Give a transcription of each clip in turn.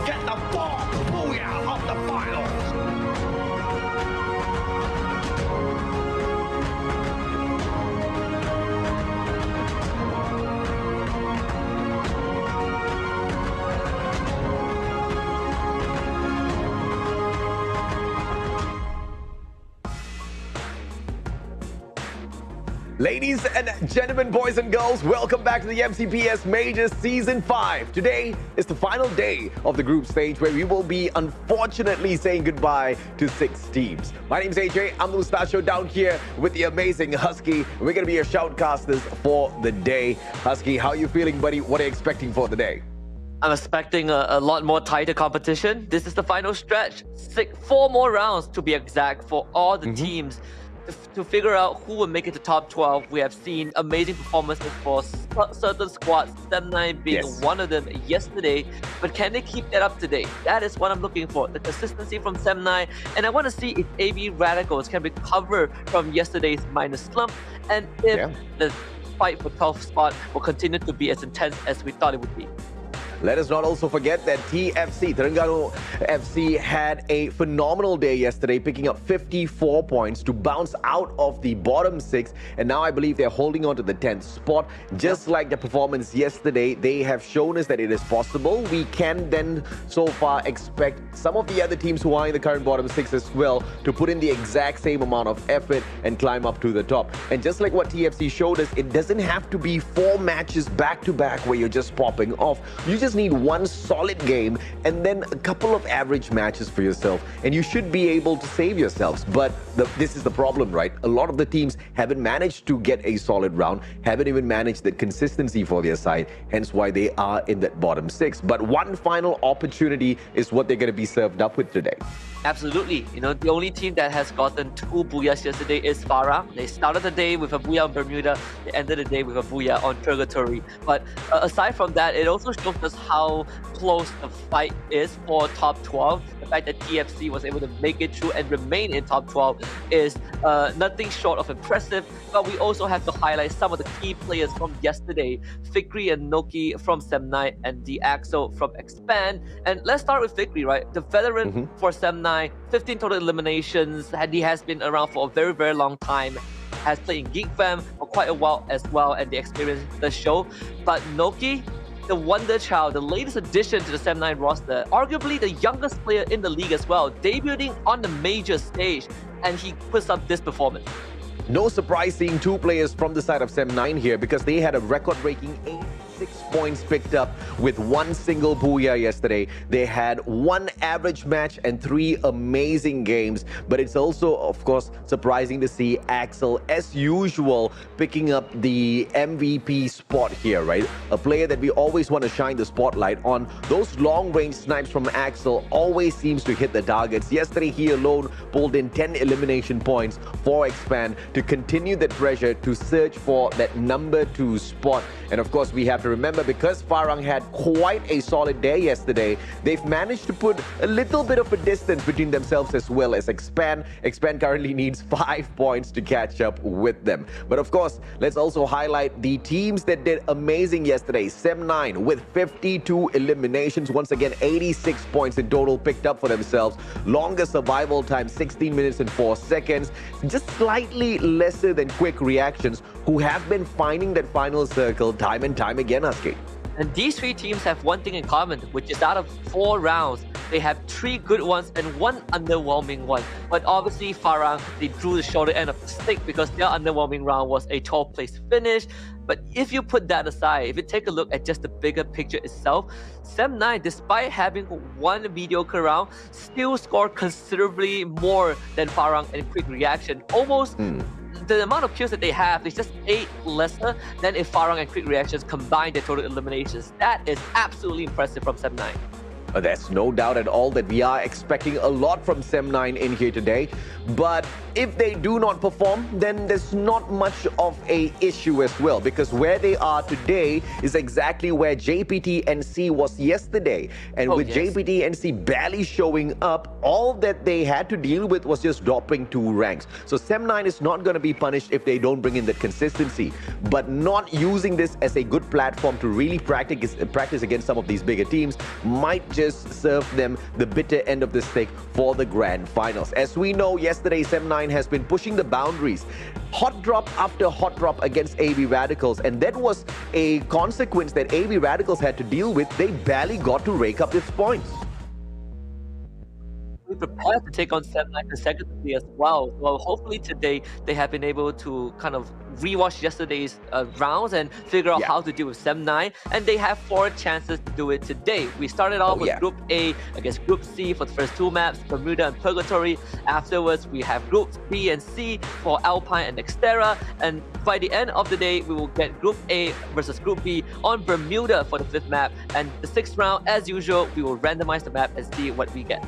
Get the Pop-Pow of the finals! Ladies and gentlemen, boys and girls, welcome back to the MCPS Majors Season 5. Today is the final day of the group stage where we will be unfortunately saying goodbye to 6 teams. My name is AJ, I'm the Mustachio down here with the amazing Husky. We're going to be your shoutcasters for the day. Husky, how are you feeling, buddy? What are you expecting for the day? I'm expecting a lot more tighter competition. This is the final stretch. 4 more rounds to be exact for all the teams. To figure out who will make it to top 12, we have seen amazing performances for certain squads, tems being one of them yesterday. But can they keep that up today? That is what I'm looking for, the consistency from tems. And I want to see if AB Radicals can recover from yesterday's minus slump, and if the fight for 12th spot will continue to be as intense as we thought it would be. Let us not also forget that TFC, Terengganu FC, had a phenomenal day yesterday, picking up 54 points to bounce out of the bottom 6. And now I believe they're holding on to the 10th spot. Just like the performance yesterday, they have shown us that it is possible. We can then so far expect some of the other teams who are in the current bottom 6 as well to put in the exact same amount of effort and climb up to the top. And just like what TFC showed us, it doesn't have to be 4 matches back-to-back where you're just popping off. You just need one solid game and then a couple of average matches for yourself, and you should be able to save yourselves. But this is the problem, right? A lot of the teams haven't managed to get a solid round, haven't even managed the consistency for their side, hence why they are in that bottom 6. But one final opportunity is what they're going to be served up with today. Absolutely. You know, the only team that has gotten 2 booyahs yesterday is Farah. They started the day with a booyah on Bermuda. They ended the day with a booyah on Purgatory. But aside from that, it also shows us how close the fight is for top 12. The fact that TFC was able to make it through and remain in top 12 is nothing short of impressive. But we also have to highlight some of the key players from yesterday. Fikri and Noki from tems and the Axel from Expand. And let's start with Fikri, right? The veteran for tems, 15 total eliminations. He has been around for a very, very long time. Has played in Geek Fam for quite a while as well, and the experience does show. But Noki, the wonder child, the latest addition to the tems roster, arguably the youngest player in the league as well, debuting on the major stage, and he puts up this performance. No surprise seeing 2 players from the side of tems here, because they had a record-breaking 86 points picked up with 1 single booyah yesterday. They had 1 average match and 3 amazing games. But it's also, of course, surprising to see Axel, as usual, picking up the MVP spot here, right? A player that we always want to shine the spotlight on. Those long-range snipes from Axel always seems to hit the targets. Yesterday, he alone pulled in 10 elimination points for Expand to continue that pressure to search for that number 2 spot. And of course, we have to remember, because Farang had quite a solid day yesterday, they've managed to put a little bit of a distance between themselves as well as Expand. Expand currently needs 5 points to catch up with them. But of course, let's also highlight the teams that did amazing yesterday. tems with 52 eliminations. Once again, 86 points in total picked up for themselves. Longest survival time, 16 minutes and 4 seconds. Just slightly lesser than Quick Reactions, who have been finding that final circle time and time again, Husky. And these 3 teams have one thing in common, which is out of 4 rounds, they have 3 good ones and 1 underwhelming one. But obviously, Farang, they drew the shorter end of the stick because their underwhelming round was a 12th place finish. But if you put that aside, if you take a look at just the bigger picture itself, tems, despite having 1 mediocre round, still scored considerably more than Farang and Quick Reaction. Almost the amount of kills that they have is just 8 lesser than if Farang and Quick Reactions combine their total eliminations. That is absolutely impressive from tems. There's no doubt at all that we are expecting a lot from Sem9 in here today. But if they do not perform, then there's not much of a issue as well, because where they are today is exactly where JPT-NC was yesterday. And with JPT-NC barely showing up, all that they had to deal with was just dropping 2 ranks. So Sem9 is not going to be punished if they don't bring in that consistency. But not using this as a good platform to really practice against some of these bigger teams might just serve them the bitter end of the stick for the grand finals. As we know, yesterday Sem9 has been pushing the boundaries, hot drop after hot drop against AB Radicals, and that was a consequence that AB Radicals had to deal with. They barely got to rake up its points. We prepared to take on Sem9 consecutively as well. Well, hopefully today they have been able to kind of rewatch yesterday's rounds and figure out how to deal with Sem9, and they have 4 chances to do it today. We started off with Group A against Group C for the first 2 maps, Bermuda and Purgatory. Afterwards, we have Groups B and C for Alpine and Nextera, and by the end of the day, we will get Group A versus Group B on Bermuda for the 5th map, and the 6th round, as usual, we will randomize the map and see what we get.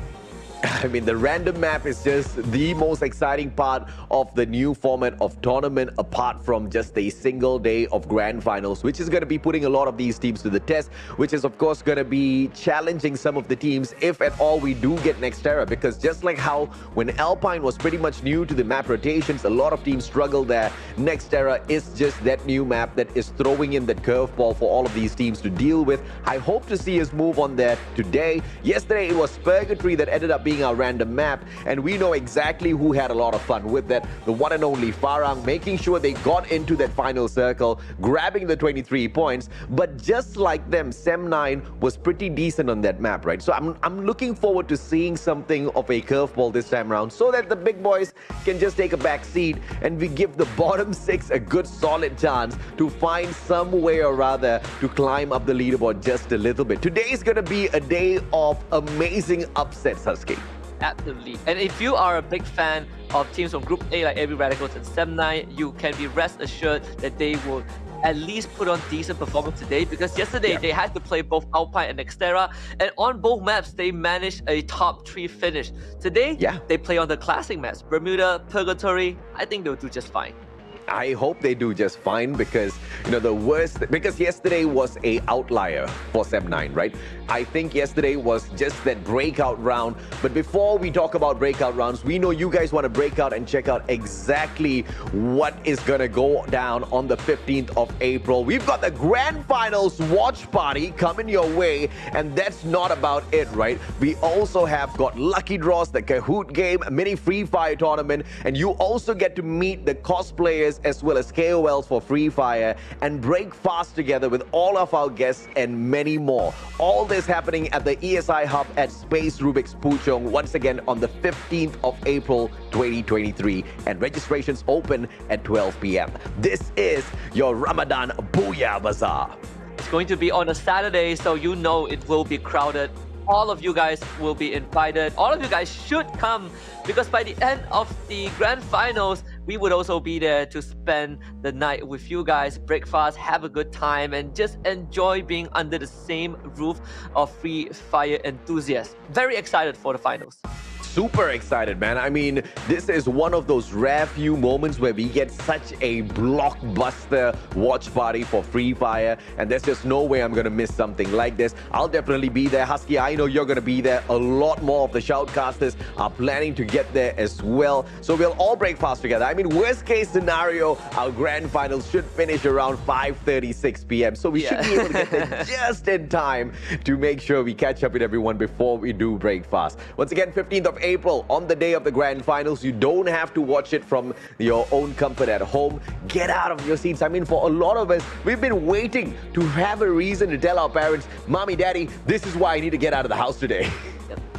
I mean, the random map is just the most exciting part of the new format of tournament, apart from just a single day of grand finals, which is going to be putting a lot of these teams to the test, which is, of course, going to be challenging some of the teams, if at all we do get Nextera, because just like how when Alpine was pretty much new to the map rotations, a lot of teams struggle there. Nextera is just that new map that is throwing in that curveball for all of these teams to deal with. I hope to see us move on there today. Yesterday, it was Purgatory that ended up being our random map, and we know exactly who had a lot of fun with that. The one and only Farang, making sure they got into that final circle, grabbing the 23 points. But just like them, Sem9 was pretty decent on that map, right? So I'm looking forward to seeing something of a curveball this time around, so that the big boys can just take a back seat and we give the bottom 6 a good solid chance to find some way or rather to climb up the leaderboard just a little bit. Today is going to be a day of amazing upsets, Husky. Absolutely. And if you are a big fan of teams from Group A like AB Radicals and Sem9, you can be rest assured that they will at least put on decent performance today, because yesterday they had to play both Alpine and Nextera, and on both maps they managed a top 3 finish. Today, they play on the classic maps, Bermuda, Purgatory. I think they'll do just fine. I hope they do just fine, because, you know, the worst, because yesterday was a outlier for Sem9, right? I think yesterday was just that breakout round. But before we talk about breakout rounds, we know you guys want to break out and check out exactly what is going to go down on the 15th of April. We've got the grand finals watch party coming your way, and that's not about it, right? We also have got lucky draws, the Kahoot game, a mini Free Fire tournament, and you also get to meet the cosplayers as well as KOLs for Free Fire and break fast together with all of our guests and many more. All this happening at the ESI Hub at Space Rubik's Puchong once again on the 15th of April 2023, and registrations open at 12 p.m. This is your Ramadan Booyah Bazaar. It's going to be on a Saturday, so you know it will be crowded. All of you guys will be invited. All of you guys should come, because by the end of the grand finals, we would also be there to spend the night with you guys, break fast, have a good time, and just enjoy being under the same roof of Free Fire enthusiasts. Very excited for the finals. Super excited, man. I mean, this is one of those rare few moments where we get such a blockbuster watch party for Free Fire, and there's just no way I'm going to miss something like this. I'll definitely be there. Husky, I know you're going to be there. A lot more of the shoutcasters are planning to get there as well. So we'll all break fast together. I mean, worst case scenario, our grand finals should finish around 5:36 p.m. So we should be able to get there just in time to make sure we catch up with everyone before we do break fast. Once again, 15th of April, on the day of the grand finals. You don't have to watch it from your own comfort at home. Get out of your seats. I mean, for a lot of us, we've been waiting to have a reason to tell our parents, Mommy, Daddy, this is why I need to get out of the house today.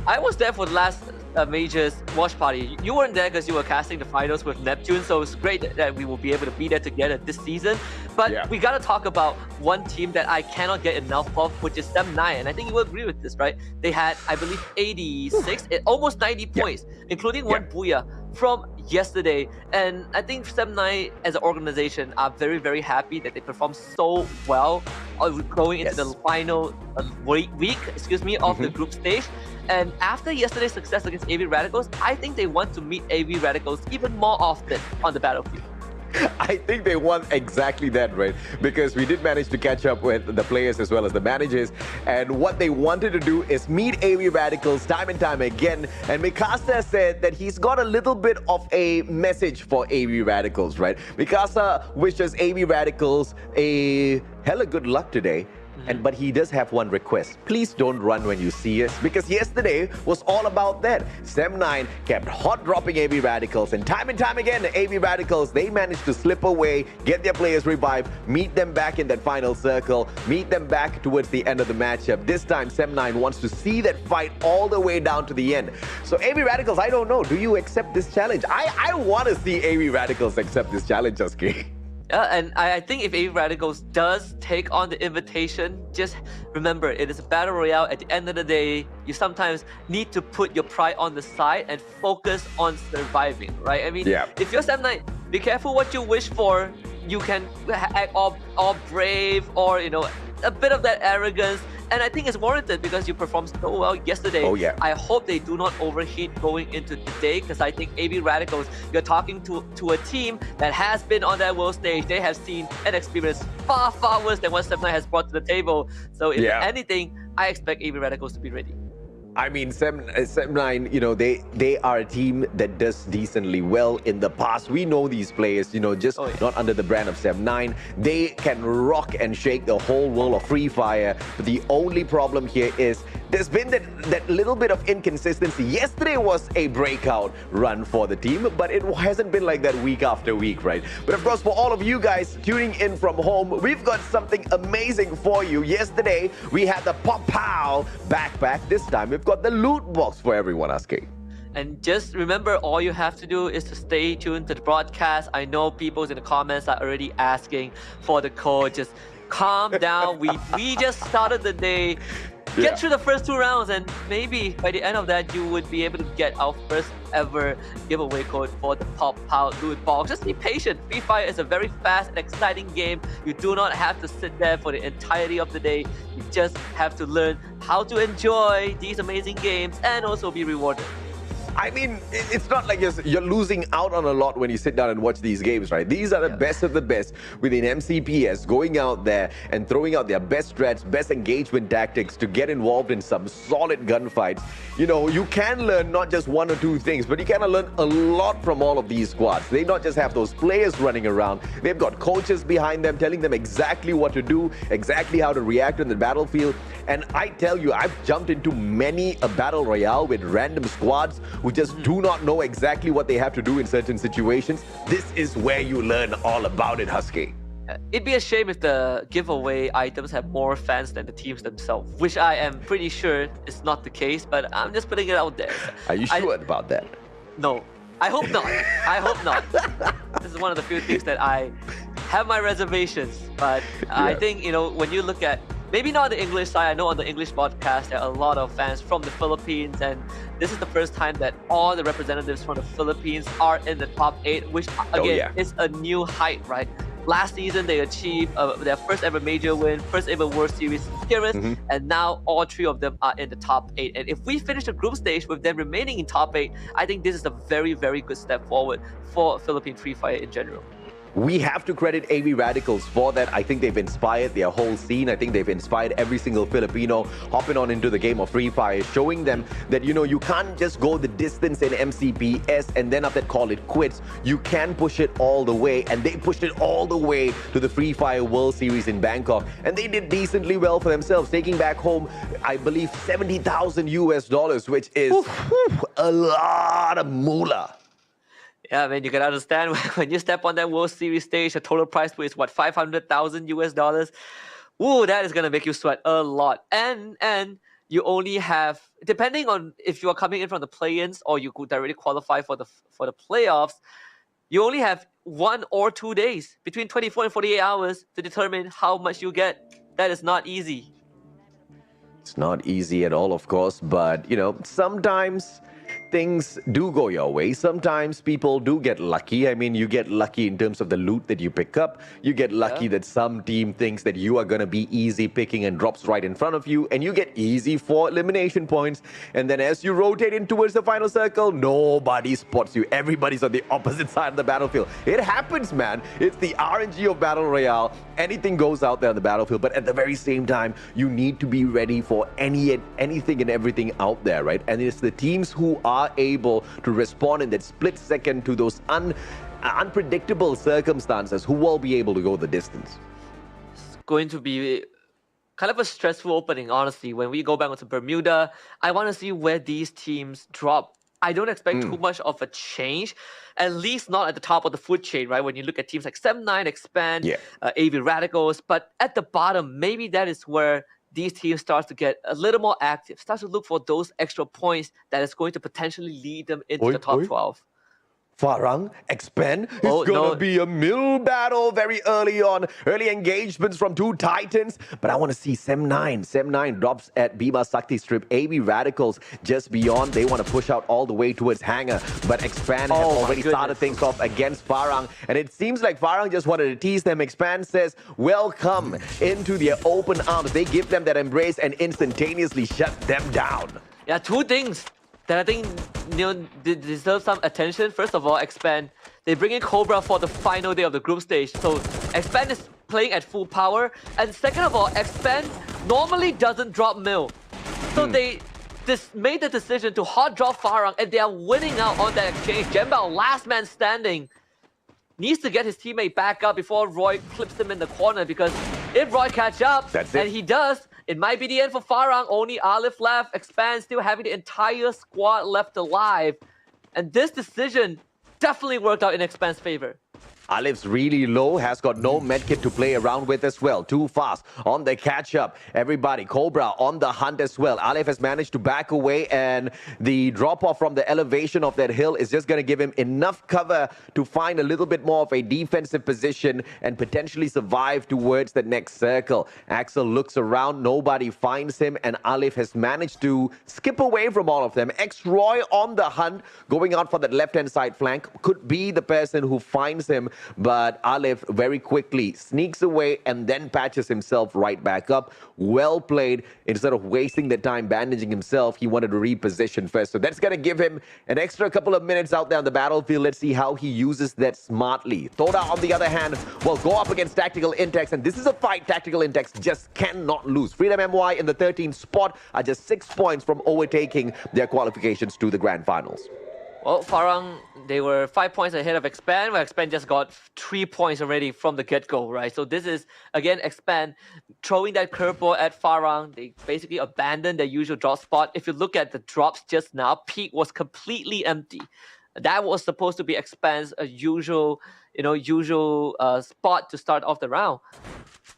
I was there for the last Majors watch party. You weren't there because you were casting the finals with Neptune, so it's great that we will be able to be there together this season. But we got to talk about one team that I cannot get enough of, which is Sem9. And I think you will agree with this, right? They had, I believe, 86, almost 90 points, including one Booyah. from yesterday. And I think Sem9 as an organization are very, very happy that they performed so well going into the final week of the group stage. And after yesterday's success against AV Radicals, I think they want to meet AV Radicals even more often on the battlefield. I think they want exactly that, right? Because we did manage to catch up with the players as well as the managers. And what they wanted to do is meet AV Radicals time and time again. And Mikasa said that he's got a little bit of a message for AV Radicals, right? Mikasa wishes AV Radicals a hella good luck today. But he does have one request. Please don't run when you see us, because yesterday was all about that. Sem9 kept hot dropping AV Radicals, and time again, the AV Radicals, they managed to slip away, get their players revived, meet them back in that final circle, meet them back towards the end of the matchup. This time, Sem9 wants to see that fight all the way down to the end. So AV Radicals, I don't know, do you accept this challenge? I want to see AV Radicals accept this challenge, Husky. And I think if AV Radicals does take on the invitation, just remember, it is a battle royale. At the end of the day, you sometimes need to put your pride on the side and focus on surviving, right? I mean, if you're Sem9, be careful what you wish for. You can act all brave, or, you know, a bit of that arrogance. And I think it's warranted because you performed so well yesterday. I hope they do not overheat going into today, because I think AV Radicals, you're talking to a team that has been on that world stage. They have seen and experienced far, far worse than what Sem9 has brought to the table. So if anything, I expect AV Radicals to be ready. I mean, Sem9, you know, they are a team that does decently well in the past. We know these players, you know, just not under the brand of Sem9. They can rock and shake the whole world of Free Fire. But the only problem here is there's been that little bit of inconsistency. Yesterday was a breakout run for the team, but it hasn't been like that week after week, right? But of course, for all of you guys tuning in from home, we've got something amazing for you. Yesterday, we had the Pop-Pow backpack. This time, we've got the loot box for everyone, Aske. And just remember, all you have to do is to stay tuned to the broadcast. I know people in the comments are already asking for the code. Just calm down. We just started the day. Get through the first 2 rounds, and maybe by the end of that, you would be able to get our first ever giveaway code for the Pop-Pow loot box. Just be patient. Free Fire is a very fast and exciting game. You do not have to sit there for the entirety of the day. You just have to learn how to enjoy these amazing games and also be rewarded. I mean, it's not like you're losing out on a lot when you sit down and watch these games, right? These are the best of the best within MCPS, going out there and throwing out their best strats, best engagement tactics to get involved in some solid gunfights. You know, you can learn not just 1 or 2 things, but you can learn a lot from all of these squads. They not just have those players running around, they've got coaches behind them telling them exactly what to do, exactly how to react on the battlefield. And I tell you, I've jumped into many a battle royale with random squads who just do not know exactly what they have to do in certain situations. This is where you learn all about it, Husky. It'd be a shame if the giveaway items have more fans than the teams themselves, which I am pretty sure is not the case, but I'm just putting it out there. Are you sure about that? No, I hope not. I hope not. This is one of the few things that I have my reservations, but I think, you know, when you look at, maybe not on the English side, I know on the English podcast there are a lot of fans from the Philippines, and this is the first time that all the representatives from the Philippines are in the top 8, which again is a new height, right? Last season, they achieved their first ever major win, first ever World Series appearance, and now all 3 of them are in the top 8. And if we finish the group stage with them remaining in top 8, I think this is a very, very good step forward for Philippine Free Fire in general. We have to credit AV Radicals for that. I think they've inspired their whole scene. I think they've inspired every single Filipino hopping on into the game of Free Fire, showing them that, you know, you can't just go the distance in MCPS and then after that call it quits. You can push it all the way, and they pushed it all the way to the Free Fire World Series in Bangkok, and they did decently well for themselves, taking back home, I believe, $70,000, which is a lot of moolah. Yeah, man, you can understand when you step on that World Series stage, the total prize pool is what, $500,000. Ooh, that is gonna make you sweat a lot. And you only have, depending on if you are coming in from the play-ins or you could directly qualify for the playoffs, you only have 1 or 2 days, between 24 and 48 hours, to determine how much you get. That is not easy. It's not easy at all, of course, but, you know, sometimes things do go your way. Sometimes people do get lucky. I mean, you get lucky in terms of the loot that you pick up. You get lucky that some team thinks that you are going to be easy picking and drops right in front of you, and you get easy for elimination points. And then as you rotate in towards the final circle, nobody spots you. Everybody's on the opposite side of the battlefield. It happens, man. It's the RNG of Battle Royale. Anything goes out there on the battlefield, but at the very same time, you need to be ready for anything and everything out there, right? And it's the teams who are able to respond in that split second to those unpredictable circumstances who will be able to go the distance. It's going to be kind of a stressful opening, honestly. When we go back onto Bermuda, I want to see where these teams drop. I don't expect too much of a change, at least not at the top of the food chain, right? When you look at teams like 7-9, Expand, AV Radicals, but at the bottom, maybe that is where these teams start to get a little more active, start to look for those extra points that is going to potentially lead them into the top 12. Farang, Expand, it's gonna be a mill battle very early on. Early engagements from two Titans. But I want to see Sem9. Sem9 drops at Bima Sakti Strip. AV Radicals just beyond. They want to push out all the way towards Hangar. But Expand has already started things off against Farang. And it seems like Farang just wanted to tease them. Expand says, welcome into their open arms. They give them that embrace and instantaneously shut them down. Yeah, two things that I think deserve some attention. First of all, Expand, they bring in Cobra for the final day of the group stage. So Expand is playing at full power. And second of all, Expand normally doesn't drop mill. So they made the decision to hot drop Farang, and they are winning out on that exchange. Jembao, last man standing, needs to get his teammate back up before Roy clips him in the corner, because if Roy catch up, and he does, it might be the end for Farang. Only Alif left. Expand still having the entire squad left alive. And this decision definitely worked out in Expand's favor. Alif's really low, has got no medkit to play around with as well. Too fast on the catch-up. Everybody, Cobra on the hunt as well. Alif has managed to back away, and the drop-off from the elevation of that hill is just going to give him enough cover to find a little bit more of a defensive position and potentially survive towards the next circle. Axel looks around, nobody finds him, and Alif has managed to skip away from all of them. X-Roy on the hunt, going out for that left-hand side flank, could be the person who finds him. But Alif very quickly sneaks away and then patches himself right back up. Well played. Instead of wasting the time bandaging himself, he wanted to reposition first. So that's going to give him an extra couple of minutes out there on the battlefield. Let's see how he uses that smartly. Thoda, on the other hand, will go up against Tactical Intex. And this is a fight Tactical Intex just cannot lose. Freedom MY in the 13th spot are just 6 points from overtaking their qualifications to the grand finals. Well, Farang, they were 5 points ahead of Expand, where Expand just got 3 points already from the get-go, right? So this is, again, Expand throwing that curveball at Farang. They basically abandoned their usual drop spot. If you look at the drops just now, Peak was completely empty. That was supposed to be Expand's usual spot to start off the round.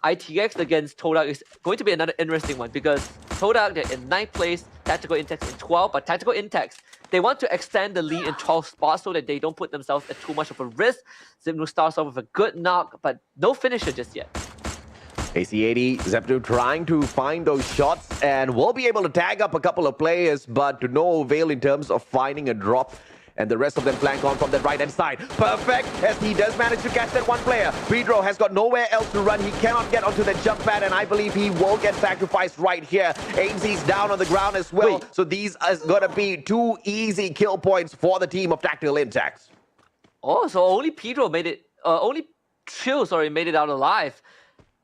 ITX against Todak is going to be another interesting one, because Todak, they're in 9th place, Tactical Intex in 12, but Tactical Intex, they want to extend the lead in 12 spots so that they don't put themselves at too much of a risk. Zipnu starts off with a good knock, but no finisher just yet. AC80, Zeptu trying to find those shots and will be able to tag up a couple of players, but to no avail in terms of finding a drop. And the rest of them flank on from that right-hand side. Perfect, as he does manage to catch that one player. Pedro has got nowhere else to run. He cannot get onto the jump pad, and I believe he will get sacrificed right here. AMZ's down on the ground as well. So these are going to be 2 easy kill points for the team of Tactical Intex. Oh, so only Pedro made it, only Chill, made it out alive.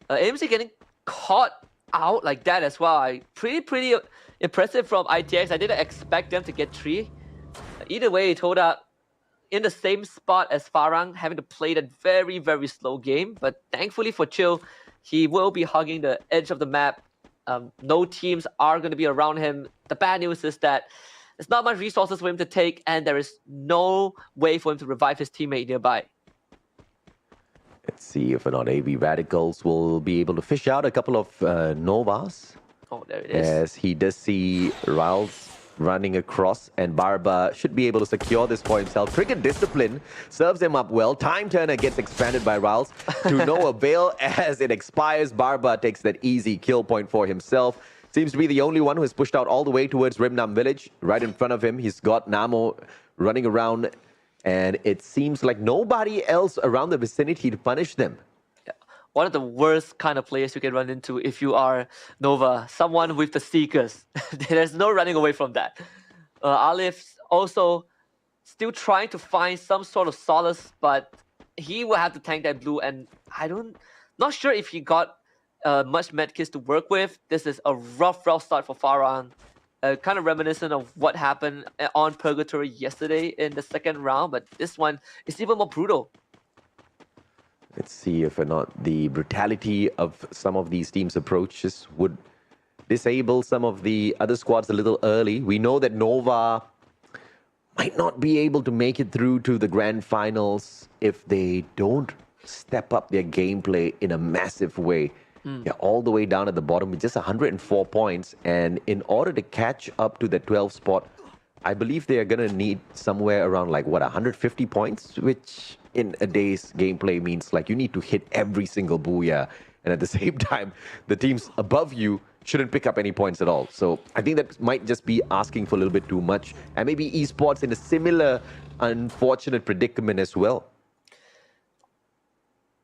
AMZ getting caught out like that as well. Pretty impressive from ITX. I didn't expect them to get 3. Either way, Toda in the same spot as Farang, having to play that very, very slow game. But thankfully for Chill, he will be hugging the edge of the map. No teams are going to be around him. The bad news is that there's not much resources for him to take, and there is no way for him to revive his teammate nearby. Let's see if or not AV Radicals will be able to fish out a couple of Novas. Oh, there it is. As he does see Riles running across, and Barba should be able to secure this for himself. Cricket Discipline serves him up well. Time Turner gets expanded by Riles to no avail as it expires. Barba takes that easy kill point for himself. seems to be the only one who has pushed out all the way towards Rimnam village. Right in front of him, he's got Namo running around, and it seems like nobody else around the vicinity to punish them. One of the worst kind of players you can run into if you are Nova, someone with the Seekers. There's no running away from that. Alif's also still trying to find some sort of solace, but he will have to tank that blue, and not sure if he got much medkits to work with. This is a rough start for Farhan. Kind of reminiscent of what happened on Purgatory yesterday in the second round, but this one is even more brutal. Let's see if or not the brutality of some of these teams' approaches would disable some of the other squads a little early. We know that Nova might not be able to make it through to the grand finals if they don't step up their gameplay in a massive way. They're all the way down at the bottom with just 104 points. And in order to catch up to the 12th spot, I believe they are going to need somewhere around 150 points, which in a day's gameplay means you need to hit every single booyah. And at the same time, the teams above you shouldn't pick up any points at all. So I think that might just be asking for a little bit too much. And maybe esports in a similar unfortunate predicament as well.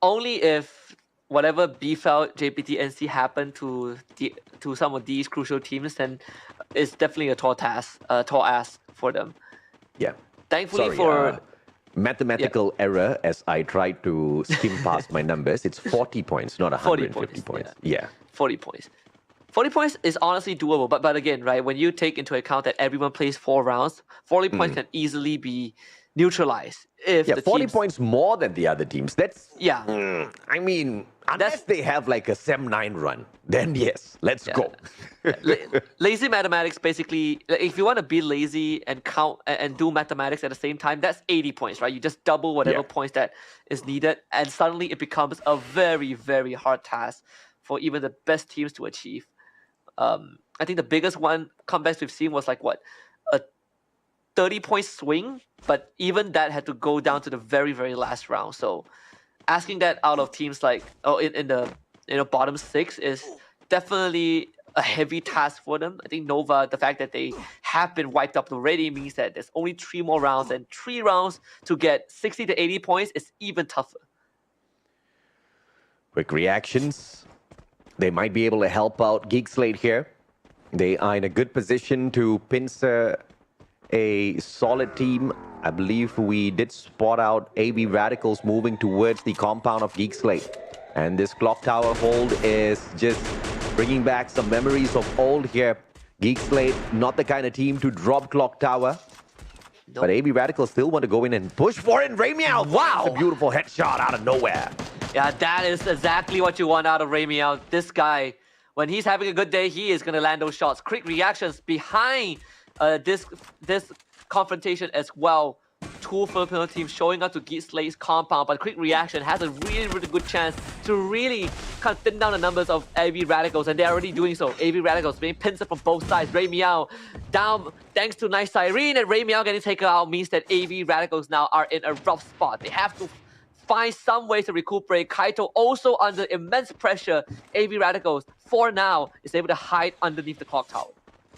Only if whatever beef out JPT NC happened to some of these crucial teams, then it's definitely a tall ask for them. Yeah. Thankfully mathematical error as I tried to skim past my numbers. It's 40 points, not 150 points. Yeah. 40 points. 40 points is honestly doable, but again, right, when you take into account that everyone plays 4 rounds, 40 points can easily be neutralized. If the 40 teams... points more than the other teams. That's... Yeah. I mean, unless they have a Sem9 run, then yes, let's go. Lazy mathematics, basically, if you want to be lazy and count and do mathematics at the same time, that's 80 points, right? You just double whatever points that is needed, and suddenly it becomes a very, very hard task for even the best teams to achieve. I think the biggest comebacks we've seen was a 30-point swing, but even that had to go down to the very, very last round. So asking that out of teams in the bottom 6 is definitely a heavy task for them. I think Nova, the fact that they have been wiped up already means that there's only 3 more rounds, and 3 rounds to get 60 to 80 points is even tougher. Quick reactions. They might be able to help out Geek Slate here. They are in a good position to pincer a solid team. I believe we did spot out AB Radicals moving towards the compound of Geek Slate. And this clock tower hold is just bringing back some memories of old here. Geek Slate, not the kind of team to drop clock tower. Nope. But AB Radicals still want to go in and push for it. And Ray Meow, wow! A beautiful headshot out of nowhere. Yeah, that is exactly what you want out of Ray Meow. This guy, when he's having a good day, he is going to land those shots. Quick reactions behind this confrontation as well. 2 Filipino teams showing up to Geek Slate's compound, but Quick Reaction has a really, really good chance to really kind of thin down the numbers of AB Radicals, and they're already doing so. AB Radicals being pincered from both sides. Ray Meow down thanks to nice Siren, and Ray Meow getting taken out means that AB Radicals now are in a rough spot. They have to find some way to recuperate. Kaito also under immense pressure. AB Radicals, for now, is able to hide underneath the clock tower.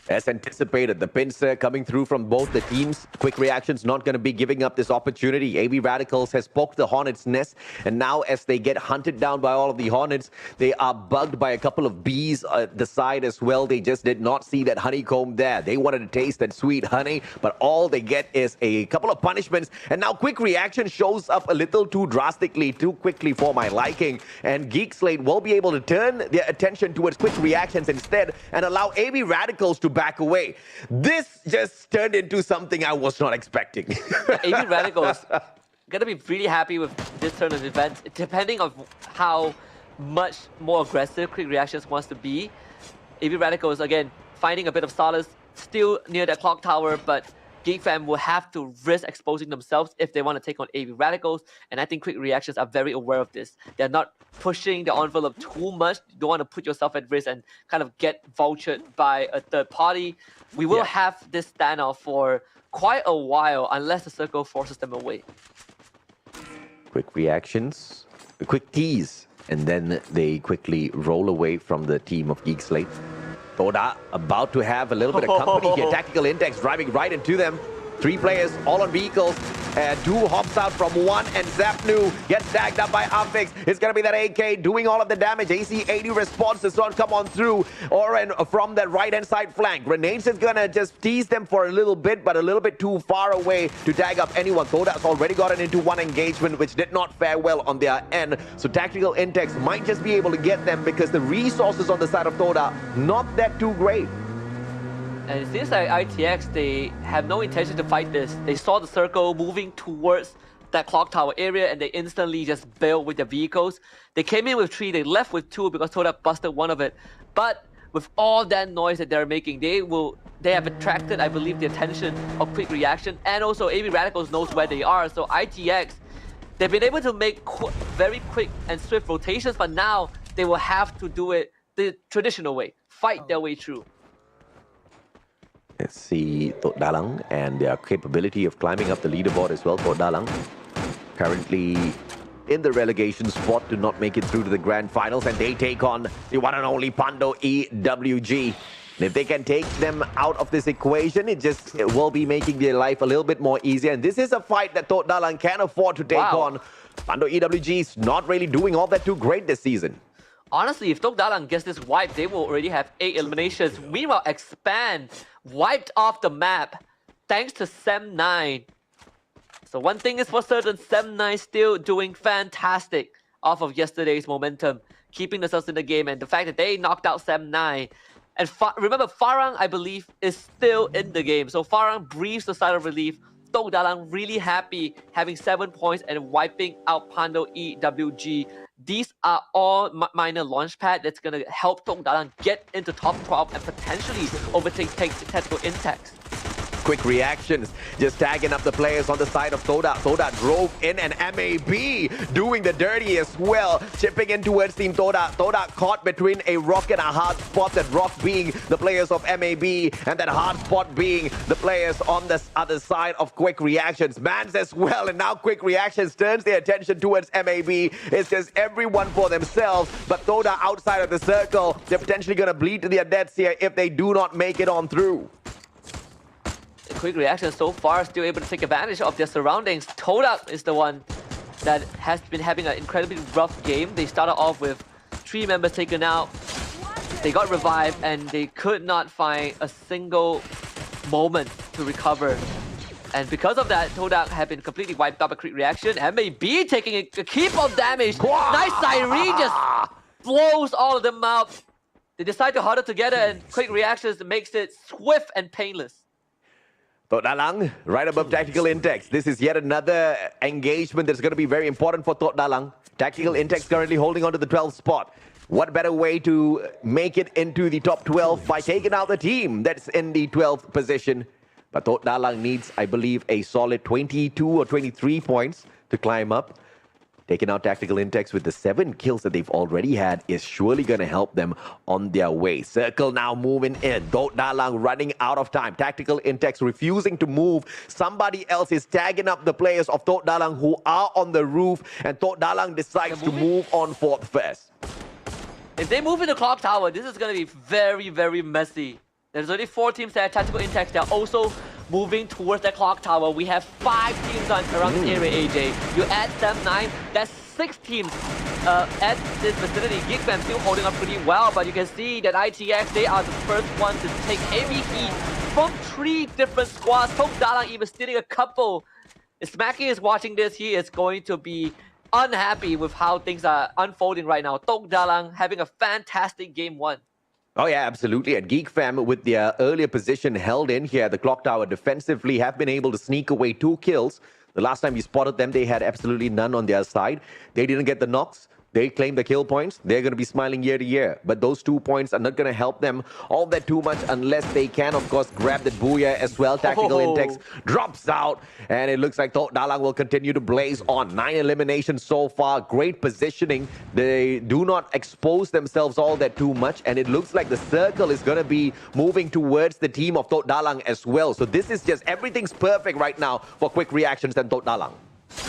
As anticipated, the pincer coming through from both the teams. Quick Reaction's not going to be giving up this opportunity. AB Radicals has poked the Hornets' nest, and now as they get hunted down by all of the Hornets, they are bugged by a couple of bees at the side as well. They just did not see that honeycomb there. They wanted to taste that sweet honey, but all they get is a couple of punishments. And now Quick Reaction shows up a little too drastically, too quickly for my liking. And Geek Slate will be able to turn their attention towards Quick Reactions instead and allow AB Radicals to back away. This just turned into something I was not expecting. AB Radicals gonna be really happy with this turn of events, depending on how much more aggressive Quick Reactions wants to be. AB Radicals, again, finding a bit of solace, still near the clock tower, but Geek Fam will have to risk exposing themselves if they want to take on AB Radicals, and I think Quick Reactions are very aware of this. They're not pushing the envelope too much. You don't want to put yourself at risk and kind of get vultured by a third party. We will have this standoff for quite a while unless the circle forces them away. Quick Reactions, a quick tease, and then they quickly roll away from the team of Geek Slate. Toda about to have a little bit of company here. Tactical Index driving right into them. 3 players all on vehicles. 2 hops out from 1 and Zapnu gets tagged up by Amphix. It's going to be that AK doing all of the damage. AC-80 response does not come on through or from that right-hand side flank. Grenades is going to just tease them for a little bit, but a little bit too far away to tag up anyone. Toda's already gotten into one engagement, which did not fare well on their end. So Tactical Index might just be able to get them because the resources on the side of Toda, not that too great. And it seems like ITX, they have no intention to fight this. They saw the circle moving towards that clock tower area and they instantly just bailed with their vehicles. They came in with 3, they left with 2 because Toda busted one of it. But with all that noise that they're making, they have attracted, I believe, the attention of Quick Reaction, and also AB Radicals knows where they are. So ITX, they've been able to make very quick and swift rotations, but now they will have to do it the traditional way, fight their way through. Let's see Tok Dalang and their capability of climbing up the leaderboard as well. Tok Dalang currently in the relegation spot to not make it through to the grand finals, and they take on the one and only Pando EWG. And if they can take them out of this equation, it will be making their life a little bit more easier. And this is a fight that Tok Dalang can afford to take on. Pando EWG is not really doing all that too great this season. Honestly, if Tok Dalang gets this wipe, they will already have 8 eliminations. Meanwhile, Expand wiped off the map thanks to Sem9. So one thing is for certain, Sem9 still doing fantastic off of yesterday's momentum, keeping themselves in the game, and the fact that they knocked out Sem9. And remember, Farang, I believe, is still in the game. So Farang breathes the sigh of relief. Tok Dalang really happy having 7 points and wiping out Pando EWG. These are all minor launchpad that's going to help Tok Dalang get into top 12 and potentially overtake Tactical Index. Quick Reactions just tagging up the players on the side of Toda. Toda drove in, and MAB doing the dirty as well, chipping in towards Team Toda. Toda caught between a rock and a hard spot, that rock being the players of MAB and that hard spot being the players on the other side of Quick Reactions. Mans as well, and now Quick Reactions turns their attention towards MAB. It's just everyone for themselves, but Toda outside of the circle, they're potentially going to bleed to their deaths here if they do not make it on through. Quick Reaction so far still able to take advantage of their surroundings. Toda is the one that has been having an incredibly rough game. They started off with 3 members taken out. They got revived and they could not find a single moment to recover. And because of that, Toda have been completely wiped out by Quick Reaction. MAB taking a keep of damage. Nice Siren just blows all of them out. They decide to huddle together and Quick Reactions makes it swift and painless. Tok Dalang, right above Tactical Index. This is yet another engagement that's going to be very important for Tok Dalang. Tactical Index currently holding on to the 12th spot. What better way to make it into the top 12 by taking out the team that's in the 12th position? But Tok Dalang needs, I believe, a solid 22 or 23 points to climb up. Taking out Tactical Index with the 7 kills that they've already had is surely going to help them on their way. Circle now moving in. Tok Dalang running out of time. Tactical Index refusing to move. Somebody else is tagging up the players of Tok Dalang who are on the roof, and Tok Dalang decides to move on 4th first. If they move in the clock tower, this is going to be very, very messy. There's only 4 teams that have Tactical Index. They're also moving towards that clock tower. We have 5 teams around this area, AJ. You add Sem9, that's 6 teams at this vicinity. Geekfam still holding up pretty well, but you can see that ITX, they are the first one to take heavy heat from 3 different squads. Tok Dalang even stealing a couple. If Smacky is watching this, he is going to be unhappy with how things are unfolding right now. Tok Dalang having a fantastic game 1. Oh yeah, absolutely. And Geek Fam, with their earlier position held in here, the clock tower defensively have been able to sneak away 2 kills. The last time we spotted them, they had absolutely none on their side. They didn't get the knocks. They claim the kill points. They're going to be smiling year to year. But those 2 points are not going to help them all that too much unless they can, of course, grab that booyah as well. Tactical Index drops out. And it looks like Tok Dalang will continue to blaze on. 9 eliminations so far. Great positioning. They do not expose themselves all that too much. And it looks like the circle is going to be moving towards the team of Tok Dalang as well. So this is just, everything's perfect right now for Quick Reactions and Tok Dalang.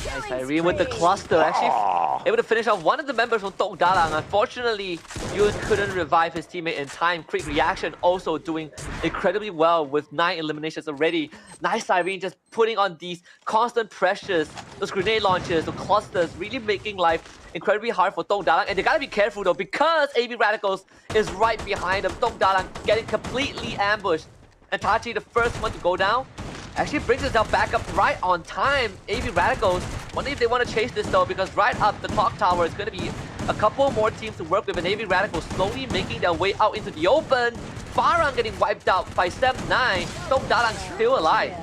Nice, Irene with the cluster. Actually able to finish off one of the members from Tok Dalang. Unfortunately, you couldn't revive his teammate in time. Quick reaction also doing incredibly well with 9 eliminations already. Nice, Irene just putting on these constant pressures, those grenade launches, the clusters, really making life incredibly hard for Tok Dalang. And they gotta be careful though, because AB Radicals is right behind them. Tok Dalang getting completely ambushed. And Tachi, the first one to go down, actually brings himself back up right on time. AB Radicals, wonder if they want to chase this though, because right up the clock tower is going to be a couple more teams to work with, and AB Radicals slowly making their way out into the open. Farang getting wiped out by Sem9. Tok Dalang still alive.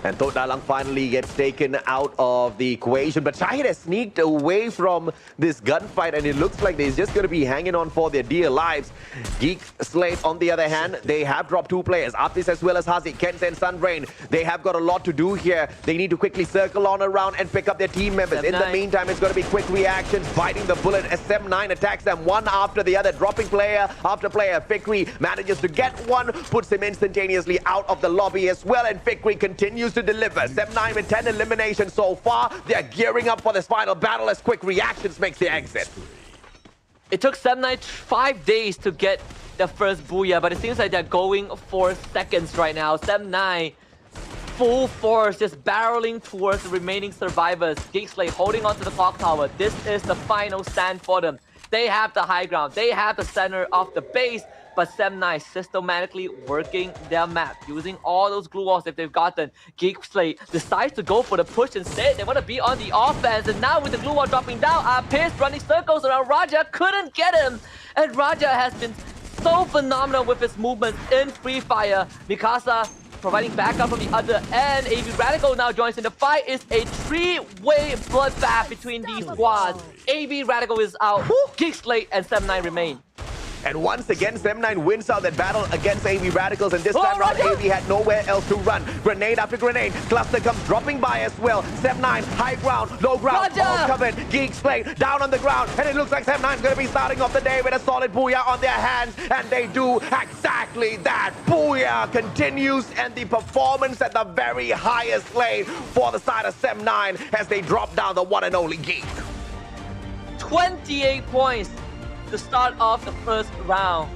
And Tok Dalang finally gets taken out of the equation. But Shahid has sneaked away from this gunfight, and it looks like they're just going to be hanging on for their dear lives. Geek Slate, on the other hand, they have dropped 2 players, Aptis as well as Hazi, Kent and Sunbrain. They have got a lot to do here. They need to quickly circle on around and pick up their team members. In the meantime, it's going to be quick reactions, biting the bullet as Sem9 attacks them one after the other, dropping player after player. Fikri manages to get one, puts him instantaneously out of the lobby as well, and Fikri continues to deliver. Sem9 with 10 eliminations so far. They're gearing up for this final battle as quick reactions makes the exit. It took Sem9 5 days to get the first booyah, but it seems like they're going for seconds right now. Sem9 full force, just barreling towards the remaining survivors. Geeksley holding onto the clock tower. This is the final stand for them. They have the high ground. They have the center of the base. But Sem9 systematically working their map, using all those glue walls that they've gotten. Geeksley decides to go for the push instead. They want to be on the offense. And now with the glue wall dropping down, Pierce running circles around Raja, couldn't get him. And Raja has been so phenomenal with his movements in Free Fire. Mikasa providing backup from the other end. AB Radical now joins in the fight. It's a 3-way bloodbath between these squads. AB Radical is out. Geeksley and Sem9 remain. And once again, Sem9 wins out that battle against AB Radicals, and this time around, AB had nowhere else to run. Grenade after grenade, cluster comes dropping by as well. Sem9, high ground, low ground, all covered. Geek Slate down on the ground, and it looks like Sem9 is going to be starting off the day with a solid booyah on their hands, and they do exactly that. Booyah continues, and the performance at the very highest lane for the side of Sem9 as they drop down the one and only Geek. 28 points to start off the first round.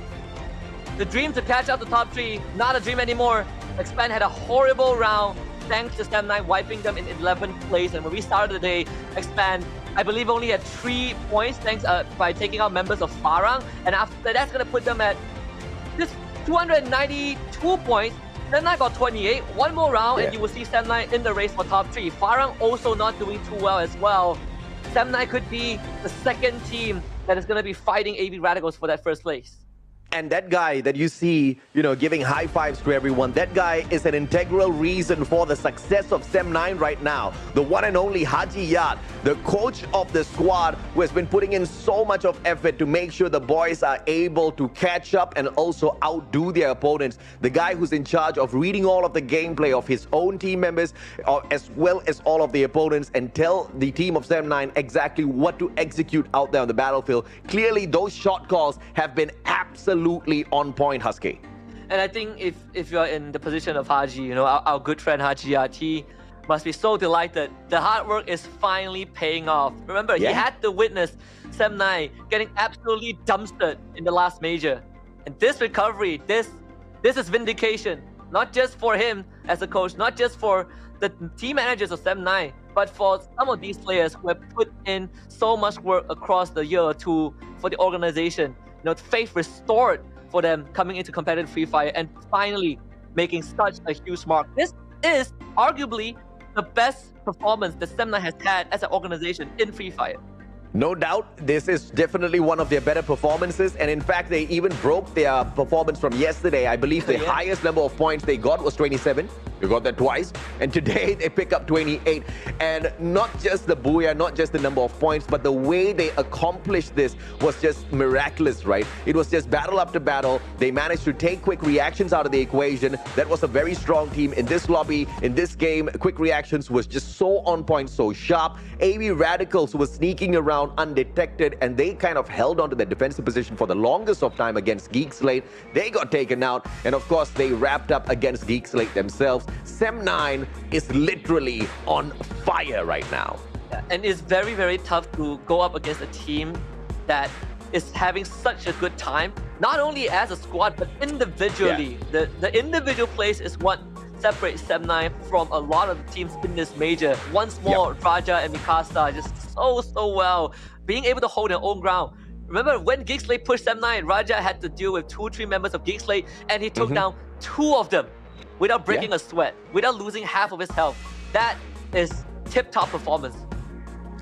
The dream to catch up the top 3, not a dream anymore. Expand had a horrible round thanks to Sem9 wiping them in 11th place. And when we started the day, Expand, I believe, only had 3 points thanks by taking out members of Farang. And after that's going to put them at just 292 points. Sem9 got 28. One more round and you will see Sem9 in the race for top 3. Farang also not doing too well as well. Sem9 could be the second team that is going to be fighting AB Radicals for that first place. And that guy that you see, giving high fives to everyone, that guy is an integral reason for the success of Sem9 right now. The one and only Haji Yat, the coach of the squad, who has been putting in so much of effort to make sure the boys are able to catch up and also outdo their opponents. The guy who's in charge of reading all of the gameplay of his own team members, as well as all of the opponents, and tell the team of Sem9 exactly what to execute out there on the battlefield. Clearly, those shot calls have been absolutely on point, Husky. And I think if you're in the position of Haji, our good friend Haji Yat, he must be so delighted. The hard work is finally paying off. Remember, he had to witness Sem9 getting absolutely dumpstered in the last major. And this recovery, this is vindication, not just for him as a coach, not just for the team managers of Sem9, but for some of these players who have put in so much work across the year or two for the organization. Faith restored for them coming into competitive Free Fire and finally making such a huge mark. This is arguably the best performance that Sem9 has had as an organization in Free Fire. No doubt, this is definitely one of their better performances. And in fact, they even broke their performance from yesterday. I believe the highest number of points they got was 27. They got that twice. And today, they pick up 28. And not just the booyah, not just the number of points, but the way they accomplished this was just miraculous, right? It was just battle after battle. They managed to take quick reactions out of the equation. That was a very strong team in this lobby, in this game. Quick reactions was just so on point, so sharp. AB Radicals was sneaking around undetected, and they kind of held on to their defensive position for the longest of time against Geek Slate. They got taken out, and of course they wrapped up against Geek Slate themselves. Sem9 is literally on fire right now. And it's very, very tough to go up against a team that is having such a good time, not only as a squad, but individually. The individual plays is what separates Sem9 from a lot of the teams in this major. Once more, Raja and Mikasa just so well, being able to hold their own ground. Remember when Geekslate pushed Sem9, Raja had to deal with 2-3 members of Geekslate, and he took down 2 of them without breaking a sweat, without losing half of his health. That is tip-top performance.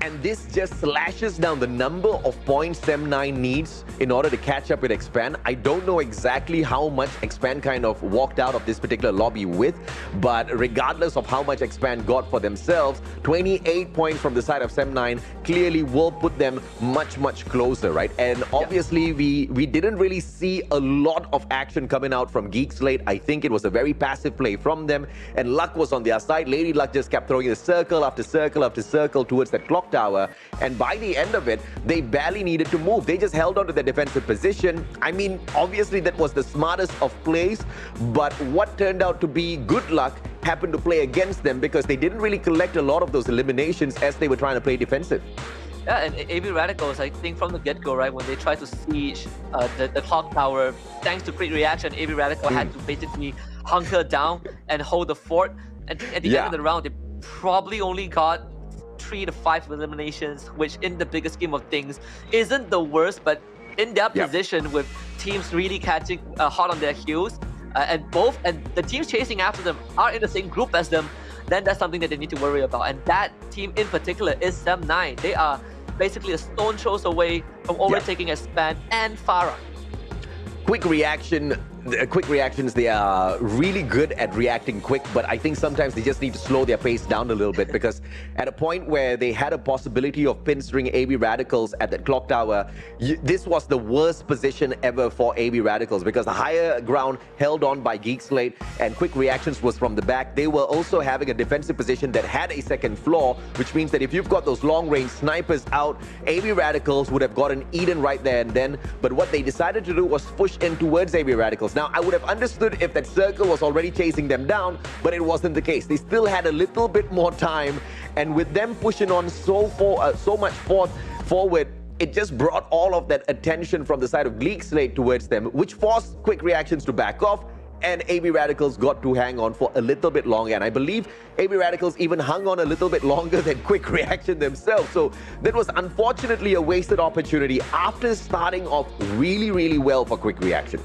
And this just slashes down the number of points Sem9 needs in order to catch up with Expand. I don't know exactly how much Expand kind of walked out of this particular lobby with, but regardless of how much Expand got for themselves, 28 points from the side of Sem9 clearly will put them much closer, right? And obviously we didn't really see a lot of action coming out from Geekslate. I think it was a very passive play from them, and Luck was on their side. Lady Luck just kept throwing the circle after circle after circle towards that clock tower, and by the end of it, they barely needed to move. They just held on to their defensive position. I mean, obviously that was the smartest of plays, but what turned out to be good luck happened to play against them because they didn't really collect a lot of those eliminations as they were trying to play defensive. Yeah, and AB Radicals, I think from the get-go, right, when they tried to siege the clock tower, thanks to quick reaction, AB Radical had to basically hunker down and hold the fort. And at the end of the round, they probably only got 3 to 5 eliminations, which in the bigger scheme of things isn't the worst, but in their position with teams really catching hot on their heels, and the teams chasing after them are in the same group as them, then that's something that they need to worry about. And that team in particular is Sem9. They are basically a stone throws away from overtaking Expand and Farah. Quick reactions, they are really good at reacting quick, but I think sometimes they just need to slow their pace down a little bit because at a point where they had a possibility of pinstring AB Radicals at that clock tower, this was the worst position ever for AB Radicals because the higher ground held on by Geekslate and quick reactions was from the back. They were also having a defensive position that had a second floor, which means that if you've got those long range snipers out, AB Radicals would have gotten eaten right there and then. But what they decided to do was push in towards AB Radicals. Now, I would have understood if that circle was already chasing them down, but it wasn't the case. They still had a little bit more time, and with them pushing on so much forward, it just brought all of that attention from the side of Geekslate towards them, which forced quick reactions to back off, and AB Radicals got to hang on for a little bit longer. And I believe AB Radicals even hung on a little bit longer than quick reaction themselves. So that was unfortunately a wasted opportunity after starting off really well for quick reaction.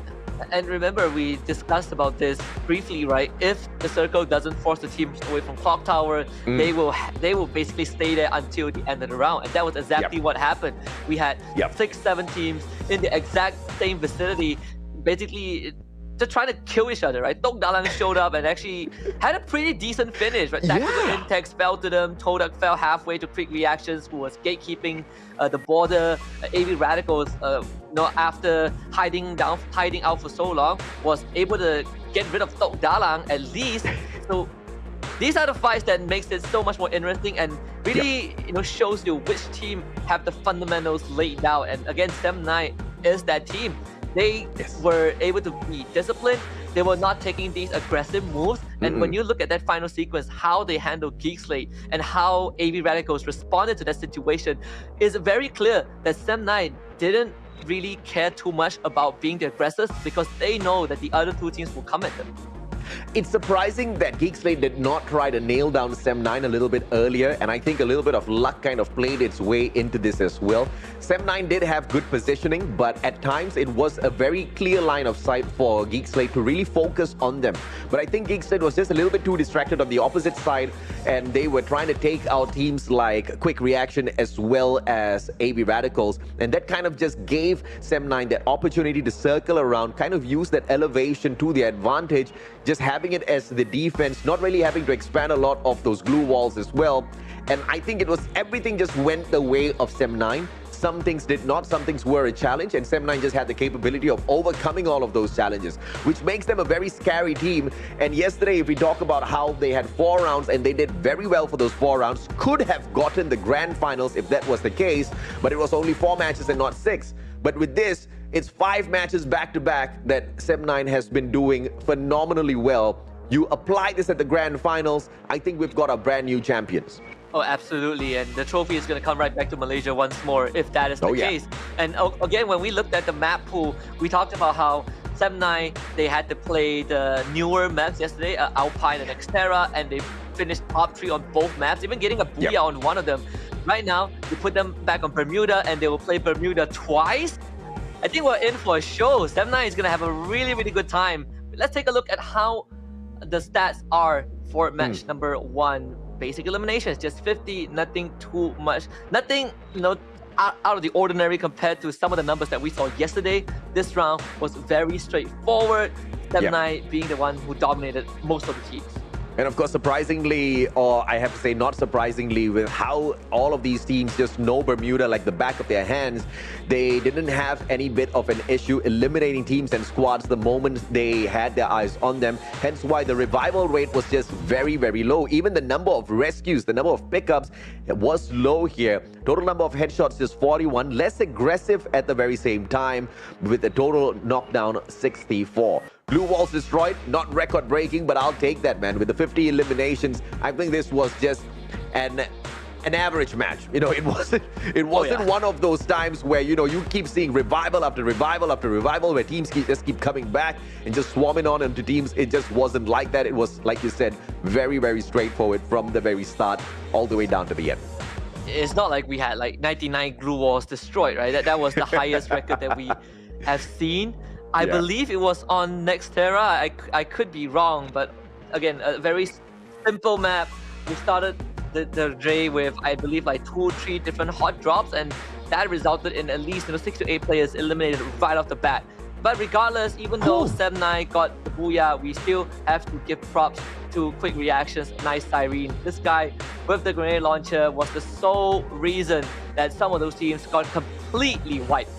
And remember, we discussed about this briefly, right? If the circle doesn't force the teams away from Clock Tower, they will basically stay there until the end of the round. And that was exactly what happened. We had 6-7 teams in the exact same vicinity, basically just trying to kill each other, right? Tok Dalang showed up and actually had a pretty decent finish, right? Tactical Intex fell to them, Todak fell halfway to quick reactions, who was gatekeeping the border. AB Radicals, after hiding out for so long, was able to get rid of Tok Dalang at least. So these are the fights that makes it so much more interesting and really, shows you which team have the fundamentals laid down. And again, Sem9 is that team. They were able to be disciplined. They were not taking these aggressive moves. And when you look at that final sequence, how they handled Geekslate and how AB Radicals responded to that situation, is very clear that Sem9 didn't really care too much about being the aggressors because they know that the other two teams will come at them. It's surprising that Geekslate did not try to nail down Sem9 a little bit earlier, and I think a little bit of luck kind of played its way into this as well. Sem9 did have good positioning, but at times it was a very clear line of sight for Geekslate to really focus on them. But I think Geekslate was just a little bit too distracted on the opposite side, and they were trying to take out teams like Quick Reaction as well as AB Radicals, and that kind of just gave Sem9 that opportunity to circle around, kind of use that elevation to their advantage, just having it as the defense, not really having to expand a lot of those glue walls as well. And I think it was everything just went the way of Sem9. Some things did not, some things were a challenge, and Sem9 just had the capability of overcoming all of those challenges, which makes them a very scary team. And yesterday, if we talk about how they had 4 rounds and they did very well for those 4 rounds, could have gotten the grand finals if that was the case, but it was only 4 matches and not 6. But with this, it's 5 matches back-to-back that Sem9 has been doing phenomenally well. You apply this at the grand finals, I think we've got our brand new champions. Oh, absolutely. And the trophy is going to come right back to Malaysia once more if that is the case. And again, when we looked at the map pool, we talked about how Sem9, they had to play the newer maps yesterday, Alpine and Xterra, and they finished top 3 on both maps, even getting a booyah on one of them. Right now, you put them back on Bermuda, and they will play Bermuda twice. I think we're in for a show. Sem9 is going to have a really, really good time. But let's take a look at how the stats are for match number 1. Basic eliminations, just 50, nothing too much. Nothing, out of the ordinary compared to some of the numbers that we saw yesterday. This round was very straightforward. Sem9 being the one who dominated most of the teams. And of course, surprisingly, or I have to say not surprisingly, with how all of these teams just know Bermuda like the back of their hands, they didn't have any bit of an issue eliminating teams and squads the moment they had their eyes on them. Hence why the revival rate was just very, very low. Even the number of rescues, the number of pickups was low here. Total number of headshots just 41, less aggressive at the very same time, with a total knockdown 64. Blue walls destroyed, not record breaking, but I'll take that, man. With the 50 eliminations, I think this was just an average match. It wasn't one of those times where you keep seeing revival after revival after revival, where teams just keep coming back and just swarming on into teams. It just wasn't like that. It was, like you said, very, very straightforward from the very start all the way down to the end. It's not like we had like 99 glue walls destroyed, right? That was the highest record that we have seen. I believe it was on Nextera. I could be wrong, but again, a very simple map. We started the day with, I believe, like 2 or 3 different hot drops, and that resulted in at least 6 to 8 players eliminated right off the bat. But regardless, even though Sem9 got the booyah, we still have to give props to quick reactions. Nice Siren. This guy with the grenade launcher was the sole reason that some of those teams got completely wiped.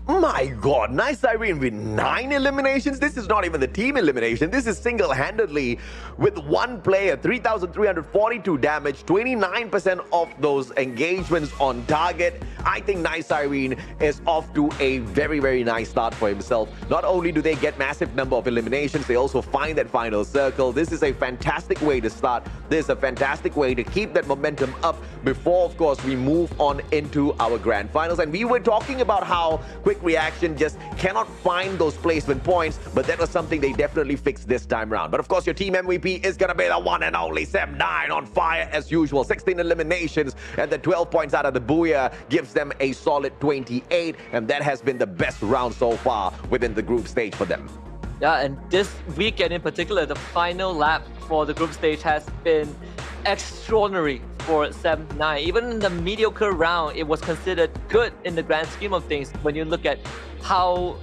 My God, Nice Siren with 9 eliminations. This is not even the team elimination. This is single-handedly with one player, 3,342 damage, 29% of those engagements on target. I think Nice Siren is off to a very, very nice start for himself. Not only do they get massive number of eliminations, they also find that final circle. This is a fantastic way to start. This is a fantastic way to keep that momentum up before, of course, we move on into our grand finals. And we were talking about how quick reaction just cannot find those placement points, but that was something they definitely fixed this time around. But of course, your team MVP is gonna be the one and only Sem9, on fire as usual. 16 eliminations and the 12 points out of the booyah gives them a solid 28, and that has been the best round so far within the group stage for them. Yeah, and this weekend in particular, the final lap for the group stage has been extraordinary for Sem9. Even in the mediocre round, it was considered good in the grand scheme of things when you look at how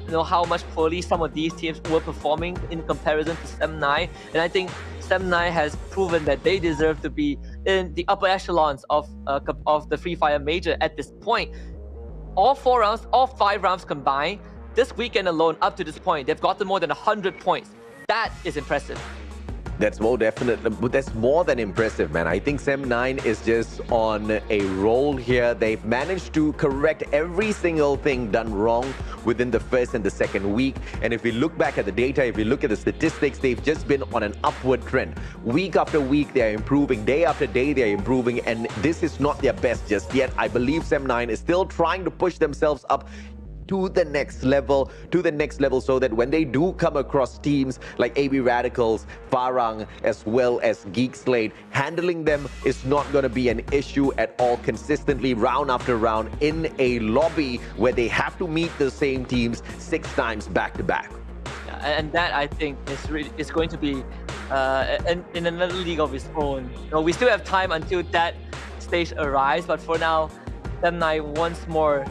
much poorly some of these teams were performing in comparison to Sem9. And I think Sem9 has proven that they deserve to be in the upper echelons of the Free Fire Major at this point. All 5 rounds combined, this weekend alone, up to this point, they've gotten more than 100 points. That is impressive. That's more than impressive, man. I think Sem9 is just on a roll here. They've managed to correct every single thing done wrong within the first and the second week. And if we look back at the data, if we look at the statistics, they've just been on an upward trend. Week after week, they're improving. Day after day, they're improving. And this is not their best just yet. I believe Sem9 is still trying to push themselves up to the next level, so that when they do come across teams like AB Radicals, Farang, as well as Geek Slate, handling them is not going to be an issue at all consistently round after round in a lobby where they have to meet the same teams 6 times back to back. And that, I think, is going to be in another league of its own. We still have time until that stage arrives, but for now, Sem9 once more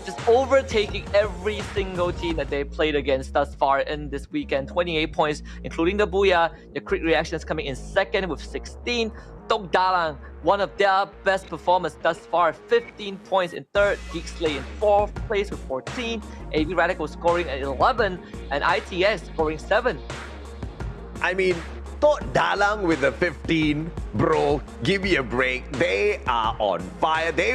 just overtaking every single team that they played against thus far in this weekend. 28 points, including the booyah. The quick reactions coming in second with 16. Tok Dalang, one of their best performers thus far, 15 points in third. Geek Slate in 4th place with 14. AB Radical scoring at 11, and ITS scoring 7. I mean, Tok Dalang with the 15. bro, give me a break. They are on fire. They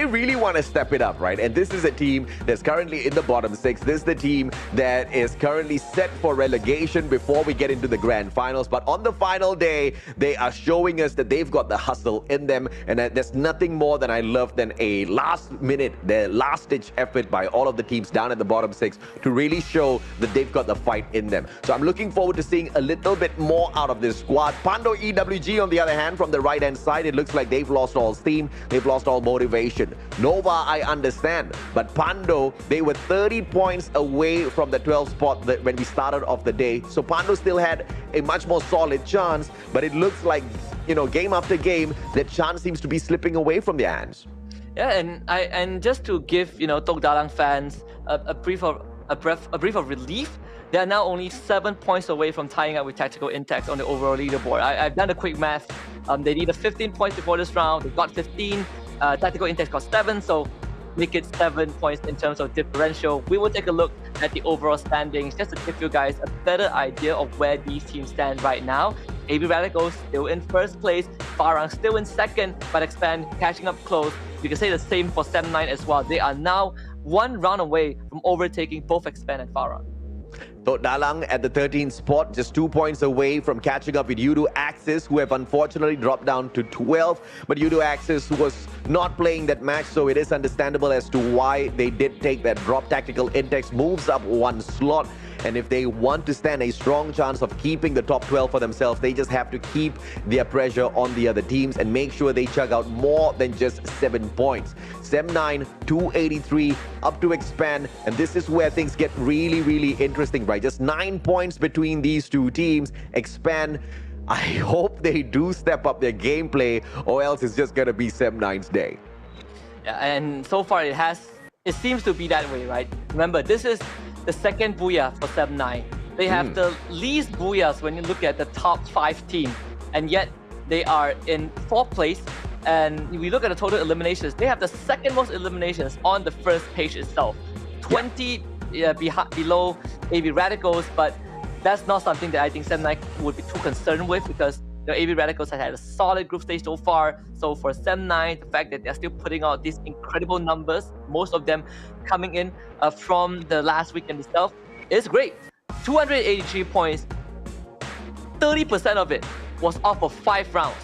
really wanna step it up, right? And this is a team that's currently in the bottom six. This is the team that is currently set for relegation before we get into the grand finals. But on the final day, they are showing us that they've got the hustle in them, and that there's nothing more than I love than a the last-ditch effort by all of the teams down at the bottom six to really show that they've got the fight in them. So I'm looking forward to seeing a little bit more out of this squad. Pando EWG, on the other hand, from the right-hand side, it looks like they've lost all steam. They've lost all motivation. Nova, I understand, but Pando, they were 30 points away from the 12th spot when we started off the day. So Pando still had a much more solid chance, but it looks like, game after game, that chance seems to be slipping away from their hands. Yeah, and just to give Tok Dalang fans a brief of relief, they are now only 7 points away from tying up with Tactical Intex on the overall leaderboard. I've done a quick math. They needed 15 points before this round. They got 15. Tactical Intex got 7, so make it 7 points in terms of differential. We will take a look at the overall standings just to give you guys a better idea of where these teams stand right now. AB Radicals still in first place, Farang still in second, but Expand catching up close. You can say the same for Sem9 as well. They are now one round away from overtaking both Expand and Farang. Tok Dalang at the 13th spot, just 2 points away from catching up with Yudu Axis, who have unfortunately dropped down to 12. But Yudu Axis was not playing that match, so it is understandable as to why they did take that drop. Tactical Intex moves up one slot. And if they want to stand a strong chance of keeping the top 12 for themselves, they just have to keep their pressure on the other teams and make sure they chug out more than just 7 points. Sem9, 283, up to Expand. And this is where things get really, really interesting, right? Just 9 points between these two teams. Expand, I hope they do step up their gameplay, or else it's just going to be Sem9's day. Yeah, and so far it seems to be that way, right? Remember, this is the second Booyah for Sem9. They have the least Booyahs when you look at the top 5 team, and yet they are in 4th place. And if we look at the total eliminations, they have the second most eliminations on the first page itself. 20 below AB Radicals, but that's not something that I think Sem9 would be too concerned with, because AB Radicals has had a solid group stage so far. So for Sem9, the fact that they're still putting out these incredible numbers, most of them coming in from the last weekend itself, is great. 283 points, 30% of it was off of 5 rounds.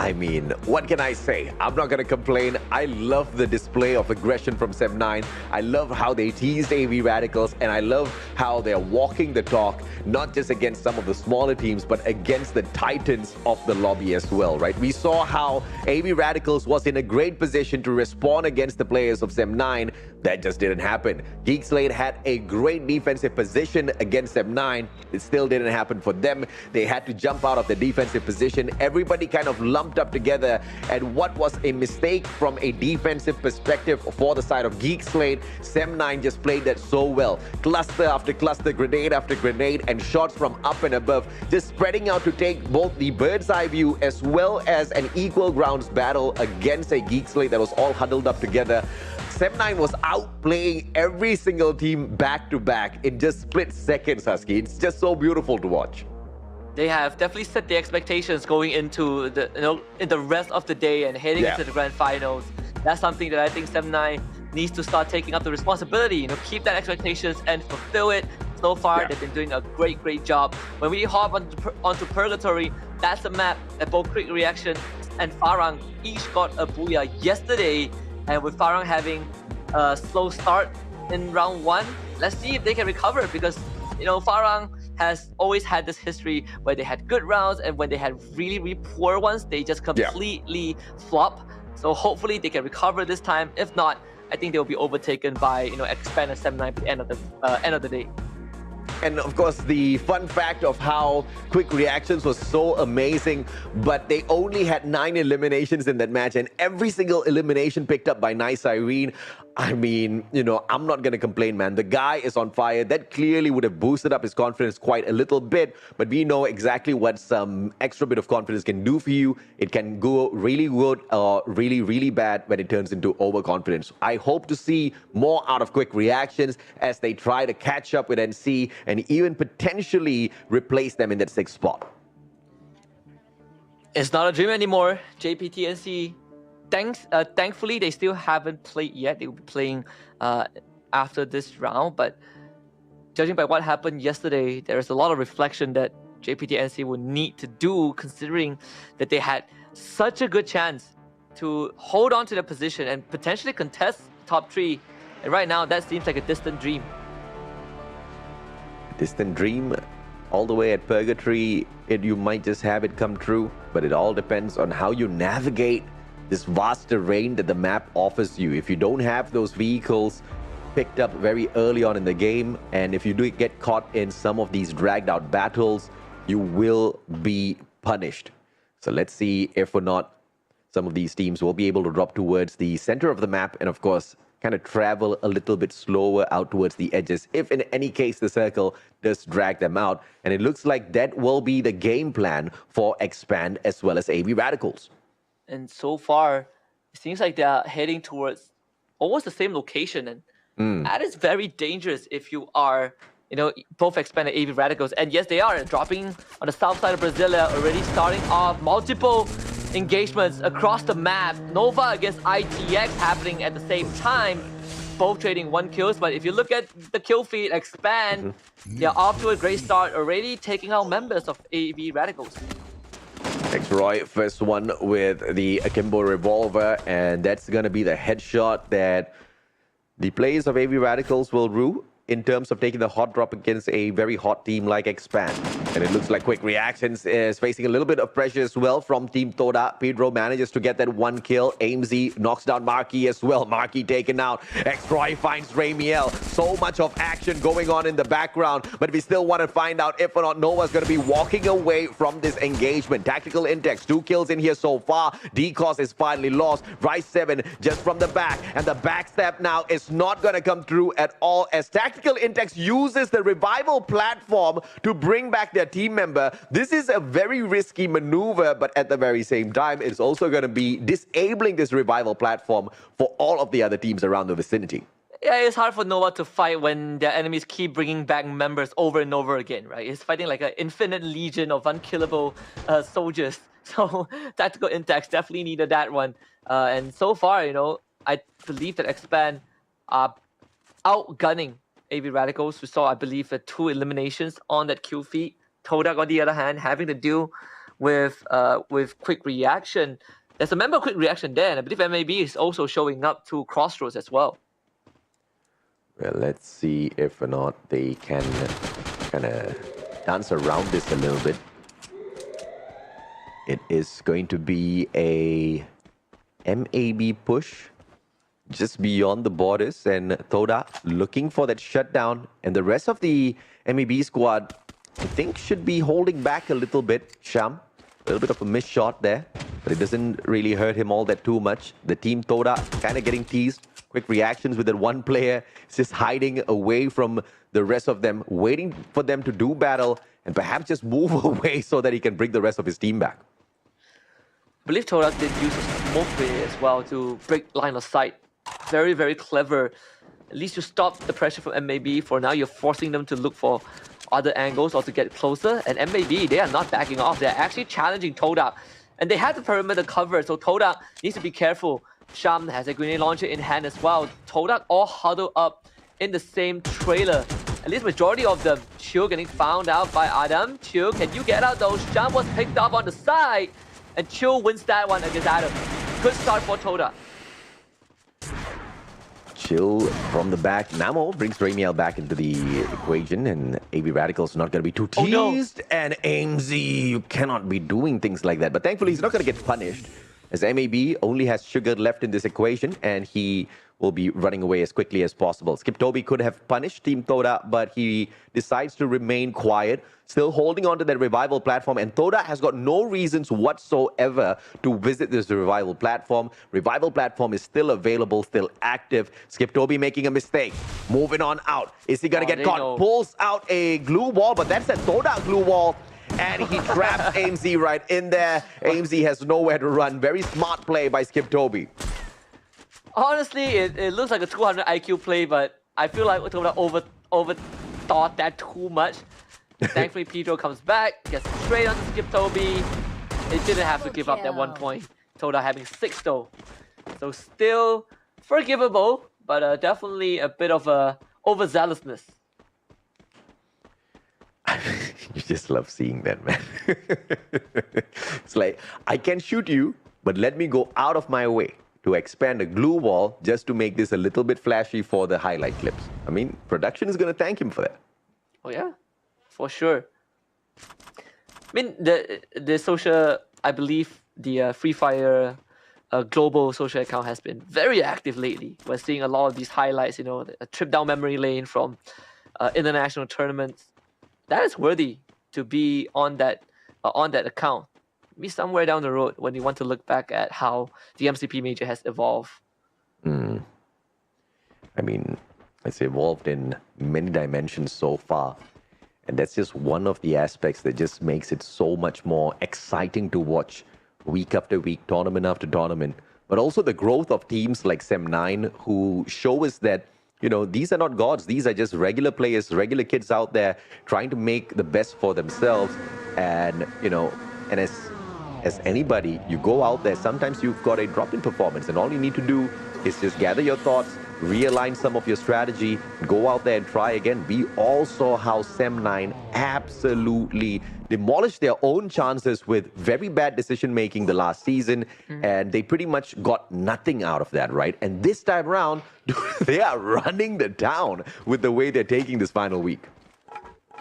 I mean, what can I say? I'm not going to complain. I love the display of aggression from Sem9. I love how they teased AB Radicals, and I love how they're walking the talk, not just against some of the smaller teams, but against the titans of the lobby as well, right? We saw how AB Radicals was in a great position to respond against the players of Sem9. That just didn't happen. Geek Slate had a great defensive position against Sem9. It still didn't happen for them. They had to jump out of the defensive position. Everybody kind of lumped up together, and what was a mistake from a defensive perspective for the side of Geek Slate, Sem9 just played that so well. Cluster after cluster, grenade after grenade, and shots from up and above, just spreading out to take both the bird's eye view as well as an equal grounds battle against a Geek Slate that was all huddled up together. Sem9 was outplaying every single team back to back in just split seconds, Husky. It's just so beautiful to watch. They have definitely set the expectations going into the in the rest of the day and heading into the grand finals. That's something that I think Sem9 needs to start taking up the responsibility. Keep that expectations and fulfill it. So far, they've been doing a great job. When we hop onto Purgatory, that's a map that both Quick Reaction and Farang each got a Booyah yesterday. And with Farang having a slow start in round 1, let's see if they can recover, because Farang has always had this history where they had good rounds, and when they had really poor ones, they just completely flop. So hopefully they can recover this time. If not, I think they'll be overtaken by Expand and Sem9 at the end of the day. And of course, the fun fact of how Quick Reactions was so amazing, but they only had 9 eliminations in that match, and every single elimination picked up by Nice Irene. I mean, I'm not going to complain, man. The guy is on fire. That clearly would have boosted up his confidence quite a little bit, but we know exactly what some extra bit of confidence can do for you. It can go really good or really bad when it turns into overconfidence. I hope to see more out of Quick Reactions as they try to catch up with NC and even potentially replace them in that 6th spot. It's not a dream anymore. JPTNC, thankfully, they still haven't played yet. They will be playing after this round. But judging by what happened yesterday, there is a lot of reflection that JPTNC will need to do, considering that they had such a good chance to hold on to their position and potentially contest top 3. And right now, that seems like a distant dream. Distant dream, all the way at purgatory, you might just have it come true, but it all depends on how you navigate this vast terrain that the map offers you. If you don't have those vehicles picked up very early on in the game, and if you do get caught in some of these dragged out battles, you will be punished. So let's see if or not some of these teams will be able to drop towards the center of the map and, of course, kind of travel a little bit slower out towards the edges if in any case the circle does drag them out. And it looks like that will be the game plan for Expand as well as AV Radicals. And so far, it seems like they're heading towards almost the same location. And that is very dangerous if you are, both Expand and AV Radicals. And yes, they are dropping on the south side of Brasilia, already starting off multiple engagements across the map. Nova against ITX happening at the same time, both trading 1 kills. But if you look at the kill feed, Expand, they're off to a great start, already taking out members of AV Radicals. X-Roy, first one with the Akimbo revolver, and that's going to be the headshot that the players of AV Radicals will rue in terms of taking the hot drop against a very hot team like Expand. And it looks like Quick Reactions is facing a little bit of pressure as well from Team Toda. Pedro manages to get that 1 kill. AMZ knocks down Marquis as well. Marquis taken out. X-Roy finds Ramiel. So much of action going on in the background, but we still want to find out if or not Nova's going to be walking away from this engagement. Tactical Intex, 2 kills in here so far. DCOS is finally lost. Rice 7 just from the back, and the backstab now is not going to come through at all as Tactical Intex uses the revival platform to bring back their team member. This is a very risky maneuver, but at the very same time, it's also going to be disabling this revival platform for all of the other teams around the vicinity. Yeah, it's hard for Nova to fight when their enemies keep bringing back members over and over again, right? It's fighting like an infinite legion of unkillable soldiers. So Tactical Intex definitely needed that one. And so far, I believe that Expand are outgunning AV Radicals. We saw, I believe, 2 eliminations on that kill feed. Todak, on the other hand, having to deal with Quick Reaction. There's a member of Quick Reaction there, and I believe MAB is also showing up to Crossroads as well. Well, let's see if or not they can kind of dance around this a little bit. It is going to be a MAB push just beyond the borders, and Toda looking for that shutdown, and the rest of the MAB squad, I think, should be holding back a little bit. Sham, a little bit of a missed shot there, but it doesn't really hurt him all that too much. The team Toda kind of getting teased. Quick Reactions with that one player just hiding away from the rest of them, waiting for them to do battle and perhaps just move away so that he can bring the rest of his team back. I believe Todak did use a smoke grenade as well to break line of sight. Very, very clever. At least you stop the pressure from MAB. For now, you're forcing them to look for other angles or to get closer. And MAB, they are not backing off. They're actually challenging Todak. And they have the perimeter covered, so Todak needs to be careful. Sham has a grenade launcher in hand as well. Todak all huddled up in the same trailer. At least majority of them. Chill getting found out by Adam. Chill, can you get out though? Sham was picked up on the side. And Chill wins that one against Adam. Good start for Todak. Chill from the back. Namo brings Ramiel back into the equation, and AV Radicals not going to be too teased. And AMZ, you cannot be doing things like that. But thankfully, he's not going to get punished, as MAB only has Sugar left in this equation, and he will be running away as quickly as possible. Skip Toby could have punished Team Toda, but he decides to remain quiet, still holding on to that revival platform, and Toda has got no reasons whatsoever to visit this revival platform. Revival platform is still available, still active. Skip Toby making a mistake, moving on out. Is he gonna get caught? Pulls out a glue wall, but that's a Toda glue wall, and he traps AMZ right in there. AMZ has nowhere to run. Very smart play by Skip Toby. Honestly, it looks like a 200 IQ play, but I feel like Toda overthought that too much. Thankfully, Pedro comes back, gets straight onto Skip Toby. It didn't have to give up that 1 point. Toda having 6 though. So still forgivable, but definitely a bit of a overzealousness. You just love seeing that, man. It's like, I can shoot you, but let me go out of my way to expand a glue wall just to make this a little bit flashy for the highlight clips. I mean, production is going to thank him for that. Oh yeah, for sure. I mean, the social, I believe the Free Fire global social account has been very active lately. We're seeing a lot of these highlights, you know, a trip down memory lane from international tournaments. That is worthy to be on that account. Maybe somewhere down the road when you want to look back at how the MCP Major has evolved. I mean, it's evolved in many dimensions so far. And that's just one of the aspects that just makes it so much more exciting to watch week after week, tournament after tournament. But also the growth of teams like Sem9 who show us that, you know, these are not gods. These are just regular players, regular kids out there trying to make the best for themselves. And, you know, and as anybody, you go out there, sometimes you've got a drop in performance and all you need to do is just gather your thoughts, realign some of your strategy, go out there and try again. We all saw how Sem9 absolutely demolished their own chances with very bad decision making the last season, and they pretty much got nothing out of that, right? And this time around, they are running the town with the way they're taking this final week.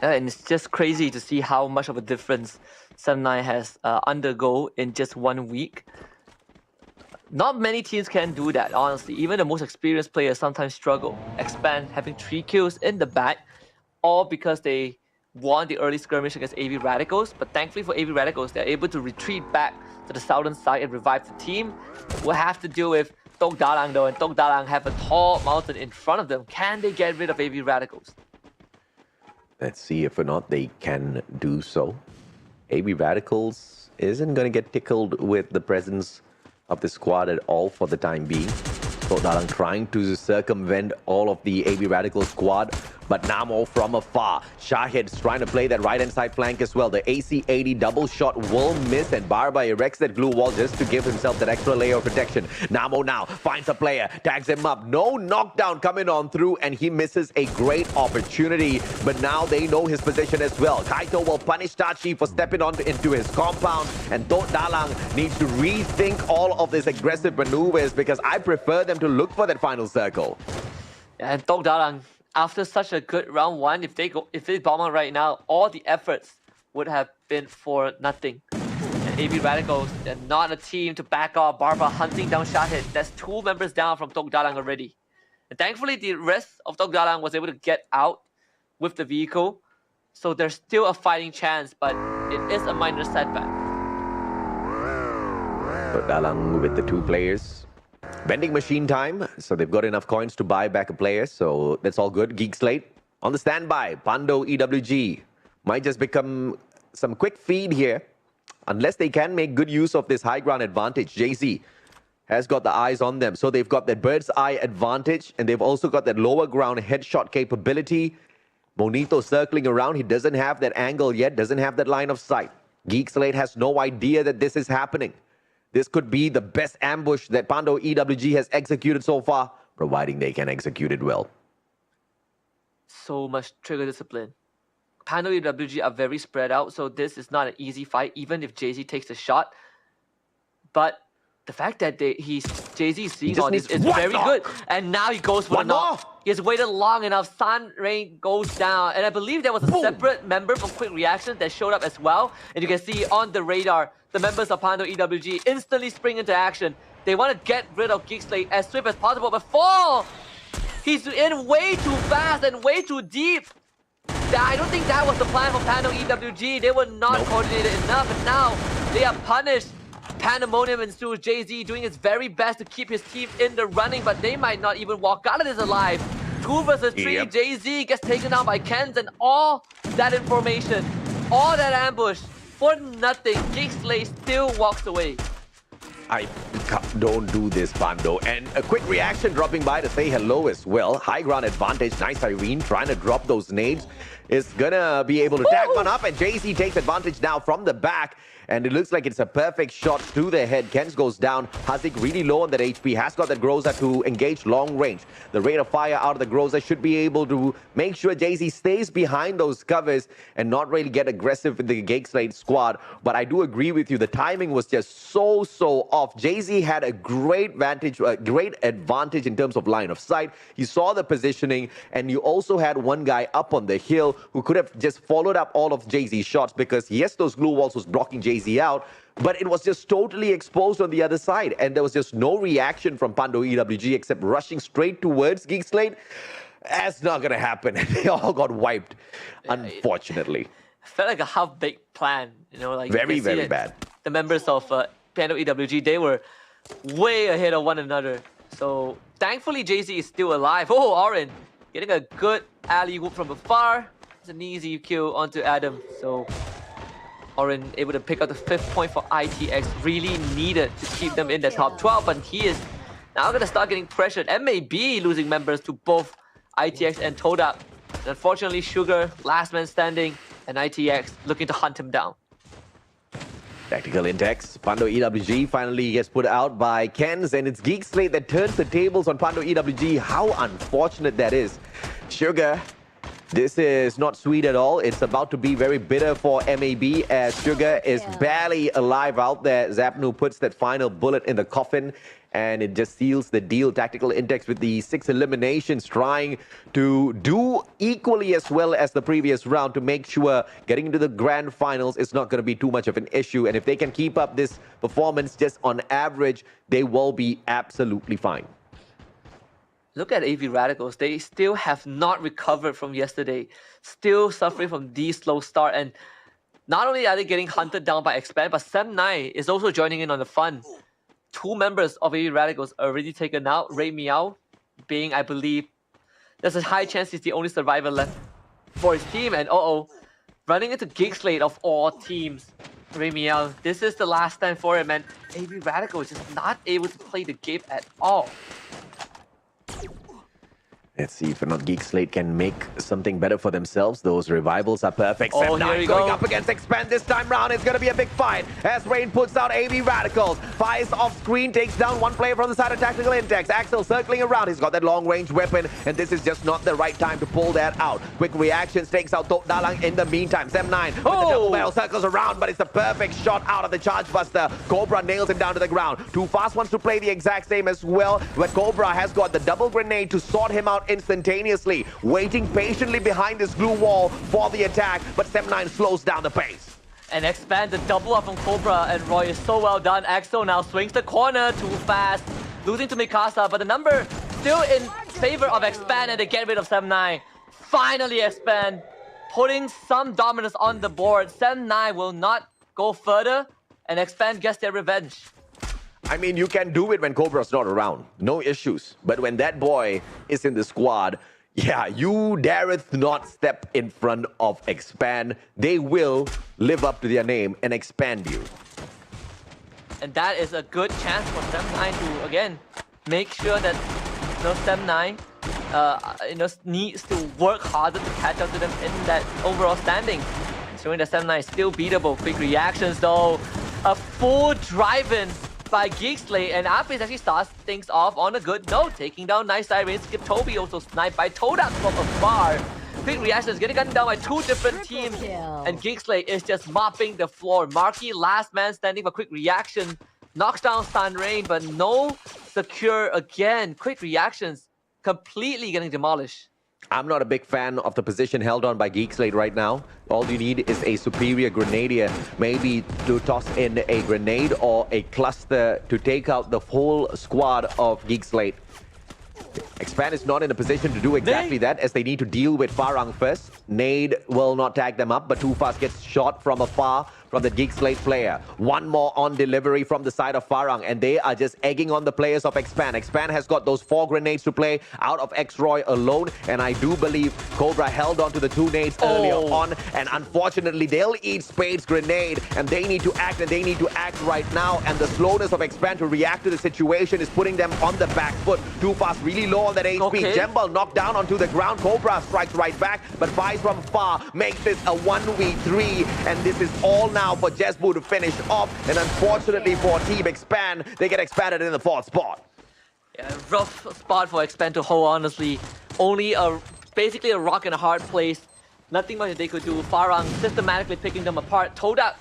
And it's just crazy to see how much of a difference Sem9 has undergo in just 1 week. Not many teams can do that, honestly. Even the most experienced players sometimes struggle. Expand having 3 kills in the back, all because they won the early skirmish against AV Radicals. But thankfully for AV Radicals, they're able to retreat back to the southern side and revive the team. We'll have to deal with Tok Dalang though, and Tok Dalang have a tall mountain in front of them. Can they get rid of AV Radicals? Let's see if or not they can do so. AV Radicals isn't going to get tickled with the presence of the squad at all for the time being. So Dalang trying to circumvent all of the AV Radical squad, but Namo from afar. Shahid's trying to play that right-hand side flank as well. The AC-80 double shot will miss, and Barba erects that glue wall just to give himself that extra layer of protection. Namo now finds a player, tags him up. No knockdown coming on through, and he misses a great opportunity. But now they know his position as well. Kaito will punish Tachi for stepping into his compound, and Tok Dalang needs to rethink all of his aggressive maneuvers because I prefer them to look for that final circle. Yeah, and Tok Dalang, after such a good round 1, if they bomb out right now, all the efforts would have been for nothing. And AV Radicals, they're not a team to back off. Barba hunting down Shahid. That's 2 members down from Tok Dalang already. And thankfully, the rest of Tok Dalang was able to get out with the vehicle. So there's still a fighting chance, but it is a minor setback. Tok Dalang with the 2 players. Vending machine time, so they've got enough coins to buy back a player, so that's all good. Geek Slate on the standby. Pando EWG might just become some quick feed here, unless they can make good use of this high ground advantage. Jay-Z has got the eyes on them, so they've got that bird's eye advantage, and they've also got that lower ground headshot capability. Monito circling around, he doesn't have that angle yet, doesn't have that line of sight. Geek Slate has no idea that this is happening. This could be the best ambush that Pando EWG has executed so far, providing they can execute it well. So much trigger discipline. Pando EWG are very spread out, so this is not an easy fight, even if Jay-Z takes the shot. But the fact that Jay-Z is seeing all this is very good. And now he goes for the knock. He has waited long enough. Sun Rain goes down. And I believe there was a separate member from Quick Reaction that showed up as well. And you can see on the radar, the members of Pando EWG instantly spring into action. They want to get rid of Geek Slate as swift as possible. But Fall! He's in way too fast and way too deep. I don't think that was the plan for Pando EWG. They were not coordinated enough. And now they are punished. Pandemonium ensues. Jay-Z doing his very best to keep his team in the running, but they might not even walk out of this alive. 2 versus 3, Yep. Jay-Z gets taken down by Kens, and all that information, all that ambush, for nothing. Geek Slate still walks away. Don't do this, Pando. And a quick reaction dropping by to say hello as well. High ground advantage. Nice Irene trying to drop those nades. is gonna be able to tag one up, and JC takes advantage now from the back. And it looks like it's a perfect shot to the head. Kens goes down. Hazik really low on that HP. Has got that Groza to engage long range. The rate of fire out of the Groza should be able to make sure JC stays behind those covers and not really get aggressive with the Geekslate squad. But I do agree with you. The timing was just so off. JC had a great advantage in terms of line of sight. He saw the positioning, and you also had one guy up on the hill who could have just followed up all of JC's shots, because yes, those glue walls was blocking JC out, but it was just totally exposed on the other side, and there was just no reaction from Pando EWG except rushing straight towards Geekslate. That's not gonna happen. They all got wiped, unfortunately. It felt like a half-baked plan, you know, like very bad. The members of Pando EWG, they were way ahead of one another. So thankfully, JC is still alive. Oh, Oren getting a good alley whoop from afar. It's an easy kill onto Adam. So Oren able to pick up the 5th point for ITX, really needed to keep them in the top 12, but he is now going to start getting pressured and maybe losing members to both ITX and Todak. And unfortunately, Sugar, last man standing, and ITX looking to hunt him down. Tactical index. Pando EWG finally gets put out by Kens, and it's Geekslate that turns the tables on Pando EWG. How unfortunate that is. Sugar, this is not sweet at all. It's about to be very bitter for MAB, as Sugar is barely alive out there. Zapnu puts that final bullet in the coffin, and it just seals the deal. Tactical index with the 6 eliminations, trying to do equally as well as the previous round to make sure getting into the grand finals is not going to be too much of an issue. And if they can keep up this performance just on average, they will be absolutely fine. Look at AV Radicals. They still have not recovered from yesterday. Still suffering from the slow start. And not only are they getting hunted down by Expand, but Sem9 is also joining in on the fun. 2 members of AV Radicals already taken out. Ray Meow being, I believe, there's a high chance he's the only survivor left for his team. And running into Geekslate of all teams. Ray Meow, this is the last time for him, and AV Radical is just not able to play the game at all. Let's see if not Geekslate can make something better for themselves. Those revivals are perfect. Oh, Sem9 going up against Expand this time round. It's going to be a big fight as Rain puts out AV Radicals. Fires off screen, takes down one player from the side of Tactical Index. Axel circling around. He's got that long range weapon, and this is just not the right time to pull that out. Quick reactions takes out Tok Dalang in the meantime. Sem9 with the double barrel circles around, but it's the perfect shot out of the Charge Buster. Cobra nails him down to the ground. 2 fast ones to play the exact same as well, but Cobra has got the double grenade to sort him out instantaneously, waiting patiently behind this glue wall for the attack, but Sem9 slows down the pace. And Expand the double up from Cobra, and Roy is so well done. Axel now swings the corner too fast, losing to Mikasa, but the number still in favor of Expand, and they get rid of Sem9. Finally, Expand putting some dominance on the board. Sem9 will not go further, and Expand gets their revenge. I mean, you can do it when Cobra's not around. No issues. But when that boy is in the squad, yeah, you dareth not step in front of Expand. They will live up to their name and expand you. And that is a good chance for Sem9 to, again, make sure that Sem9 needs to work harder to catch up to them in that overall standing. Showing that Sem9 is still beatable. Quick reactions though. A full drive-in by Geekslate, and Apis actually starts things off on a good note, taking down Nice Irene. Skip Toby also sniped by Todak from afar. Quick reactions getting gunned down by 2 different teams, and Geekslate is just mopping the floor. Marky, last man standing for Quick Reaction, knocks down Sun Rain, but no secure again. Quick Reactions completely getting demolished. I'm not a big fan of the position held on by Geekslate right now. All you need is a superior grenadier, maybe to toss in a grenade or a cluster to take out the whole squad of Geekslate. Expand is not in a position to do exactly that, as they need to deal with Farang first. Nade will not tag them up, but Too Fast gets shot from afar from the Geek Slate player. One more on delivery from the side of Farang, and they are just egging on the players of Expand. Expand has got those 4 grenades to play out of X-Roy alone, and I do believe Cobra held on to the 2 nades earlier on, and unfortunately they'll eat Spade's grenade, and they need to act, and they need to act right now, and the slowness of Expand to react to the situation is putting them on the back foot. Too fast, really low on that HP. Jembal knocked down onto the ground. Cobra strikes right back, but Faiz from far makes this a 1v3, and this is all now for Jesbu to finish off, and unfortunately for Team Expand, they get expanded in the 4th spot. Yeah, rough spot for Expand to hold, honestly. Only basically a rock and a hard place. Nothing much they could do. Farang systematically picking them apart. Todak,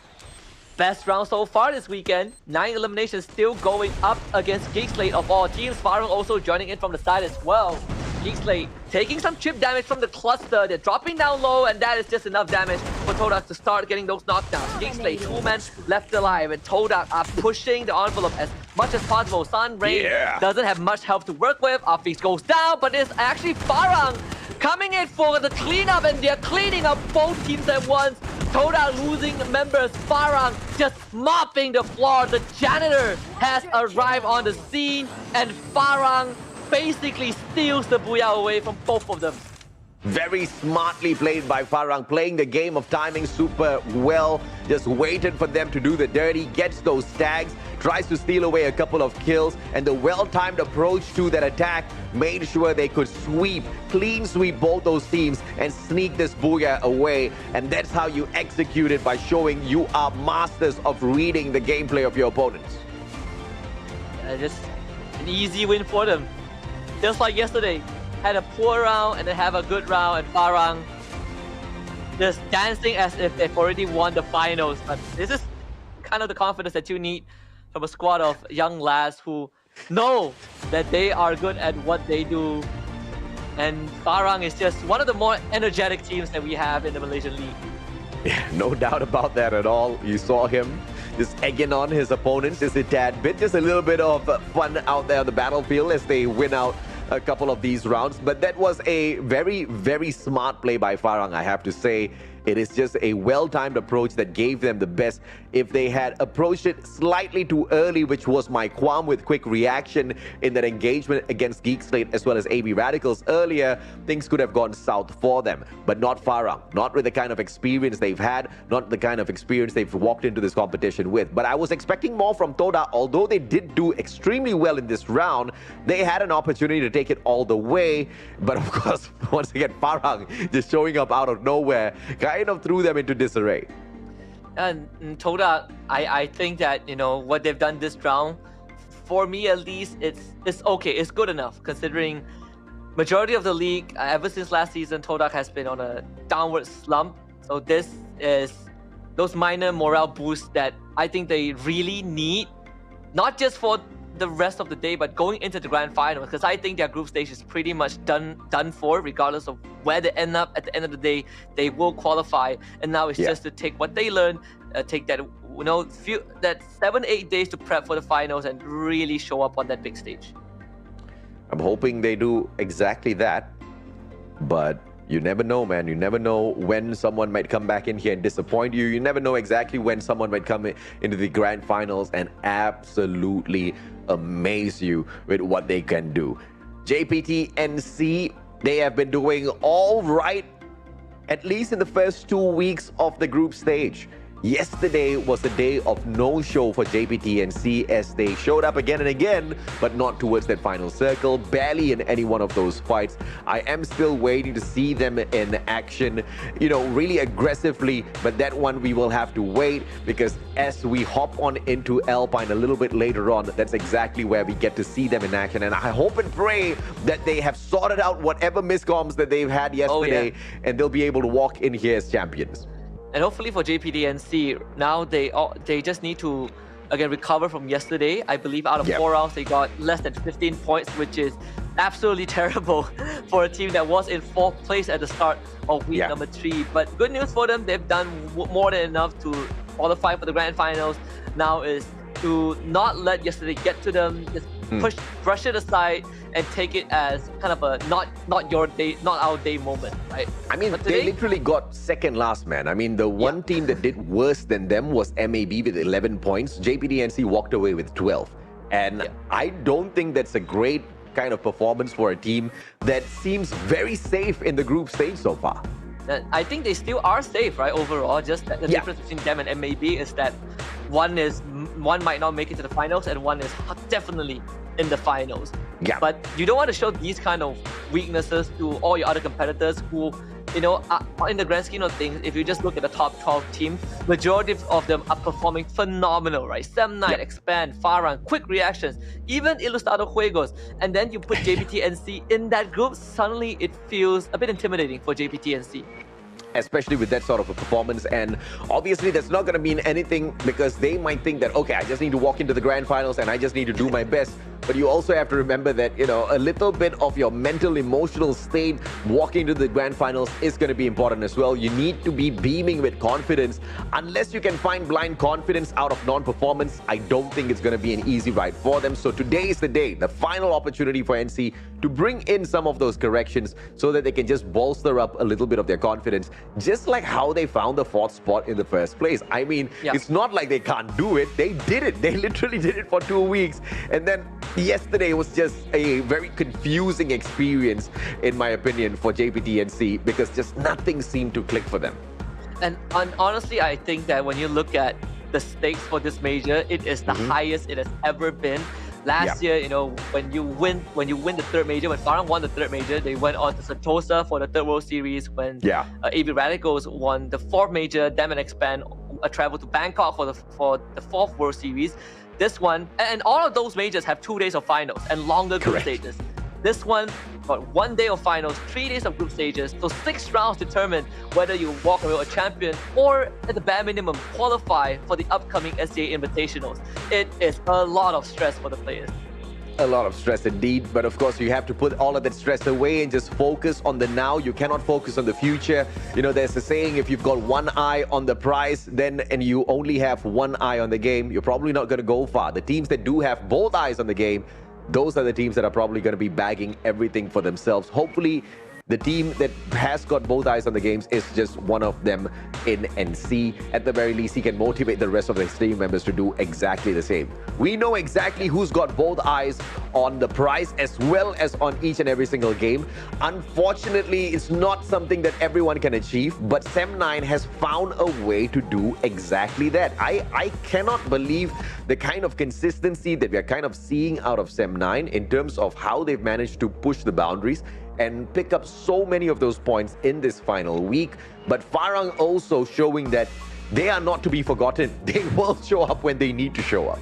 best round so far this weekend. 9 eliminations still going up against Geek Slate of all teams. Farang also joining in from the side as well. Geek Slate taking some chip damage from the cluster. They're dropping down low, and that is just enough damage for Todak to start getting those knockdowns. Geek Slate, 2 men left alive, and Todak are pushing the envelope as much as possible. Sun Rain doesn't have much help to work with. Afis goes down, but it's actually Farang coming in for the cleanup, and they're cleaning up both teams at once. Todak losing members, Farang just mopping the floor. The janitor has arrived on the scene, and Farang basically steals the Booyah away from both of them. Very smartly played by Farang, playing the game of timing super well. Just waited for them to do the dirty, gets those tags, tries to steal away a couple of kills, and the well-timed approach to that attack made sure they could clean sweep both those teams and sneak this Booyah away. And that's how you execute it, by showing you are masters of reading the gameplay of your opponents. Just an easy win for them. Just like yesterday, had a poor round and then have a good round, and Farang just dancing as if they've already won the finals. But this is kind of the confidence that you need from a squad of young lads who know that they are good at what they do. And Farang is just one of the more energetic teams that we have in the Malaysian League. Yeah, no doubt about that at all. You saw him just egging on his opponents just a tad bit, just a little bit of fun out there on the battlefield as they win out a couple of these rounds. But that was a very, very smart play by Farang, I have to say. It is just a well-timed approach that gave them the best. If they had approached it slightly too early, which was my qualm with quick reaction in that engagement against Geek Slate as well as AB Radicals earlier, things could have gone south for them. But not Farang, not with the kind of experience they've had, not the kind of experience they've walked into this competition with. But I was expecting more from Toda. Although they did do extremely well in this round, they had an opportunity to take it all the way. But of course, once again, Farang just showing up out of nowhere kind of threw them into disarray. And Toda, I think that, you know, what they've done this round, for me at least, it's okay, it's good enough, considering majority of the league, ever since last season, Todak has been on a downward slump. So this is those minor morale boosts that I think they really need, not just for the rest of the day, but going into the grand final, because I think their group stage is pretty much done for, regardless of where they end up. At the end of the day, they will qualify, and now it's just to take what they learned, take that, you know, that 7-8 days to prep for the finals and really show up on that big stage. I'm hoping they do exactly that, but you never know, man. You never know when someone might come back in here and disappoint you. You never know exactly when someone might come into the grand finals and absolutely amaze you with what they can do. JPT NC, they have been doing all right, at least in the first 2 weeks of the group stage. Yesterday was a day of no-show for JPTNC as they showed up again and again, but not towards that final circle, barely in any one of those fights. I am still waiting to see them in action, you know, really aggressively, but that one we will have to wait, because as we hop on into Alpine a little bit later on, that's exactly where we get to see them in action. And I hope and pray that they have sorted out whatever miscoms that they've had yesterday, and they'll be able to walk in here as champions. And hopefully for JPDNC, now they just need to, again, recover from yesterday. I believe out of 4 rounds, they got less than 15 points, which is absolutely terrible for a team that was in 4th place at the start of week number 3. But good news for them, they've done more than enough to qualify for the grand finals. Now is to not let yesterday get to them, just brush it aside and take it as kind of a not your day, not our day moment, right? I mean, they literally got second last, man. I mean, the one team that did worse than them was MAB with 11 points. JPTNC walked away with 12. And I don't think that's a great kind of performance for a team that seems very safe in the group stage so far. I think they still are safe, right? Overall, just that the difference between them and MAB is that one might not make it to the finals, and one is definitely in the finals. Yeah. But you don't want to show these kind of weaknesses to all your other competitors who, you know, in the grand scheme of things, if you just look at the top 12 teams, majority of them are performing phenomenal, right? Sem9, Expand, Farang, Quick Reactions, even Ilustrado Juegos. And then you put JPTNC in that group, suddenly it feels a bit intimidating for JPTNC. Especially with that sort of a performance. And obviously that's not going to mean anything, because they might think that, okay, I just need to walk into the grand finals and I just need to do my best. But you also have to remember that, you know, a little bit of your mental, emotional state walking to the grand finals is going to be important as well. You need to be beaming with confidence. Unless you can find blind confidence out of non-performance, I don't think it's going to be an easy ride for them. So today is the day, the final opportunity for NC to bring in some of those corrections so that they can just bolster up a little bit of their confidence, just like how they found the 4th spot in the first place. I mean, it's not like they can't do it. They did it. They literally did it for 2 weeks. And then yesterday was just a very confusing experience, in my opinion, for JPTNC, because just nothing seemed to click for them. And honestly, I think that when you look at the stakes for this major, it is the highest it has ever been. Last year, you know, when you win the 3rd major, when Farang won the 3rd major, they went on to Sentosa for the 3rd World Series. When AV Radicals won the 4th major, them and Expand traveled to Bangkok for the 4th World Series. This one, and all of those majors have 2 days of finals and longer group stages. This one got 1 day of finals, 3 days of group stages, so 6 rounds determine whether you walk away a champion or, at the bare minimum, qualify for the upcoming SCA Invitationals. It is a lot of stress for the players. A lot of stress indeed, but of course you have to put all of that stress away and just focus on the now. You cannot focus on the future. You know, there's a saying, if you've got one eye on the prize, and you only have one eye on the game, you're probably not going to go far. The teams that do have both eyes on the game, those are the teams that are probably going to be bagging everything for themselves. Hopefully, the team that has got both eyes on the games is just one of them in NC. At the very least, he can motivate the rest of the team members to do exactly the same. We know exactly who's got both eyes on the prize as well as on each and every single game. Unfortunately, it's not something that everyone can achieve, but Sem9 has found a way to do exactly that. I cannot believe the kind of consistency that we are kind of seeing out of Sem9 in terms of how they've managed to push the boundaries and pick up so many of those points in this final week. But Farang also showing that they are not to be forgotten. They will show up when they need to show up.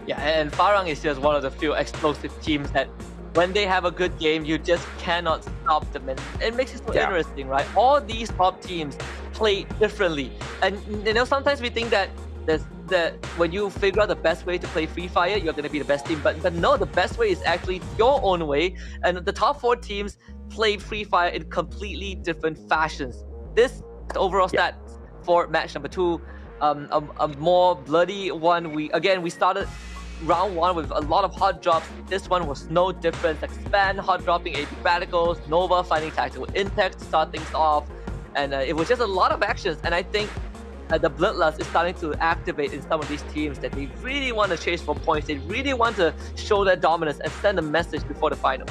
Yeah, and Farang is just one of the few explosive teams that when they have a good game, you just cannot stop them. And it makes it so interesting, right? All these top teams play differently. And you know, sometimes we think that when you figure out the best way to play Free Fire, you're going to be the best team. But no, the best way is actually your own way. And the top 4 teams play Free Fire in completely different fashions. This overall stats for match number 2, a more bloody one. We started round 1 with a lot of hot drops. This one was no different. Expand hot dropping AV Radicals, Nova finding tactical intact to start things off, and it was just a lot of actions. And I think the bloodlust is starting to activate in some of these teams, that they really want to chase for points. They really want to show their dominance and send a message before the final.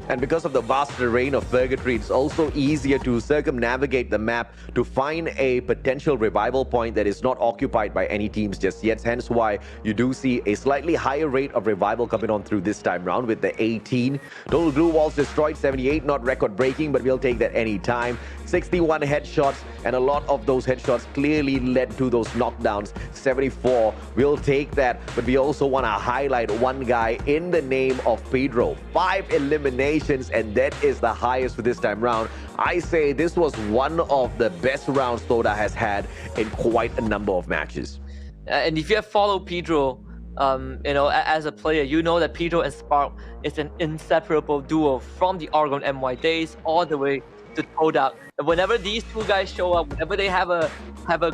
And because of the vast terrain of Purgatory, it's also easier to circumnavigate the map to find a potential revival point that is not occupied by any teams just yet. Hence why you do see a slightly higher rate of revival coming on through this time round with the 18. Total glue walls destroyed, 78, not record breaking, but we'll take that any time. 61 headshots, and a lot of those headshots clearly led to those knockdowns. 74, we'll take that, but we also want to highlight one guy in the name of Pedro. 5 eliminations, and that is the highest for this time round. I say this was one of the best rounds Toda has had in quite a number of matches. And if you have followed Pedro, you know, as a player, you know that Pedro and Spark is an inseparable duo from the Oregon MY days all the way to Toda. And whenever these two guys show up, whenever they have a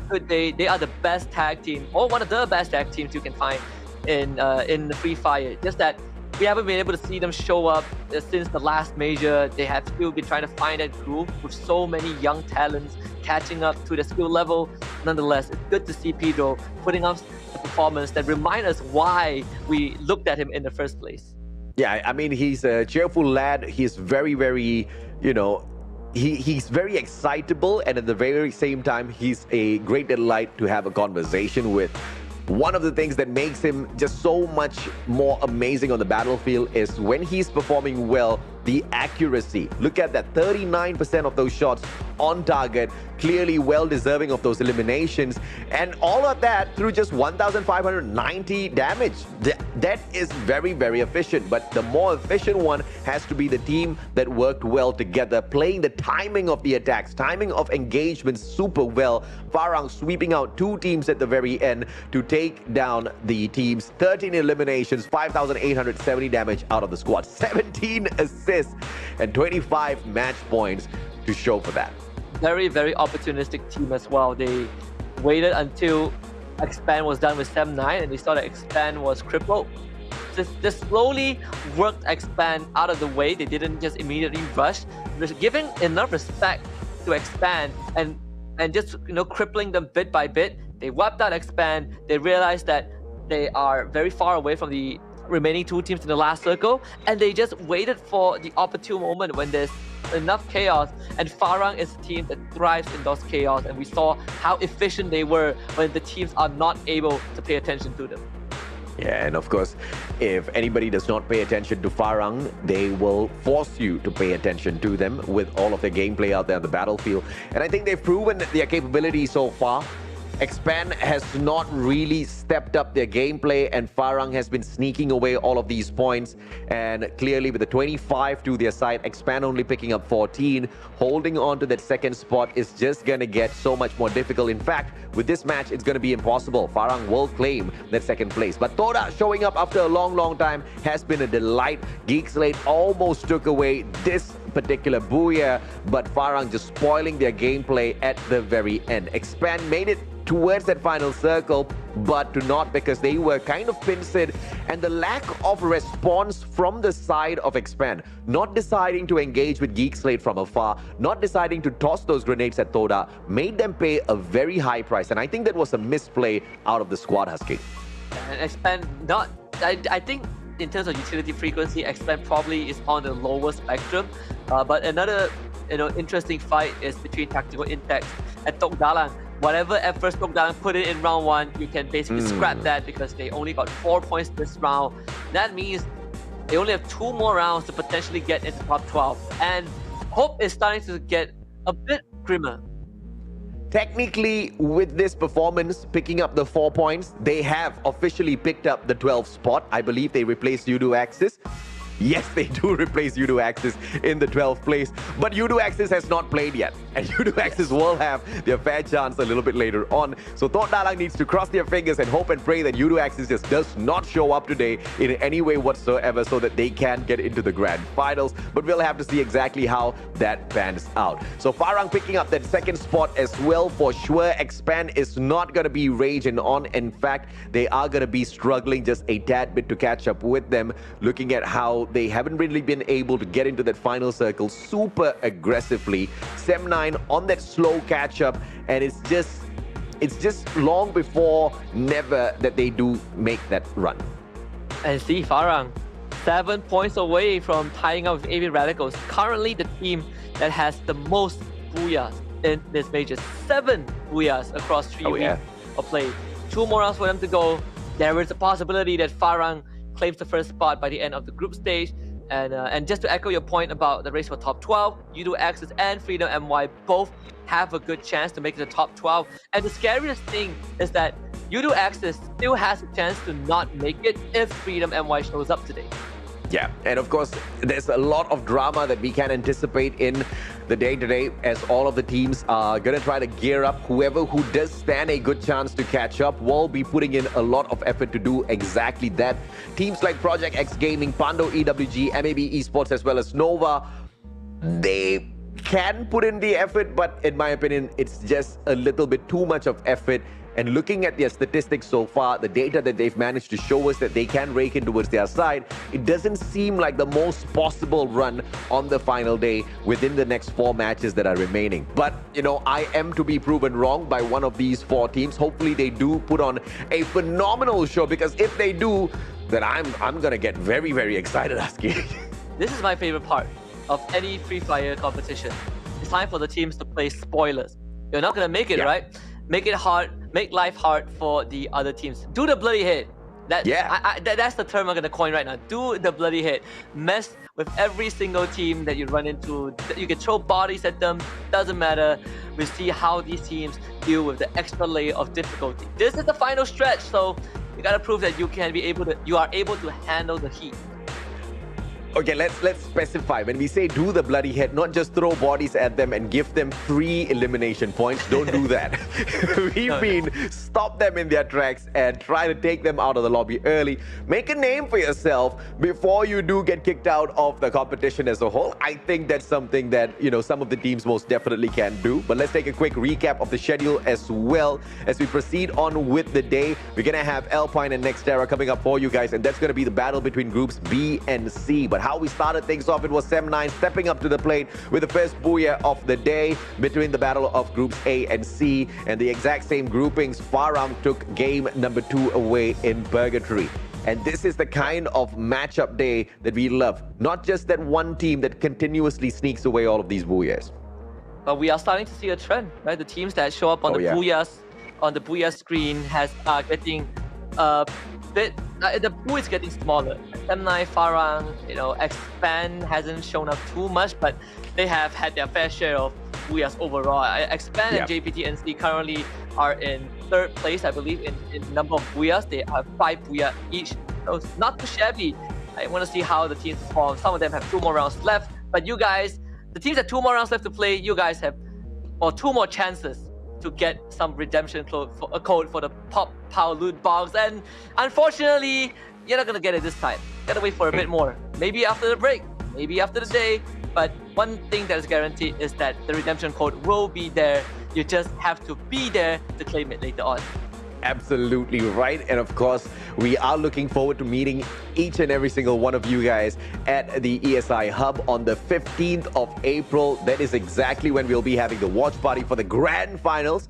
good day, they are the best tag team, or one of the best tag teams you can find in the Free Fire. Just that we haven't been able to see them show up since the last major. They have still been trying to find that groove with so many young talents catching up to the skill level. Nonetheless, it's good to see Pedro putting up the performance that remind us why we looked at him in the first place. Yeah, I mean, he's a cheerful lad. He's very, he's very excitable, and at the very same time, he's a great delight to have a conversation with. One of the things that makes him just so much more amazing on the battlefield is when he's performing well, the accuracy. Look at that, 39% of those shots on target, clearly well deserving of those eliminations, and all of that through just 1,590 damage. That is very, very efficient, but the more efficient one has to be the team that worked well together, playing the timing of the attacks, timing of engagements super well. Farang sweeping out two teams at the very end to take down the teams. 13 eliminations, 5,870 damage out of the squad, 17 assists, and 25 match points to show for that. Very, very opportunistic team as well. They waited until Expand was done with Sem9 and they saw that Expand was crippled. Just slowly worked Expand out of the way. They didn't just immediately rush. Just giving enough respect to Expand and just crippling them bit by bit. They wiped out Expand. They realized that they are very far away from the remaining two teams in the last circle, and they just waited for the opportune moment when there's enough chaos, and Farang is a team that thrives in those chaos, and we saw how efficient they were when the teams are not able to pay attention to them. Yeah, and of course, if anybody does not pay attention to Farang, they will force you to pay attention to them with all of their gameplay out there on the battlefield. And I think they've proven their capability so far. Expand has not really stepped up their gameplay, and Farang has been sneaking away all of these points. And clearly with the 25 to their side, Expand only picking up 14, holding on to that second spot is just going to get so much more difficult. In fact, with this match, it's going to be impossible. Farang will claim that second place. But Toda showing up after a long time has been a delight. Geekslate almost took away this particular booyah, but Farang just spoiling their gameplay at the very end. Expand made it towards that final circle, but to not, because they were kind of pinched, and the lack of response from the side of Expand, not deciding to engage with Geekslate from afar, not deciding to toss those grenades at Toda, made them pay a very high price, and I think that was a misplay out of the squad, Husky. And Expand, I think in terms of utility frequency, Expand probably is on the lower spectrum, but another interesting fight is between Tactical Intex and Tok Dalang. Whatever efforts Tok Dalang put in round 1, you can basically scrap that because they only got 4 points this round. That means they only have 2 more rounds to potentially get into top 12. And hope is starting to get a bit grimmer. Technically, with this performance, picking up the 4 points, they have officially picked up the 12th spot. I believe they replaced Yudu Axis. Yes, they do replace Yudu Axis in the 12th place, but Yudu Axis has not played yet, and Yudu Axis will have their fair chance a little bit later on. So Tok Dalang needs to cross their fingers and hope and pray that Yudu Axis just does not show up today in any way whatsoever so that they can get into the grand finals, but we'll have to see exactly how that pans out. So Farang picking up that second spot as well for sure. Expand is not going to be raging on. In fact, they are going to be struggling just a tad bit to catch up with them, looking at how they haven't really been able to get into that final circle super aggressively. Sem9 on that slow catch up, and it's just long before never that they do make that run. And see Farang, 7 points away from tying up with AB Radicals. Currently the team that has the most booyahs in this major. 7 booyahs across 3 weeks of play. 2 more rounds for them to go. There is a possibility that Farang claims the first spot by the end of the group stage. And just to echo your point about the race for top 12, Yudu Axis and Freedom MY both have a good chance to make it to top 12. And the scariest thing is that Yudu Axis still has a chance to not make it if Freedom MY shows up today. Yeah, and of course, there's a lot of drama that we can anticipate in the day today, as all of the teams are going to try to gear up. Whoever who does stand a good chance to catch up will be putting in a lot of effort to do exactly that. Teams like Project X Gaming, Pando EWG, MAB Esports, as well as Nova, they can put in the effort, but in my opinion, it's just a little bit too much of effort. And looking at their statistics so far, the data that they've managed to show us that they can rake in towards their side, it doesn't seem like the most possible run on the final day within the next 4 matches that are remaining. But, you know, I am to be proven wrong by one of these 4 teams. Hopefully they do put on a phenomenal show, because if they do, then I'm gonna get very, very excited, Husky. This is my favorite part of any Free Fire competition. It's time for the teams to play spoilers. You're not gonna make it, right? Make it hard, make life hard for the other teams. Do the bloody hit. That's the term I'm gonna coin right now. Do the bloody hit. Mess with every single team that you run into. You can throw bodies at them, doesn't matter. We see how these teams deal with the extra layer of difficulty. This is the final stretch, so you gotta prove that you are able to handle the heat. Okay, let's specify. When we say do the bloody hit, not just throw bodies at them and give them free elimination points. Don't do that. Stop them in their tracks and try to take them out of the lobby early. Make a name for yourself before you do get kicked out of the competition as a whole. I think that's something that, you know, some of the teams most definitely can do. But let's take a quick recap of the schedule as well as we proceed on with the day. We're gonna have Alpine and Nextera coming up for you guys, and that's gonna be the battle between groups B and C. But how we started things off, it was Sem9 stepping up to the plate with the first booyah of the day between the battle of groups A and C, and the exact same groupings. Farang took game number 2 away in Purgatory. And this is the kind of matchup day that we love. Not just that one team that continuously sneaks away all of these booyahs. But we are starting to see a trend, right? The teams that show up on booyahs on the booyah screen are getting the pool is getting smaller. Sem9, Farang, you know, Expand hasn't shown up too much, but they have had their fair share of booyahs overall. Expand and JPT-NC currently are in 3rd place, I believe, in number of booyahs. They have 5 booyah each, so it's not too shabby. I want to see how the teams perform. Some of them have 2 more rounds left, but you guys, the teams have 2 more rounds left to play. You guys have 2 more chances to get some redemption code for the Pop-Pow loot box, and unfortunately, you're not gonna get it this time. Gotta wait for a bit more. Maybe after the break, maybe after the day. But one thing that is guaranteed is that the redemption code will be there. You just have to be there to claim it later on. Absolutely right. And of course, we are looking forward to meeting each and every single one of you guys at the ESI Hub on the 15th of April. That is exactly when we'll be having the watch party for the grand finals.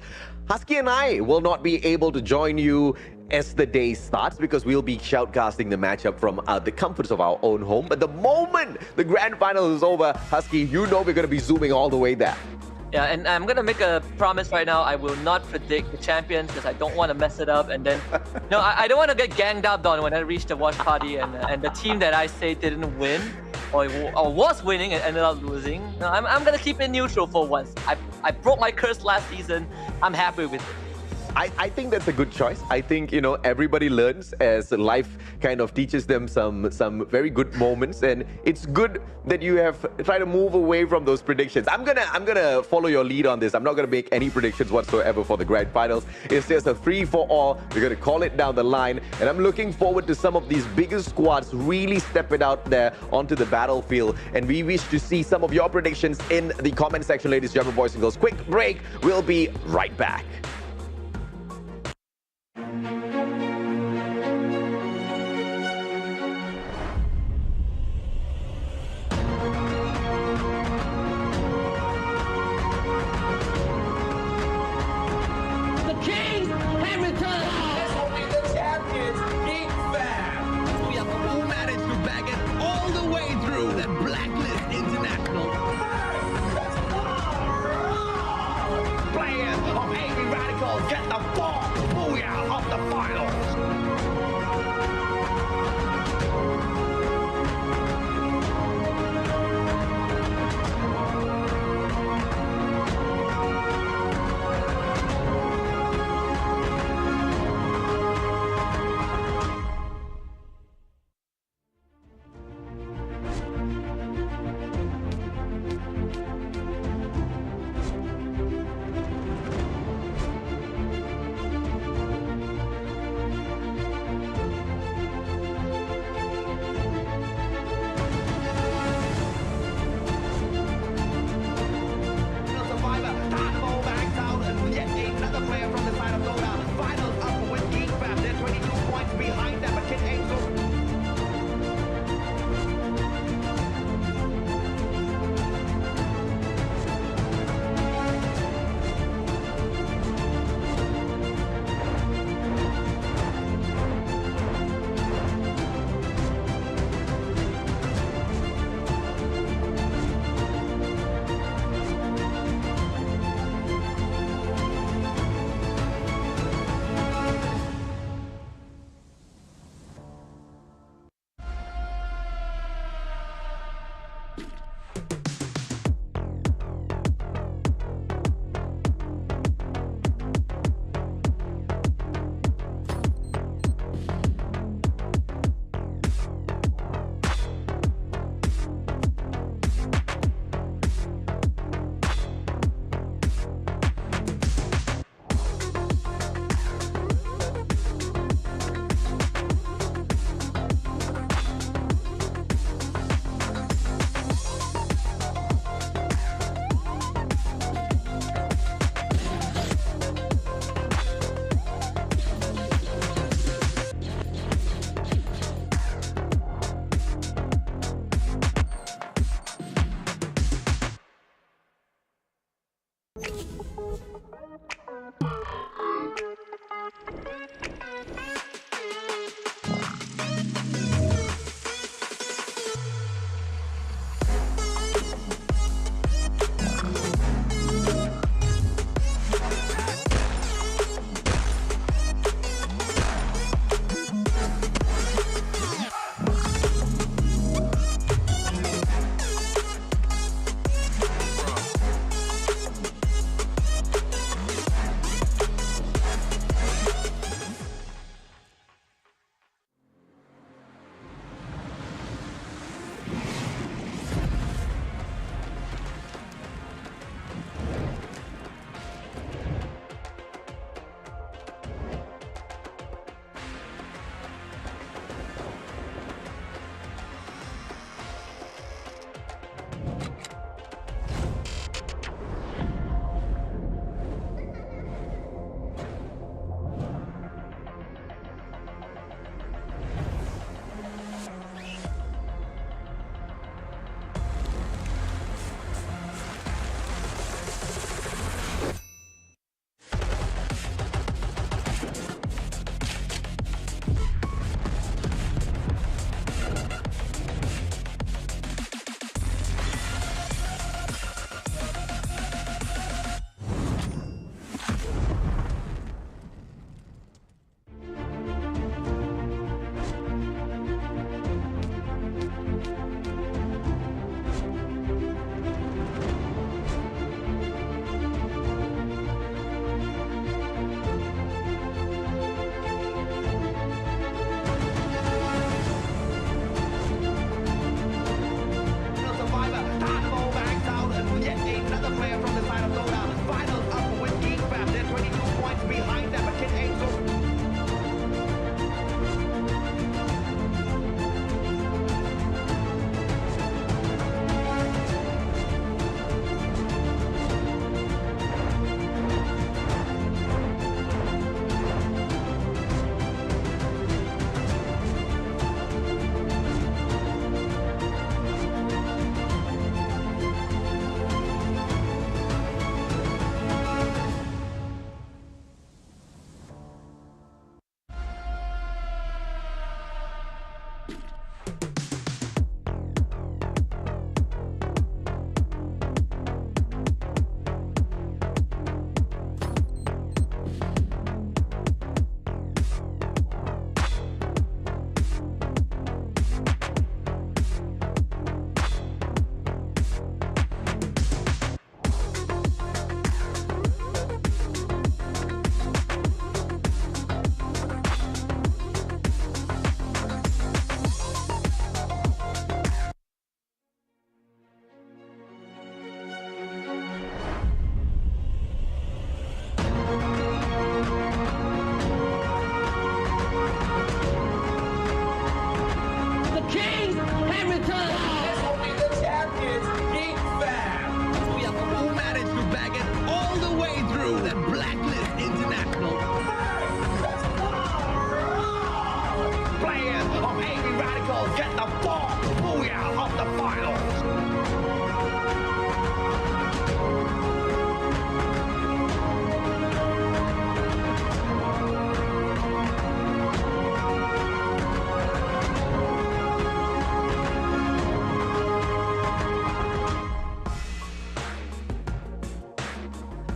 Husky and I will not be able to join you as the day starts, because we'll be shoutcasting the matchup from the comforts of our own home. But the moment the grand final is over, Husky, you know we're going to be zooming all the way there. Yeah, and I'm gonna make a promise right now. I will not predict the champions because I don't want to mess it up. And then, no, I don't want to get ganged up on when I reach the watch party and the team that I say didn't win or was winning and ended up losing. No, I'm gonna keep it neutral for once. I broke my curse last season. I'm happy with it. I think that's a good choice. I think, you know, everybody learns as life kind of teaches them some very good moments, and it's good that you have tried to move away from those predictions. I'm gonna follow your lead on this. I'm not gonna make any predictions whatsoever for the grand finals. It's just a free for all. We're gonna call it down the line, and I'm looking forward to some of these bigger squads really stepping out there onto the battlefield. And we wish to see some of your predictions in the comment section, ladies and gentlemen, boys and girls. Quick break. We'll be right back. Get the ball! Booyah! Of the finals!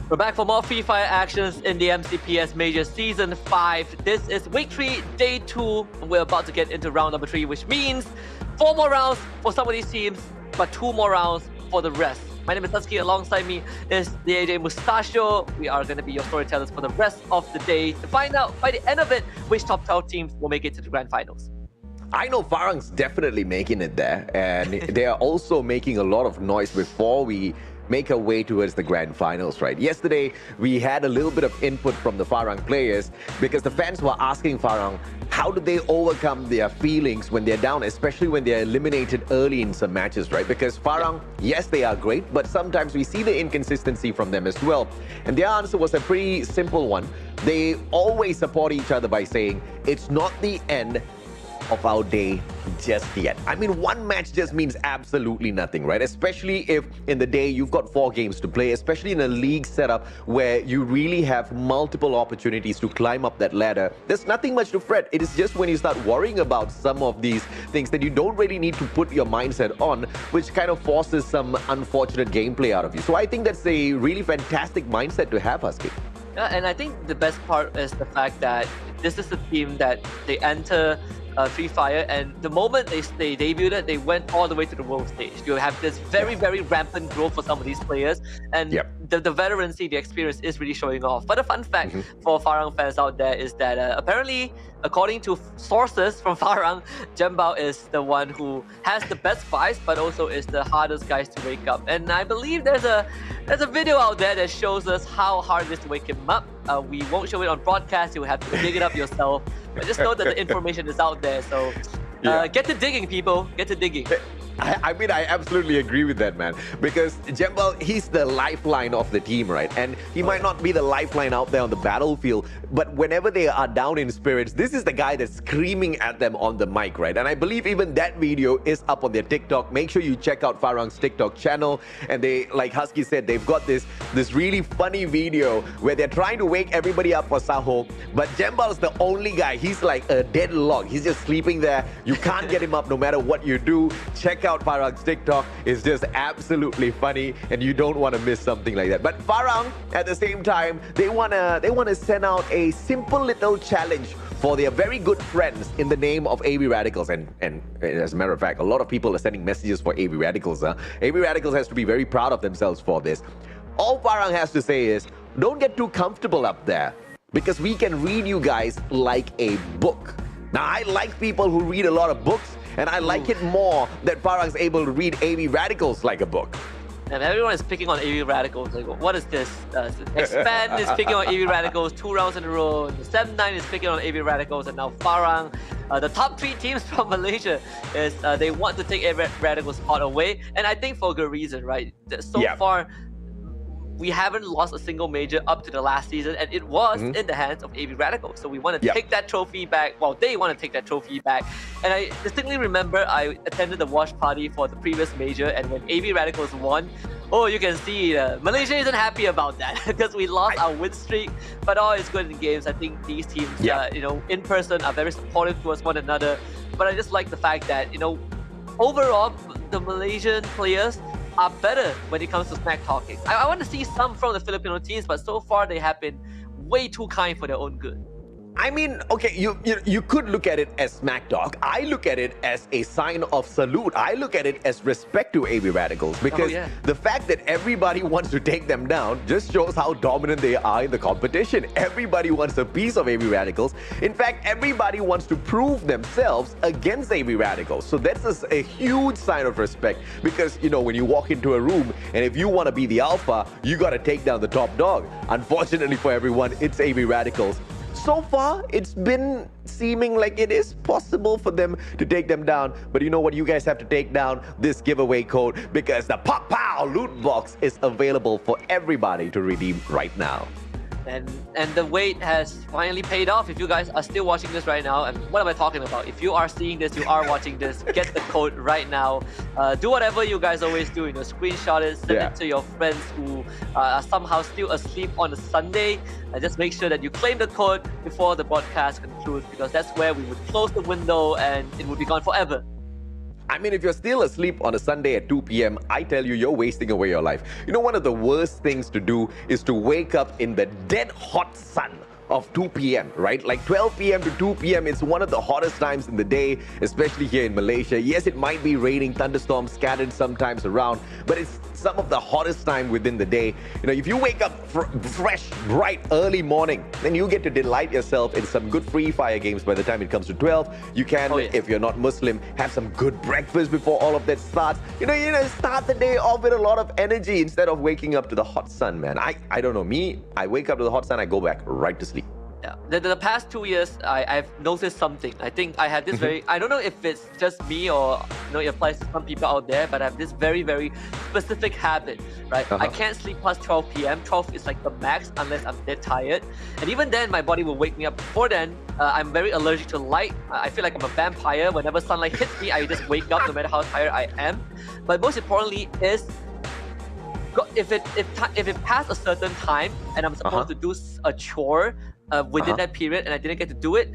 We're back for more Free Fire actions in the MCPS Majors Season 5. This is Week 3, Day 2. We're about to get into round number 3, which means 4 more rounds for some of these teams, but 2 more rounds for the rest. My name is Husky. Alongside me is the AJ Mustachio. We are going to be your storytellers for the rest of the day to find out by the end of it which top 12 teams will make it to the grand finals. I know Farang's definitely making it there, and they are also making a lot of noise before we make our way towards the grand finals, right? Yesterday, we had a little bit of input from the Farang players because the fans were asking Farang, how do they overcome their feelings when they're down, especially when they're eliminated early in some matches, right? Because Farang, yes, they are great, but sometimes we see the inconsistency from them as well. And their answer was a pretty simple one. They always support each other by saying, it's not the end of our day just yet. I mean, one match just means absolutely nothing, right? Especially if in the day you've got 4 games to play, especially in a league setup where you really have multiple opportunities to climb up that ladder. There's nothing much to fret. It is just when you start worrying about some of these things that you don't really need to put your mindset on, which kind of forces some unfortunate gameplay out of you. So I think that's a really fantastic mindset to have, Husky. Yeah, and I think the best part is the fact that this is the team that they enter Free Fire, and the moment they debuted it, they went all the way to the world stage. You have this very rampant growth for some of these players, and the veterancy, the experience is really showing off. But a fun fact for Farang fans out there is that apparently, according to sources from Farang, Jembao is the one who has the best buys, but also is the hardest guys to wake up. And I believe there's a video out there that shows us how hard it is to wake him up. We won't show it on broadcast. You will have to dig it up yourself. But just know that the information is out there. So get to digging, people. Get to digging. I mean, I absolutely agree with that, man. Because Jembal, he's the lifeline of the team, right? And he might not be the lifeline out there on the battlefield, but whenever they are down in spirits, this is the guy that's screaming at them on the mic, right? And I believe even that video is up on their TikTok. Make sure you check out Farang's TikTok channel. And they, like Husky said, they've got this really funny video where they're trying to wake everybody up for Saho. But Jembal is the only guy. He's like a dead log. He's just sleeping there. You can't get him up no matter what you do. Check out Farang's TikTok. Is just absolutely funny, and you don't want to miss something like that. But Farang, at the same time, they wanna send out a simple little challenge for their very good friends in the name of AB Radicals. And as a matter of fact, a lot of people are sending messages for AB Radicals. AB Radicals has to be very proud of themselves for this. All Farang has to say is, don't get too comfortable up there, because we can read you guys like a book. Now, I like people who read a lot of books, and I like it more that Farang's able to read AB Radicals like a book. And everyone is picking on AB Radicals. Like, what is this? Expand is picking on AB Radicals 2 rounds in a row. The 7-9 is picking on AB Radicals, and now Farang. The top 3 teams from Malaysia is they want to take AB Radicals' spot away, and I think for good reason, right? So far, we haven't lost a single major up to the last season, and it was in the hands of AB Radicals. So we want to take that trophy back. Well, they want to take that trophy back. And I distinctly remember I attended the watch party for the previous major, and when AB Radicals won, oh, you can see Malaysia isn't happy about that because we lost our win streak. But all is good in games. I think these teams, you know, in person are very supportive towards one another. But I just like the fact that, you know, overall, the Malaysian players are better when it comes to smack talking. I want to see some from the Filipino teams, but so far they have been way too kind for their own good. I mean, okay, you could look at it as smack talk. I look at it as a sign of salute. I look at it as respect to AB Radicals, because the fact that everybody wants to take them down just shows how dominant they are in the competition. Everybody wants a piece of AB Radicals. In fact, everybody wants to prove themselves against AB Radicals. So that's a huge sign of respect, because, you know, when you walk into a room and if you want to be the alpha, you got to take down the top dog. Unfortunately for everyone, it's AB Radicals. So far, it's been seeming like it is possible for them to take them down. But you know what? You guys have to take down this giveaway code, because the Pop-Pow loot box is available for everybody to redeem right now. And the wait has finally paid off. If you guys are still watching this right now, and what am I talking about? If you are seeing this, you are watching this, get the code right now. Do whatever you guys always do, you know, screenshot it, send it to your friends who are somehow still asleep on a Sunday. Just make sure that you claim the code before the broadcast concludes, because that's where we would close the window and it would be gone forever. I mean, if you're still asleep on a Sunday at 2 p.m., I tell you, you're wasting away your life. You know, one of the worst things to do is to wake up in the dead hot sun of 2 p.m., right? Like 12 p.m. to 2 p.m., it's one of the hottest times in the day, especially here in Malaysia. Yes, it might be raining, thunderstorms scattered sometimes around, but it's some of the hottest time within the day. You know, if you wake up fresh, bright, early morning, then you get to delight yourself in some good free fire games by the time it comes to 12. You can, if you're not Muslim, have some good breakfast before all of that starts. You know, start the day off with a lot of energy instead of waking up to the hot sun, man. I don't know, me, I wake up to the hot sun, I go back right to sleep. Yeah, the past 2 years, I've noticed something. I think I had this I don't know if it's just me or it applies to some people out there, but I have this very, very specific habit, right? I can't sleep past 12 p.m. 12 is like the max unless I'm dead tired. And even then, my body will wake me up. Before then, I'm very allergic to light. I feel like I'm a vampire. Whenever sunlight hits me, I just wake up no matter how tired I am. But most importantly is, if it passed a certain time and I'm supposed to do a chore within that period and I didn't get to do it,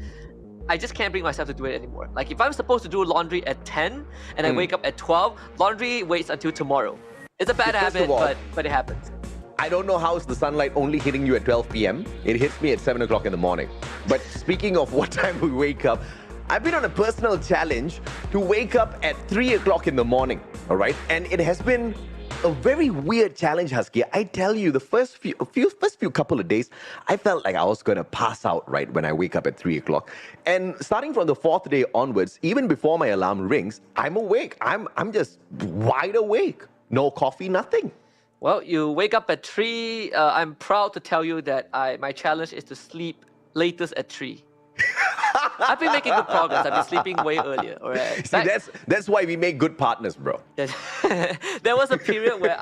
I just can't bring myself to do it anymore. Like if I'm supposed to do laundry at 10 and I wake up at 12, laundry waits until tomorrow. It's a bad habit, but it happens. I don't know how is the sunlight only hitting you at 12 p.m. It hits me at 7 o'clock in the morning. But speaking of what time we wake up, I've been on a personal challenge to wake up at 3 o'clock in the morning, all right? And it has been a very weird challenge, Husky. I tell you, the first few couple of days, I felt like I was going to pass out right when I wake up at 3 o'clock. And starting from the fourth day onwards, even before my alarm rings, I'm awake. I'm just wide awake. No coffee, nothing. Well, you wake up at 3. I'm proud to tell you that my challenge is to sleep latest at 3. I've been making good progress. I've been sleeping way earlier. All right. See, that's why we make good partners, bro. There was a period where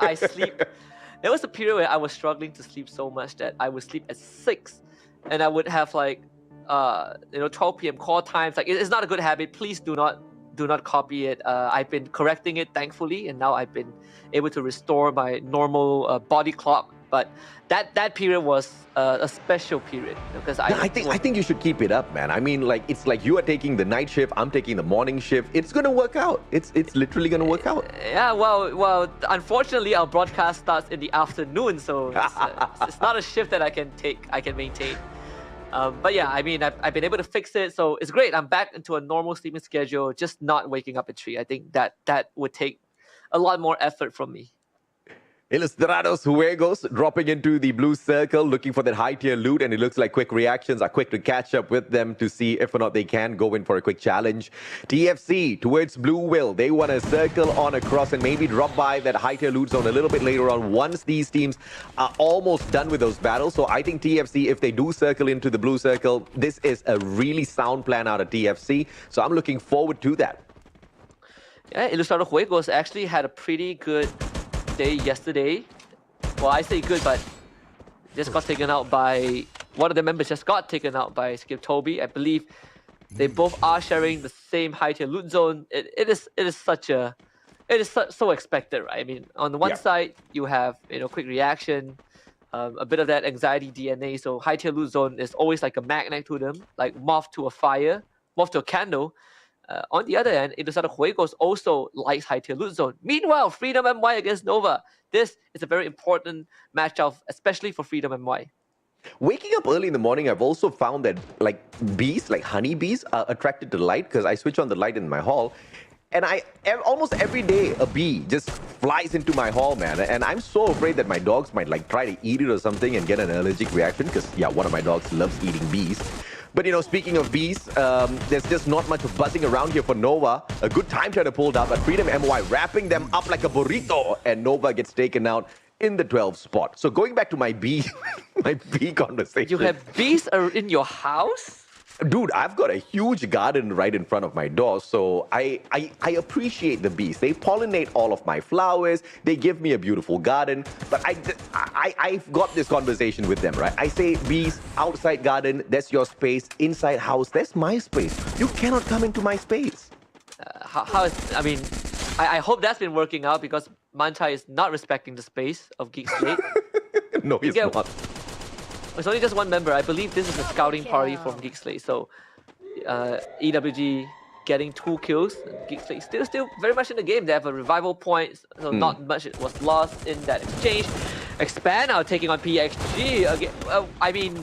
There was a period where I was struggling to sleep so much that I would sleep at 6, and I would have like 12 p.m. call times. Like it's not a good habit. Please do not copy it. I've been correcting it, thankfully, and now I've been able to restore my normal body clock. But that period was a special period because I think you should keep it up, man. I mean, like it's like you are taking the night shift, I'm taking the morning shift. It's gonna work out. It's literally gonna work out. Yeah, well, unfortunately, our broadcast starts in the afternoon, so it's not a shift that I can maintain. But yeah, I mean, I've been able to fix it, so it's great. I'm back into a normal sleeping schedule, just not waking up at 3. I think that would take a lot more effort from me. Ilustrados Juegos dropping into the blue circle, looking for that high-tier loot, and it looks like quick reactions are quick to catch up with them to see if or not they can go in for a quick challenge. TFC towards Blue Will. They want to circle on across and maybe drop by that high-tier loot zone a little bit later on once these teams are almost done with those battles. So I think TFC, if they do circle into the blue circle, this is a really sound plan out of TFC. So I'm looking forward to that. Yeah, Ilustrados Juegos actually had a pretty good day yesterday. Well, I say good, but just got taken out by one of the members. Just got taken out by Skip Toby. I believe they both are sharing the same high tier loot zone. It is so expected, right? I mean, on the one side you have quick reaction, a bit of that anxiety DNA. So high tier loot zone is always like a magnet to them, like moth to a fire, moth to a candle. On the other hand, Ilustrados Juegos also likes high-tier loot zone. Meanwhile, Freedom MY against Nova. This is a very important matchup, especially for Freedom MY. Waking up early in the morning, I've also found that like bees, like honeybees, are attracted to light because I switch on the light in my hall. And almost every day, a bee just flies into my hall, man. And I'm so afraid that my dogs might like try to eat it or something and get an allergic reaction because, yeah, one of my dogs loves eating bees. But, speaking of bees, there's just not much of buzzing around here for Nova. A good time try to pull up, but Freedom MY wrapping them up like a burrito, and Nova gets taken out in the 12th spot. So going back to my bee conversation. You have bees in your house? Dude, I've got a huge garden right in front of my door, so I appreciate the bees. They pollinate all of my flowers. They give me a beautiful garden. But I've got this conversation with them, right? I say, bees, outside garden, that's your space. Inside house, that's my space. You cannot come into my space. I hope that's been working out because Manchai is not respecting the space of Geek Slate. No, he's not. It's only just one member. I believe this is a scouting party from Geek Slate. So, EWG, getting 2 kills. Geeksley still very much in the game. They have a revival point, so not much was lost in that exchange. Expand now taking on PXG again. I mean,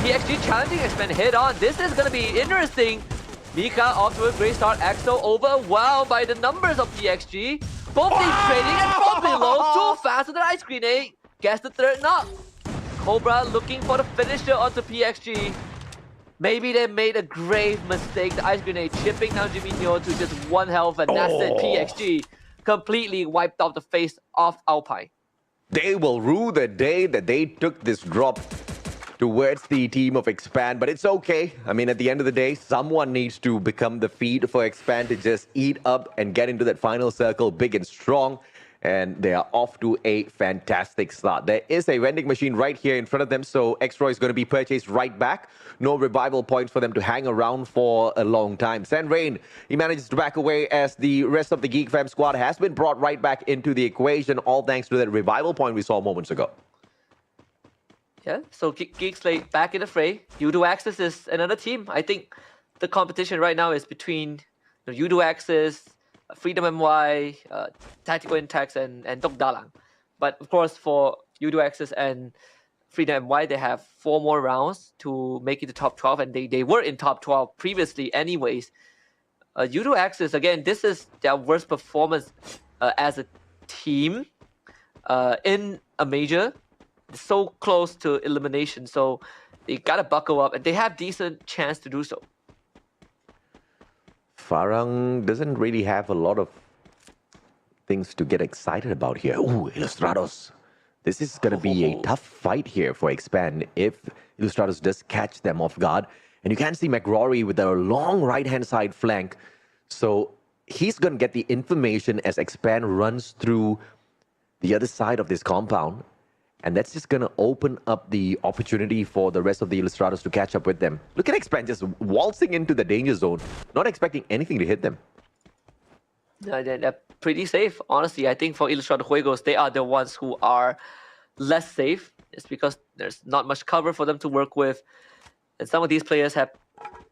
PXG challenging Expand head on. This is gonna be interesting. Mika off to a great start. Exo overwhelmed by the numbers of PXG. Both teams trading and from below. Too fast with the ice grenade. Gets the third knock. Cobra looking for the finisher onto PXG. Maybe they made a grave mistake. The ice grenade chipping down Jimmy Neo to just 1 health, and that's it. PXG completely wiped off the face of Alpine. They will rue the day that they took this drop towards the team of Expand, but it's okay. I mean, at the end of the day, someone needs to become the feed for Expand to just eat up and get into that final circle big and strong. And they are off to a fantastic start. There is a vending machine right here in front of them, so X-Roy is going to be purchased right back. No revival points for them to hang around for a long time. Sandrain, he manages to back away as the rest of the Geek Fam squad has been brought right back into the equation, all thanks to that revival point we saw moments ago. Yeah, so Geekslate back in the fray. Udo Axis is another team. I think the competition right now is between Udo Axis, Freedom MY, Tactical Intex, and Dok Dalang. But of course, for Udo Axis and Freedom MY, they have 4 more rounds to make it to top 12, and they were in top 12 previously anyways. Udo Axis, again, this is their worst performance as a team in a major. So close to elimination, so they gotta buckle up, and they have decent chance to do so. Farang doesn't really have a lot of things to get excited about here. Ooh, Illustrados. This is going to be a tough fight here for Expand if Illustrados does catch them off guard. And you can see McRory with a long right-hand side flank. So he's going to get the information as Expand runs through the other side of this compound. And that's just going to open up the opportunity for the rest of the Illustrados to catch up with them. Look at Expand just waltzing into the danger zone, not expecting anything to hit them. They're pretty safe, honestly. I think for Ilustrado Juegos, they are the ones who are less safe. It's because there's not much cover for them to work with. And some of these players have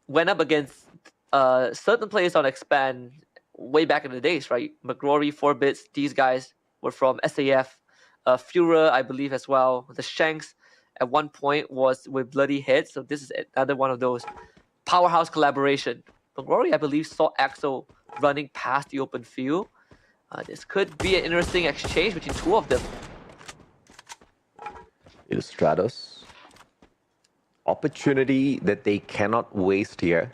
went up against certain players on Expand way back in the days, right? McRory, 4-Bits, these guys were from SAF. Führer, I believe, as well. The Shanks at one point was with Bloody Head, so this is another one of those powerhouse collaboration. McRory, I believe, saw Axel running past the open field. This could be an interesting exchange between 2 of them. Illustrados. Opportunity that they cannot waste here.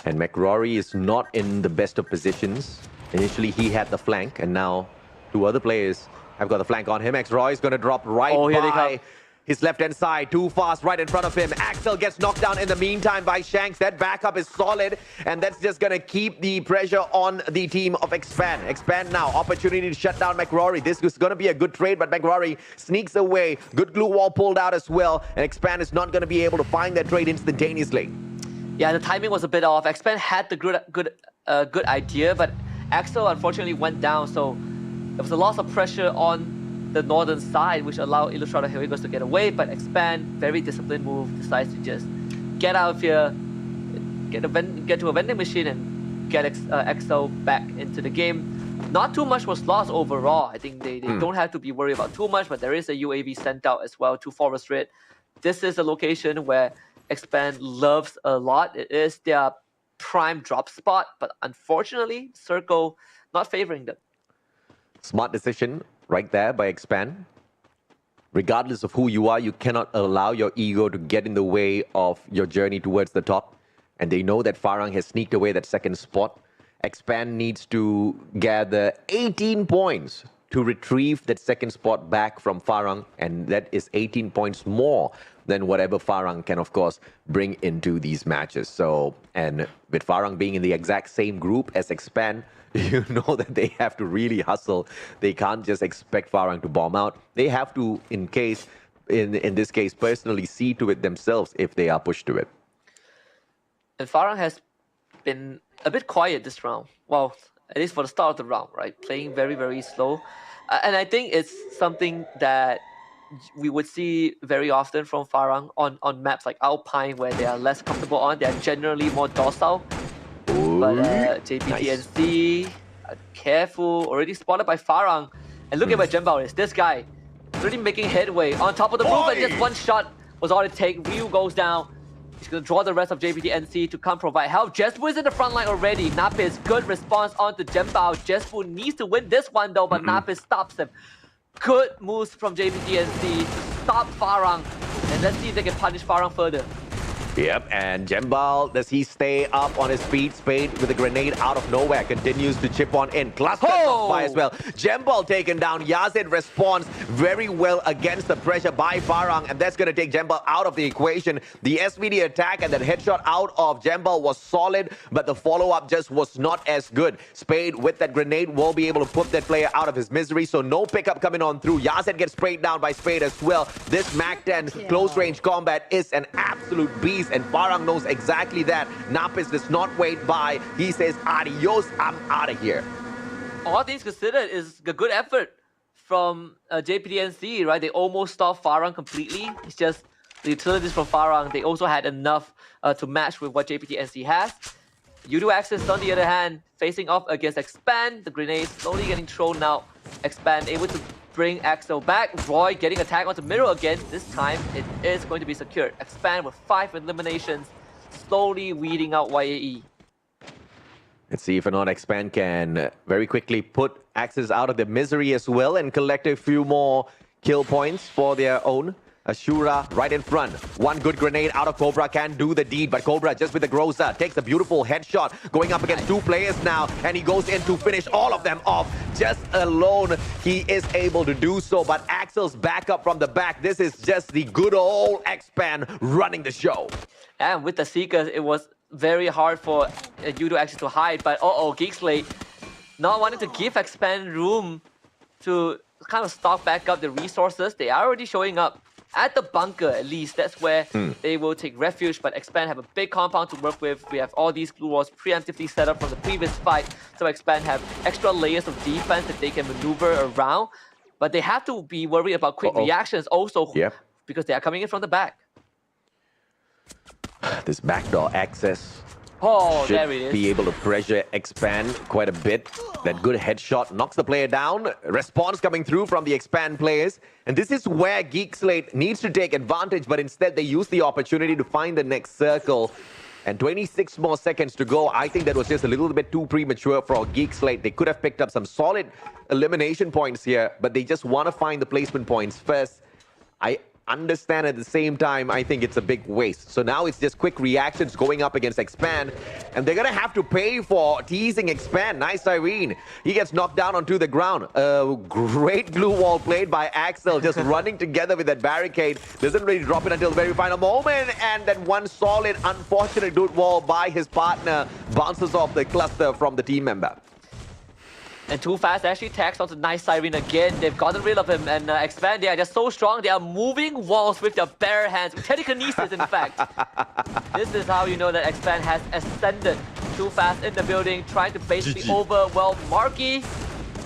And McRory is not in the best of positions. Initially, he had the flank, and now 2 other players have got the flank on him. X-Roy is going to drop right by his left-hand side. Too fast right in front of him. Axel gets knocked down in the meantime by Shanks. That backup is solid, and that's just going to keep the pressure on the team of Expand. Expand now. Opportunity to shut down McRory. This is going to be a good trade, but McRory sneaks away. Good glue wall pulled out as well, and Expand is not going to be able to find that trade instantaneously. Yeah, the timing was a bit off. Expand had the good idea, but Axel unfortunately went down, so there was a loss of pressure on the northern side, which allowed Ilustrado Juegos to get away, but Expand, very disciplined move, decides to just get out of here, get to a vending machine and get Axel back into the game. Not too much was lost overall. I think they don't have to be worried about too much, but there is a UAV sent out as well to Forest Red. This is a location where Expand loves a lot. It is their prime drop spot, but unfortunately, Circle not favoring them. Smart decision right there by Expand. Regardless of who you are, you cannot allow your ego to get in the way of your journey towards the top. And they know that Farang has sneaked away that second spot. Expand needs to gather 18 points to retrieve that second spot back from Farang. And that is 18 points more than whatever Farang can, of course, bring into these matches. So, and with Farang being in the exact same group as Expand, you know that they have to really hustle. They can't just expect Farang to bomb out. They have to, in this case, personally see to it themselves if they are pushed to it. And Farang has been a bit quiet this round. Well, at least for the start of the round, right? Playing very, very slow. And I think it's something that we would see very often from Farang on maps like Alpine, where they are less comfortable on. They are generally more docile. Ooh. But JPTNC, careful, already spotted by Farang. And look at where Jembao is. This guy really making headway on top of the roof, and just one shot was all it takes. Ryu goes down. He's going to draw the rest of JPTNC to come provide help. Jespu is in the front line already. Napis, good response onto Jembao. Jespu needs to win this one though, but Napis stops him. Good moves from JPTNC to stop Farang. And let's see if they can punish Farang further. Yep, and Jembal, does he stay up on his feet? Spade with a grenade out of nowhere, continues to chip on in. Cluster by as well. Jembal taken down. Yazid responds very well against the pressure by Farang, and that's going to take Jembal out of the equation. The SVD attack and that headshot out of Jembal was solid, but the follow-up just was not as good. Spade with that grenade will be able to put that player out of his misery, so no pickup coming on through. Yazid gets sprayed down by Spade as well. This MAC-10 close-range combat is an absolute beast, and Farang knows exactly that. Napis does not wait by. He says, adios, I'm out of here. All things considered is a good effort from JPTNC, right? They almost stopped Farang completely. It's just the utilities from Farang, they also had enough to match with what JPTNC has. Udo Axis, on the other hand, facing off against Expand. The grenade slowly getting thrown out. Expand able to bring Axel back. Roy getting attack onto Mirror again. This time, it is going to be secured. Expand with 5 eliminations, slowly weeding out YAE. Let's see if or not Expand can very quickly put Axis out of their misery as well and collect a few more kill points for their own. Ashura right in front. One good grenade out of Cobra can do the deed, but Cobra just with the Groza takes a beautiful headshot, going up against 2 players now, and he goes in to finish all of them off. Just alone, he is able to do so, but Axel's back up from the back. This is just the good old Expand running the show. And with the Seekers, it was very hard for Udo actually to hide, but Geekslate not wanting to give Expand room to kind of stock back up the resources. They are already showing up at the bunker, at least. That's where they will take refuge, but Expand have a big compound to work with. We have all these glue walls preemptively set up from the previous fight, so Expand have extra layers of defense that they can maneuver around, but they have to be worried about quick reactions also, because they are coming in from the back. This backdoor access there it should is. be able to pressure Expand quite a bit. That good headshot knocks the player down. Response coming through from the Expand players. And this is where Geek Slate needs to take advantage, but instead they use the opportunity to find the next circle. And 26 more seconds to go. I think that was just a little bit too premature for Geek Slate. They could have picked up some solid elimination points here, but they just want to find the placement points first. I understand at the same time, I think it's a big waste. So now it's just quick reactions going up against Expand, and they're gonna have to pay for teasing Expand. Nice Irene. He gets knocked down onto the ground. Great glue wall played by Axel, just running together with that barricade. Doesn't really drop it until the very final moment, and then one solid, unfortunate glue wall by his partner bounces off the cluster from the team member. And Too Fast actually tags onto Nice Siren again. They've gotten rid of him, and Expand, they are just so strong. They are moving walls with their bare hands, with telekinesis in fact. This is how you know that Expand has ascended. Too Fast in the building, trying to basically overwhelm Marky.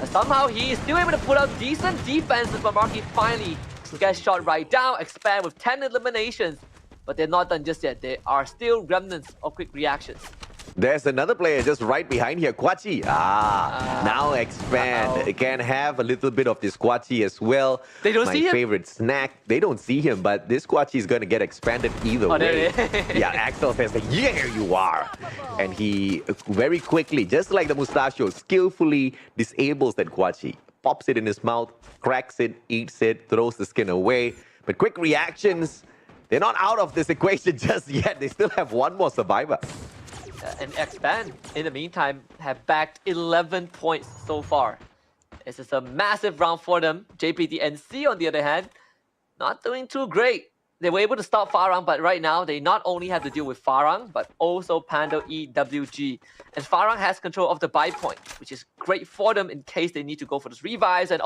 Somehow he is still able to put out decent defenses, but Marky finally gets shot right down. Expand with 10 eliminations, but they're not done just yet. There are still remnants of quick reactions. There's another player just right behind here, Kwachi. Now Expand can have a little bit of this Kwachi as well. They don't see him? My favorite snack. They don't see him, but this Kwachi is going to get expanded either way. Yeah, Axel says, yeah, here you are. And he very quickly, just like the Mustachio, skillfully disables that Kwachi. Pops it in his mouth, cracks it, eats it, throws the skin away. But quick reactions, they're not out of this equation just yet. They still have one more survivor. And Expand, in the meantime, have backed 11 points so far. This is a massive round for them. JPTNC, on the other hand, not doing too great. They were able to stop Farang, but right now, they not only have to deal with Farang, but also Pando EWG. And Farang has control of the buy point, which is great for them in case they need to go for those revives. And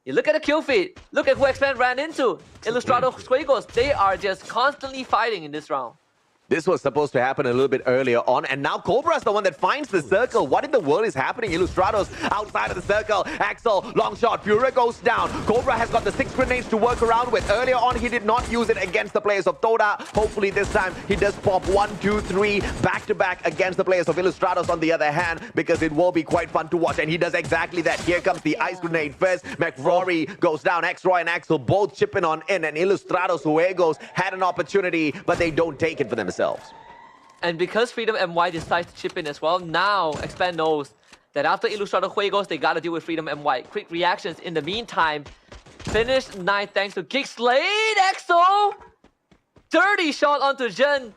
you look at the kill feed. Look at who Expand ran into. Ilustrado Squigos. They are just constantly fighting in this round. This was supposed to happen a little bit earlier on, and now Cobra's the one that finds the circle. What in the world is happening? Illustrados outside of the circle. Axel, long shot. Pura goes down. Cobra has got the 6 grenades to work around with. Earlier on, he did not use it against the players of Toda. Hopefully this time, he does pop 1, 2, 3 back-to-back against the players of Illustrados on the other hand, because it will be quite fun to watch, and he does exactly that. Here comes the ice grenade first. McRory goes down. X-Roy and Axel both chipping on in, and Illustrados Juegos had an opportunity, but they don't take it for themselves. And because Freedom MY decides to chip in as well, now Expand knows that after Ilustrator Juegos, they gotta deal with Freedom MY. Quick reactions in the meantime. Finished 9th thanks to Geekslade. EXO! Dirty shot onto Jin.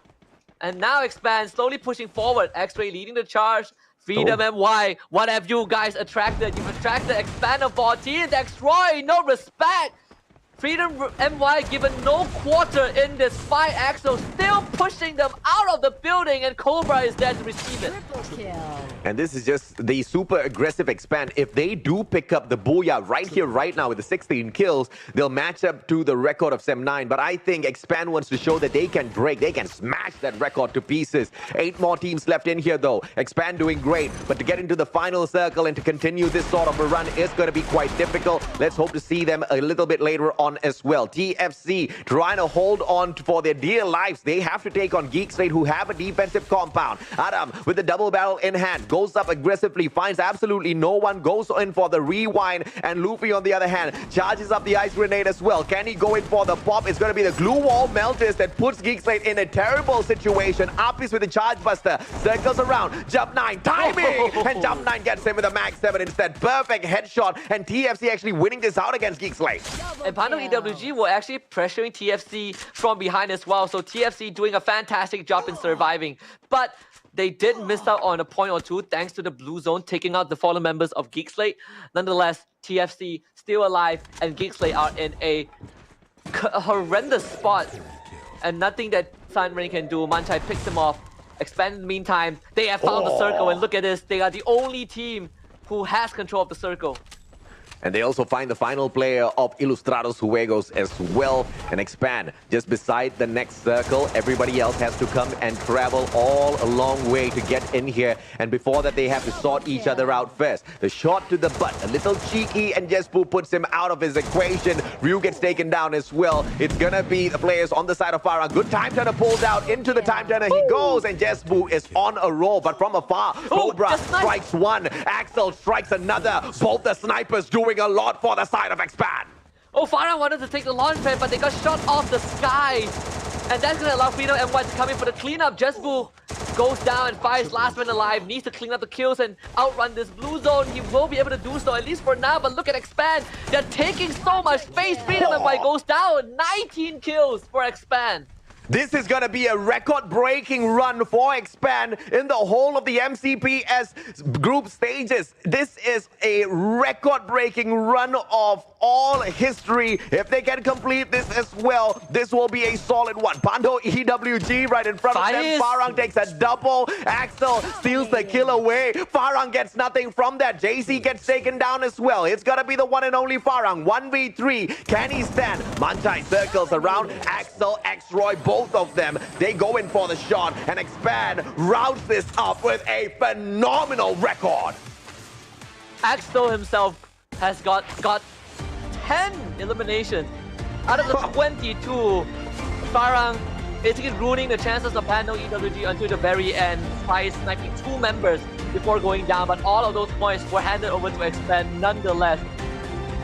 And now Expand slowly pushing forward. X-Ray leading the charge. Freedom MY, what have you guys attracted? You've attracted Expand of 14. X-Roy, no respect. Freedom MY given no quarter in this fight. Axel still pushing them out of the building, and Cobra is there to receive it. Triple kill. And this is just the super aggressive Expand. If they do pick up the Booyah right here, right now with the 16 kills, they'll match up to the record of Sem9. But I think Expand wants to show that they can break, they can smash that record to pieces. 8 more teams left in here though. Expand doing great, but to get into the final circle and to continue this sort of a run is going to be quite difficult. Let's hope to see them a little bit later on as well. TFC trying to hold on for their dear lives. They have to take on Geekslade, who have a defensive compound. Adam with the double barrel in hand goes up aggressively, finds absolutely no one, goes in for the rewind, and Luffy on the other hand charges up the ice grenade as well. Can he go in for the pop? It's going to be the glue wall melters that puts Geekslade in a terrible situation. Apis with the charge buster circles around. Jump 9 timing, and Jump 9 gets him with a max 7 instead. Perfect headshot, and TFC actually winning this out against Geekslade. And Pando EWG were actually pressuring TFC from behind as well. So TFC doing a fantastic job in surviving. But they did miss out on a point or two thanks to the blue zone taking out the fallen members of Geekslade. Nonetheless, TFC still alive, and Geekslade are in a horrendous spot. And nothing that Sunrain can do. Manchai picks them off. Expand in the meantime, they have found the circle, and look at this. They are the only team who has control of the circle. And they also find the final player of Ilustrados Juegos as well, and Expand just beside the next circle. Everybody else has to come and travel all a long way to get in here, and before that they have to sort each other out first. The shot to the butt, a little cheeky, and Jespu puts him out of his equation. Ryu gets taken down as well. It's gonna be the players on the side of Farah. Good time turner pulled out into the time turner. He goes, and Jespu is on a roll, but from afar, Cobra strikes one, Axel strikes another. Both the snipers doing a lot for the side of Expand. Oh, Farah wanted to take the launch pad, but they got shot off the sky. And that's going to allow Freedom MY to come in for the cleanup. Jesbu goes down and fires last man alive. Needs to clean up the kills and outrun this blue zone. He will be able to do so, at least for now. But look at Expand. They're taking so much space. Freedom MY goes down. 19 kills for Expand. This is going to be a record-breaking run for Expand in the whole of the MCPS group stages. This is a record-breaking run of all history. If they can complete this as well, this will be a solid one. Pando EWG right in front of them. Farang takes a double. Axel steals the kill away. Farang gets nothing from that. JC gets taken down as well. It's going to be the one and only Farang. 1v3. Can he stand? Manchai circles around. Axel, X-Roy, both of them, they go in for the shot, and Expand routes this up with a phenomenal record. Axel himself has got 10 eliminations out of the 22. Farang basically ruining the chances of Pando EWG until the very end by sniping 2 members before going down, but all of those points were handed over to Expand nonetheless.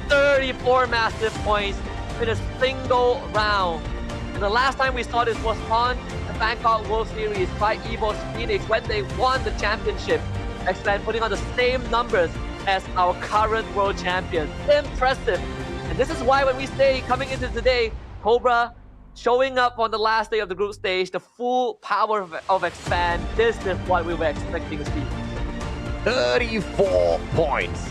34 massive points in a single round. And the last time we saw this was on the Bangkok World Series by EVO's Phoenix when they won the championship. Expand putting on the same numbers as our current world champions. Impressive. And this is why when we say coming into today, Cobra showing up on the last day of the group stage, the full power of Expand, this is what we were expecting to see. 34 points.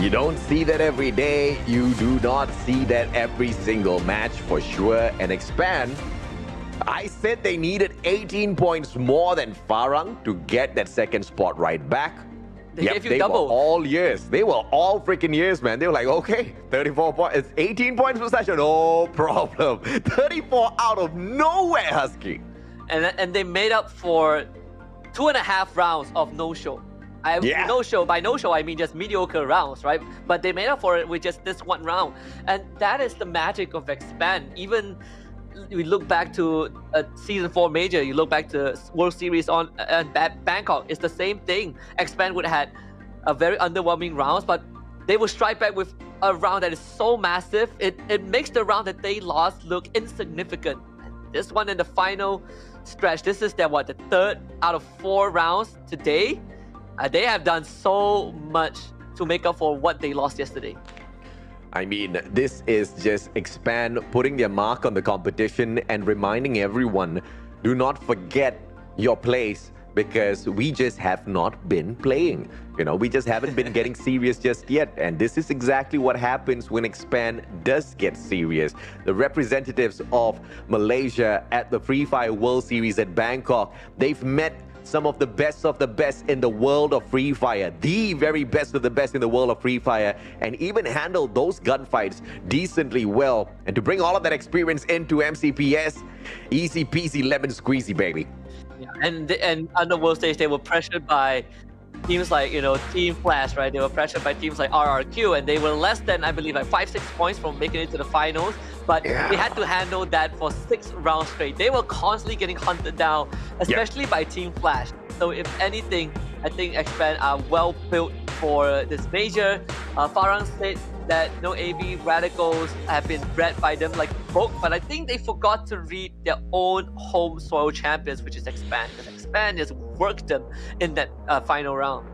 You don't see that every day. You do not see that every single match for sure. And Expand, I said they needed 18 points more than Farang to get that second spot right back. They gave you double. Were all years. They were all freaking years, man. They were like, okay, 34 points. It's 18 points per session. No problem. 34 out of nowhere, Husky. and they made up for 2.5 rounds of no-show. No-show, by no-show, I mean just mediocre rounds, right? But they made up for it with just this one round. And that is the magic of Expand. Even we look back to a Season 4 major, you look back to World Series on Bangkok, it's the same thing. Expand would have had a very underwhelming rounds, but they will strike back with a round that is so massive, it makes the round that they lost look insignificant. This one in the final stretch, this is their, the 3rd out of 4 rounds today. They have done so much to make up for what they lost yesterday. I mean, this is just Expand putting their mark on the competition and reminding everyone, do not forget your place, because we just have not been playing. You know, we just haven't been getting serious just yet. And this is exactly what happens when Expand does get serious. The representatives of Malaysia at the Free Fire World Series at Bangkok, they've met some of the best in the world of Free Fire, the very best of the best in the world of Free Fire, and even handled those gunfights decently well. And to bring all of that experience into MCPS, easy peasy lemon squeezy, baby. Yeah, and on the world stage, they were pressured by teams like, Team Flash, right? They were pressured by teams like RRQ, and they were less than, I believe, like 5-6 points from making it to the finals. But they had to handle that for 6 rounds straight. They were constantly getting hunted down, especially by Team Flash. So if anything, I think Expand are well built for this major. Farang said that no AB radicals have been bred by them like folk, but I think they forgot to read their own home soil champions, which is Expand, because Expand has worked them in that final round.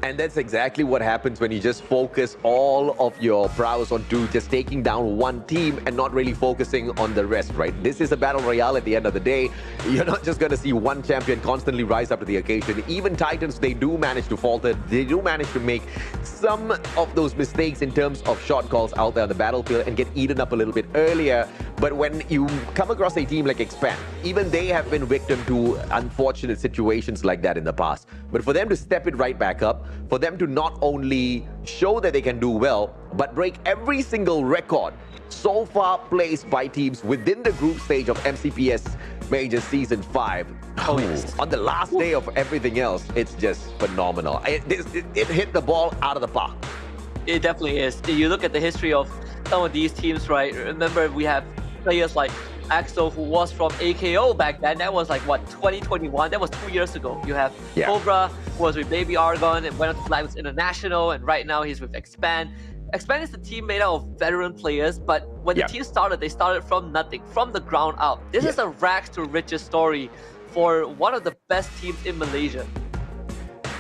And that's exactly what happens when you just focus all of your prowess onto just taking down one team and not really focusing on the rest, right? This is a battle royale at the end of the day. You're not just going to see one champion constantly rise up to the occasion. Even Titans, they do manage to falter. They do manage to make some of those mistakes in terms of shot calls out there on the battlefield and get eaten up a little bit earlier. But when you come across a team like Expand, even they have been victim to unfortunate situations like that in the past. But for them to step it right back up, for them to not only show that they can do well, but break every single record so far placed by teams within the group stage of MCPS Majors Season 5. Oh, yes. On the last day of everything else, it's just phenomenal. It hit the ball out of the park. It definitely is. You look at the history of some of these teams, right? Remember, we have players like Axel, who was from AKO back then. That was like, 2021? That was 2 years ago. You have Cobra, who was with Baby Argon and went on to Flags International, and right now he's with Expand. Expand is the team made out of veteran players, but when the team started, they started from nothing, from the ground up. This is a rags to riches story for one of the best teams in Malaysia.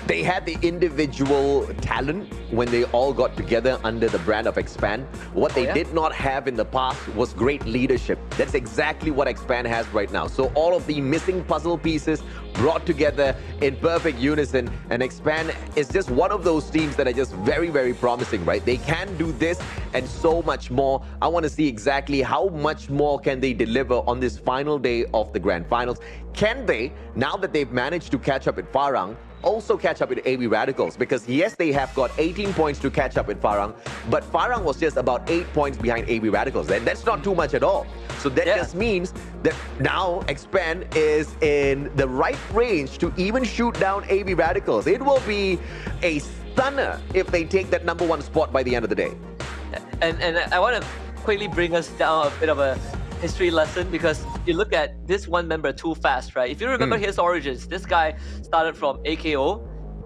They had the individual talent when they all got together under the brand of Expand. What they did not have in the past was great leadership. That's exactly what Expand has right now. So all of the missing puzzle pieces brought together in perfect unison, and Expand is just one of those teams that are just very, very promising, right? They can do this and so much more. I want to see exactly how much more can they deliver on this final day of the Grand Finals. Can they, now that they've managed to catch up at Farang, also catch up with AB Radicals? Because yes, they have got 18 points to catch up with Farang, but Farang was just about 8 points behind AB Radicals, and that's not too much at all. So that just means that now Expand is in the right range to even shoot down AB Radicals. It will be a stunner if they take that #1 spot by the end of the day. And I want to quickly bring us down a bit of a history lesson, because you look at this one member Too Fast, right? If you remember his origins, this guy started from AKO,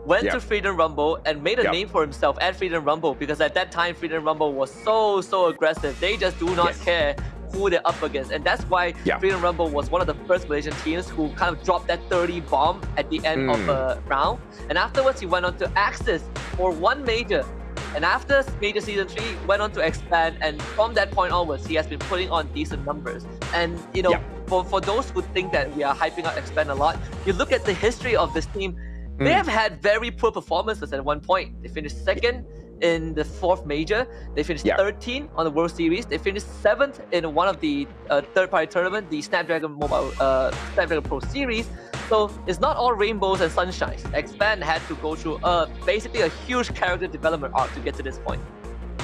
went to Freedom Rumble and made a name for himself at Freedom Rumble, because at that time Freedom Rumble was so aggressive. They just do not care who they're up against, and that's why Freedom Rumble was one of the first Malaysian teams who kind of dropped that 30 bomb at the end of a round. And afterwards he went on to Axis for one major. And after Major Season 3, went on to Expand, and from that point onwards, he has been putting on decent numbers. And, for those who think that we are hyping up Expand a lot, you look at the history of this team, they have had very poor performances at one point. They finished second in the 4th major. They finished 13 on the World Series. They finished 7th in one of the third-party tournament, the Snapdragon Pro Series. So it's not all rainbows and sunshines. Expand had to go through basically a huge character development arc to get to this point.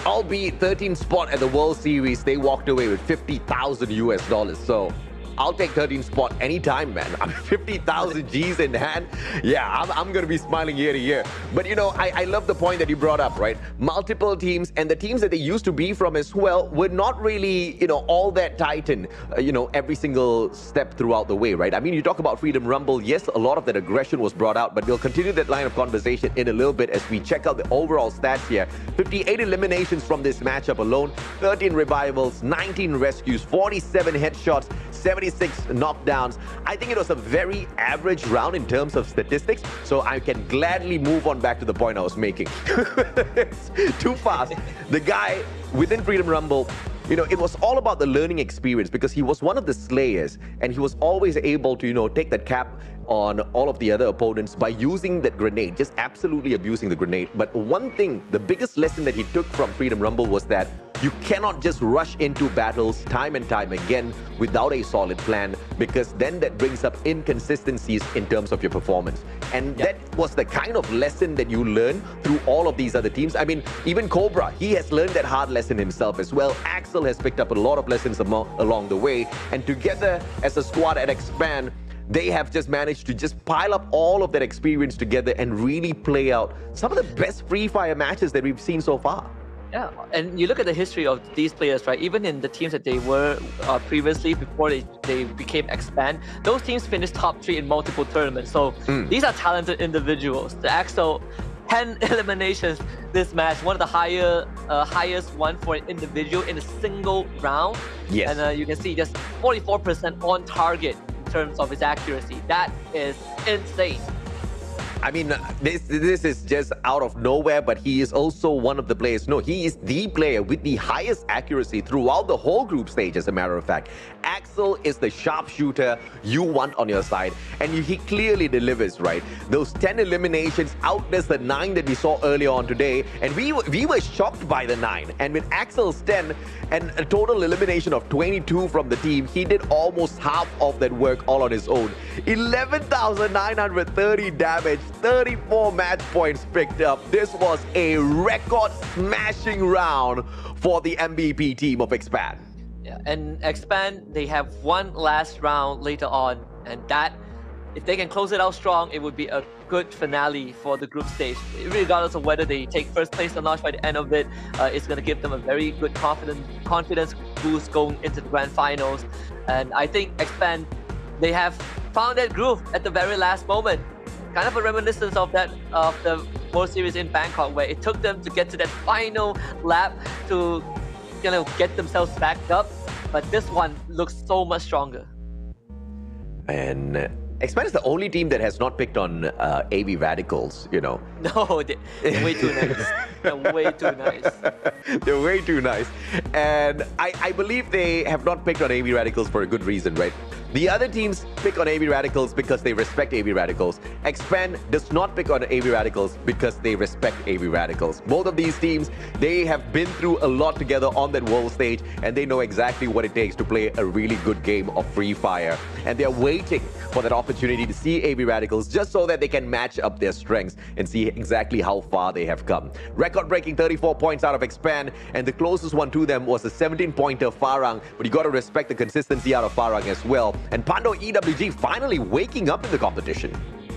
Albeit 13th spot at the World Series, they walked away with $50,000 US. So I'll take 13th spot anytime, man. I'm 50,000 G's in hand. Yeah, I'm going to be smiling year to year. But, you know, I love the point that you brought up, right? Multiple teams, and the teams that they used to be from as well were not really, you know, all that tightened, you know, every single step throughout the way, right? I mean, you talk about Freedom Rumble. Yes, a lot of that aggression was brought out, but we'll continue that line of conversation in a little bit as we check out the overall stats here. 58 eliminations from this matchup alone, 13 revivals, 19 rescues, 47 headshots, 76 knockdowns. I think it was a very average round in terms of statistics, so I can gladly move on back to the point I was making. It's too fast. The guy within Freedom Rumble, you know, it was all about the learning experience because he was one of the slayers and he was always able to, you know, take that cap on all of the other opponents by using that grenade, just absolutely abusing the grenade. But one thing, the biggest lesson that he took from Freedom Rumble was that you cannot just rush into battles time and time again without a solid plan, because then that brings up inconsistencies in terms of your performance. And that was the kind of lesson that you learn through all of these other teams. I mean, even Cobra, he has learned that hard lesson himself as well. Axel has picked up a lot of lessons along the way. And together as a squad at Expand, they have just managed to just pile up all of that experience together and really play out some of the best Free Fire matches that we've seen so far. Yeah, and you look at the history of these players, right? Even in the teams that they were previously, before they became Expand, those teams finished top 3 in multiple tournaments. So these are talented individuals. The Axel, 10 eliminations this match, one of the highest one for an individual in a single round. Yes. And you can see just 44% on target in terms of his accuracy. That is insane. I mean, this is just out of nowhere, but he is also one of the players. No, he is the player with the highest accuracy throughout the whole group stage, as a matter of fact. Axel is the sharpshooter you want on your side, and he clearly delivers, right? Those 10 eliminations outdoes the 9 that we saw earlier on today, and we were shocked by the 9. And with Axel's 10 and a total elimination of 22 from the team, he did almost half of that work all on his own. 11,930 damage. 34 match points picked up. This was a record smashing round for the MVP team of Expand. Yeah, and Expand, they have one last round later on, and that, if they can close it out strong, it would be a good finale for the group stage. Regardless of whether they take first place or not, by the end of it, it's going to give them a very good confidence boost going into the grand finals. And I think Expand, they have found that groove at the very last moment. Kind of a reminiscence of that of the World Series in Bangkok, where it took them to get to that final lap to, you know, get themselves backed up. But this one looks so much stronger. And Expand is the only team that has not picked on AV Radicals, you know. No, they're way too nice. They're way too nice. They're way too nice. And I believe they have not picked on AV Radicals for a good reason, right? The other teams pick on AV Radicals because they respect AV Radicals. Expand does not pick on AV Radicals because they respect AV Radicals. Both of these teams, they have been through a lot together on that world stage, and they know exactly what it takes to play a really good game of Free Fire. And they're waiting for that opportunity to see AV Radicals just so that they can match up their strengths and see exactly how far they have come. Record-breaking 34 points out of Expand, and the closest one to them was a 17-pointer Farang, but you got to respect the consistency out of Farang as well. And Pando EWG finally waking up in the competition.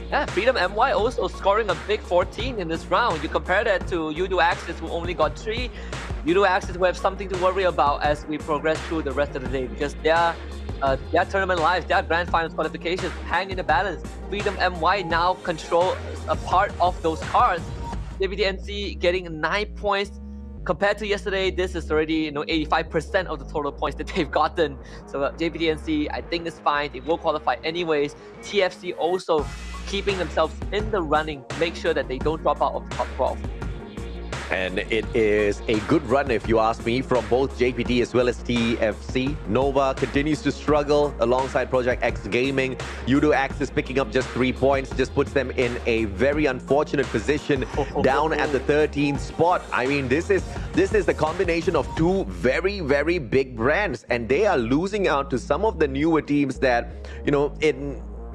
Yeah, Freedom MY also scoring a big 14 in this round. You compare that to Yudu Axis, who only got 3. Yudu Axis will have something to worry about as we progress through the rest of the day, because their tournament lives, their grand finals qualifications hang in the balance. Freedom MY now control a part of those cards. JPTNC getting 9 points. Compared to yesterday, this is already 85% of the total points that they've gotten. So JPTNC, I think is fine. They will qualify anyways. TFC also keeping themselves in the running. Make sure that they don't drop out of top 12. And it is a good run, if you ask me, from both JPT as well as TFC. Nova continues to struggle alongside Project X Gaming. Yudu Axis picking up just 3 points, just puts them in a very unfortunate position down at the 13th spot. I mean, this is the combination of two very, very big brands, and they are losing out to some of the newer teams that,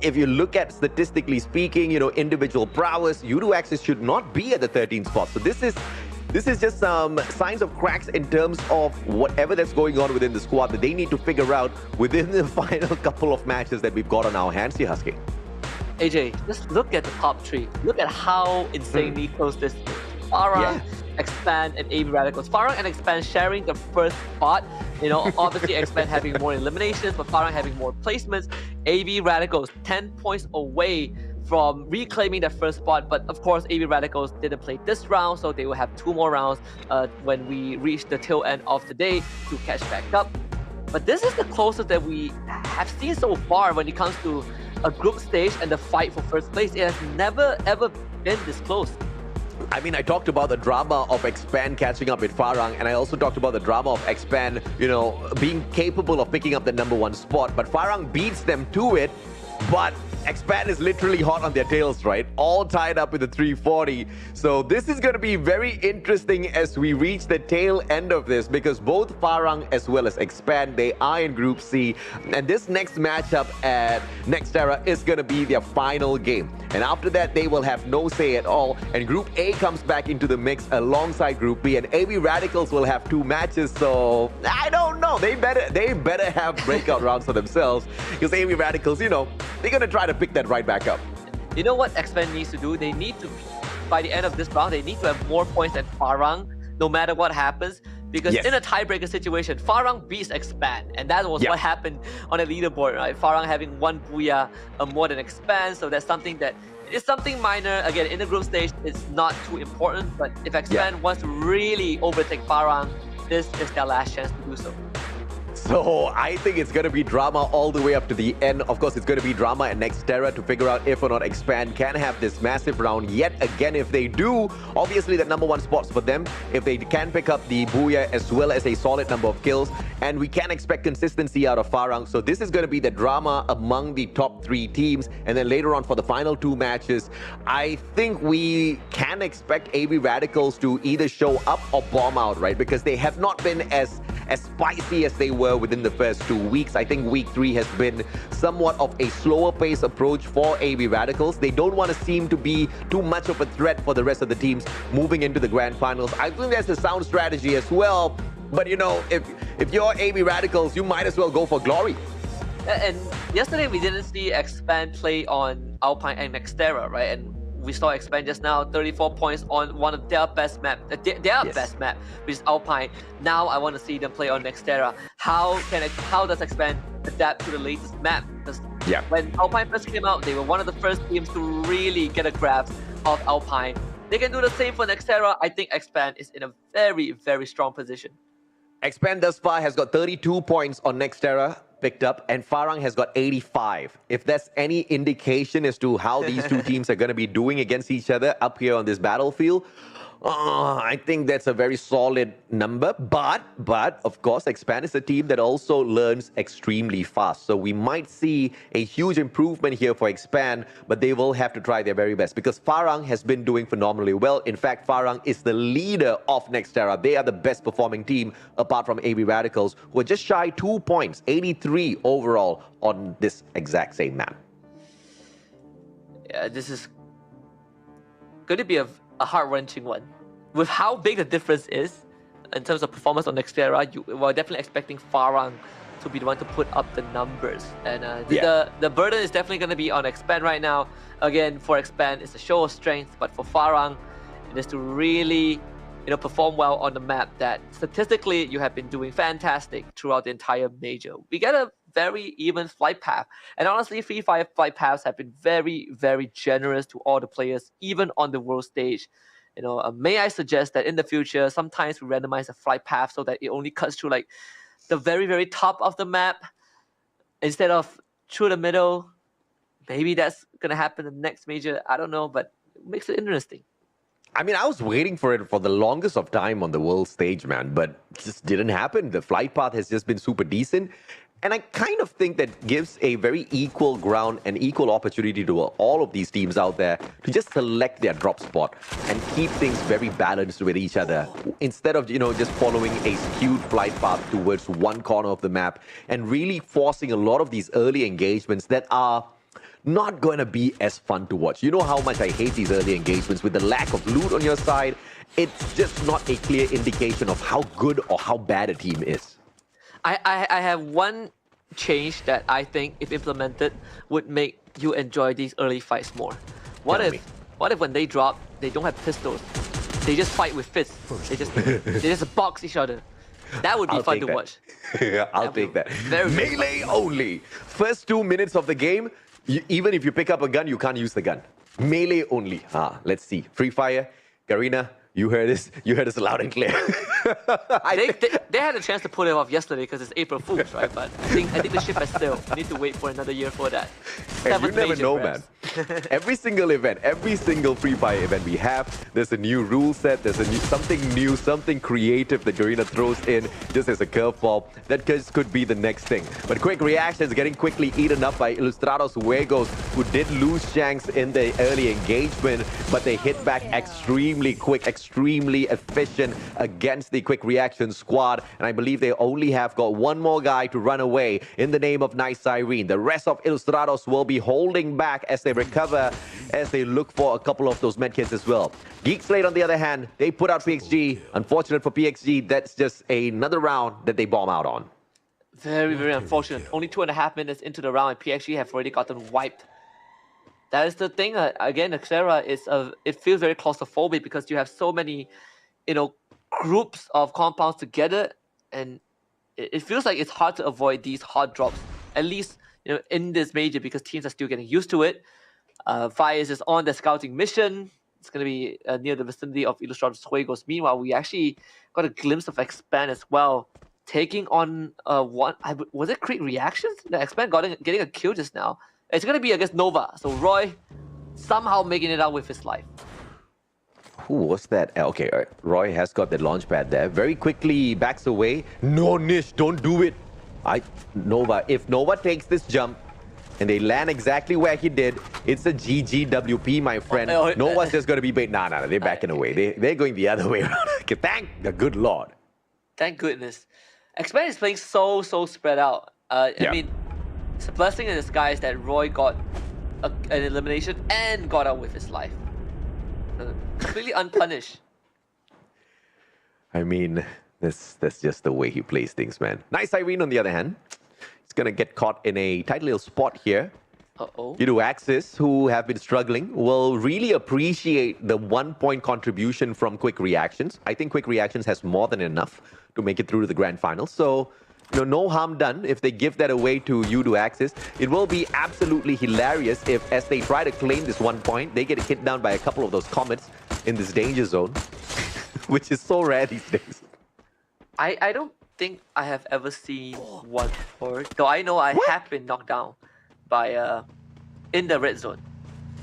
if you look at statistically speaking, individual prowess, Yudu Axis should not be at the 13th spot. So this is this is just some signs of cracks in terms of whatever that's going on within the squad that they need to figure out within the final couple of matches that we've got on our hands here, Husky. AJ, just look at the top three. Look at how insanely close this is. Farang, Expand, and AB Radicals. Farang and Expand sharing the first spot. You know, obviously Expand having more eliminations, but Farang having more placements. AB Radicals 10 points away from reclaiming that first spot, but of course AB Radicals didn't play this round, so they will have 2 more rounds when we reach the tail end of the day to catch back up. But this is the closest that we have seen so far when it comes to a group stage and the fight for first place. It has never ever been this close. I mean, I talked about the drama of Expand catching up with Farang, and I also talked about the drama of Expand, you know, being capable of picking up the #1 spot. But Farang beats them to it, but Expand is literally hot on their tails, right? All tied up with the 340. So this is going to be very interesting as we reach the tail end of this, because both Farang as well as Expand, they are in Group C. And this next matchup at Nextera is going to be their final game. And after that, they will have no say at all. And Group A comes back into the mix alongside Group B. And AB Radicals will have 2 matches. So I don't know. They better have breakout rounds for themselves, because AB Radicals, you know, they're going to try to pick that right back up. You know what Expand needs to do? They need to, by the end of this round, they need to have more points than Farang, no matter what happens. Because in a tiebreaker situation, Farang beats Expand, and that was what happened on the leaderboard, right? Farang having 1 Booyah more than Expand, so that's something that is something minor. Again, in the group stage, it's not too important, but if Expand wants to really overtake Farang, this is their last chance to do so. So I think it's going to be drama all the way up to the end. Of course, it's going to be drama at Nextera to figure out if or not Expand can have this massive round yet again. If they do, obviously the #1 spot's for them. If they can pick up the Booyah as well as a solid number of kills, and we can expect consistency out of Farang. So this is going to be the drama among the top 3 teams. And then later on for the final 2 matches, I think we can expect AB Radicals to either show up or bomb out, right? Because they have not been as spicy as they were within the first 2 weeks. I think week 3 has been somewhat of a slower pace approach for AB Radicals. They don't want to seem to be too much of a threat for the rest of the teams moving into the grand finals. I think that's a sound strategy as well. But you know, if you're AB Radicals, you might as well go for glory. And yesterday we didn't see Expand play on Alpine and Nextera, right? And we saw Expand just now, 34 points on one of their best map, best map, which is Alpine. Now I want to see them play on Nextera. How does Expand adapt to the latest map? Because when Alpine first came out, they were one of the first teams to really get a grasp of Alpine. They can do the same for Nextera. I think Expand is in a very, very strong position. Expand thus far has got 32 points on Nextera picked up, and Farang has got 85. If that's any indication as to how these 2 teams are going to be doing against each other up here on this battlefield, I think that's a very solid number. But of course, Expand is a team that also learns extremely fast. So we might see a huge improvement here for Expand, but they will have to try their very best, because Farang has been doing phenomenally well. In fact, Farang is the leader of Nextera. They are the best performing team apart from AB Radicals, who are just shy 2 points, 83 overall on this exact same map. Yeah, this is going to be a heart-wrenching one. With how big the difference is in terms of performance on Nextera, you were definitely expecting Farang to be the one to put up the numbers. And the burden is definitely going to be on Expand right now. Again, for Expand, it's a show of strength, but for Farang, it is to really perform well on the map that statistically you have been doing fantastic throughout the entire major. We get a very even flight path. And honestly, Free Fire flight paths have been very, very generous to all the players, even on the world stage. May I suggest that in the future, sometimes we randomize a flight path so that it only cuts through like the very, very top of the map instead of through the middle. Maybe that's going to happen in the next major. I don't know, but it makes it interesting. I mean, I was waiting for it for the longest of time on the world stage, man, but it just didn't happen. The flight path has just been super decent. And I kind of think that gives a very equal ground and equal opportunity to all of these teams out there to just select their drop spot and keep things very balanced with each other, instead of, just following a skewed flight path towards one corner of the map and really forcing a lot of these early engagements that are not going to be as fun to watch. You know how much I hate these early engagements with the lack of loot on your side. It's just not a clear indication of how good or how bad a team is. I have one change that I think, if implemented, would make you enjoy these early fights more. What if when they drop, they don't have pistols? They just fight with fists. They just box each other. That would be fun to watch. I'll take that. Very Melee only. First 2 minutes of the game, even if you pick up a gun, you can't use the gun. Melee only. Let's see. Free Fire, Garena, you heard this. You heard this loud and clear. They had a chance to pull it off yesterday because it's April Fool's, right? But I think the ship has sailed. We need to wait for another year for that. And you never know, man. Every single event, every single Free Fire event we have, there's a new rule set, there's something new, something creative that Garena throws in just as a curveball. That could be the next thing. But quick reactions getting quickly eaten up by Ilustrados Juegos, who did lose Shanks in the early engagement, but they hit back extremely quick, extremely efficient against the quick reaction squad. And I believe they only have got one more guy to run away in the name of Nice Irene. The rest of Ilustrados will be holding back as they recover, as they look for a couple of those medkits as well. Geek Slate, on the other hand, they put out PXG. Unfortunate for PXG, that's just another round that they bomb out on. Very, very unfortunate. Only 2.5 minutes into the round, and PXG have already gotten wiped. That is the thing. Again, Xera it feels very claustrophobic because you have so many, groups of compounds together, and it feels like it's hard to avoid these hard drops. At least in this major, because teams are still getting used to it. Fires is on the scouting mission. It's going to be near the vicinity of Ilustrados Juegos. Meanwhile, we actually got a glimpse of Expand as well, taking on was it Creek Reactions? The Expand getting a kill just now. It's going to be against Nova. So Roy somehow making it out with his life. Who was that? Okay, all right. Roy has got the launch pad there. Very quickly backs away. No, Nish, don't do it. Nova, if Nova takes this jump and they land exactly where he did, it's a GGWP, my friend. Nova's just going to be bait. Nah, they're backing away. They're going the other way around. Thank the good Lord. Thank goodness. Expand is playing so spread out. I mean, it's a blessing in disguise that Roy got an elimination and got out with his life. Completely unpunished. I mean, that's just the way he plays things, man. Nice Irene, on the other hand. He's going to get caught in a tight little spot here. You do Axis, who have been struggling, will really appreciate the 1-point contribution from Quick Reactions. I think Quick Reactions has more than enough to make it through to the grand final. So, no harm done if they give that away to Udo Axis. It will be absolutely hilarious if, as they try to claim this 1 point, they get hit down by a couple of those comets in this danger zone, which is so rare these days. I don't think I have ever seen one before, though I know I have been knocked down by in the red zone.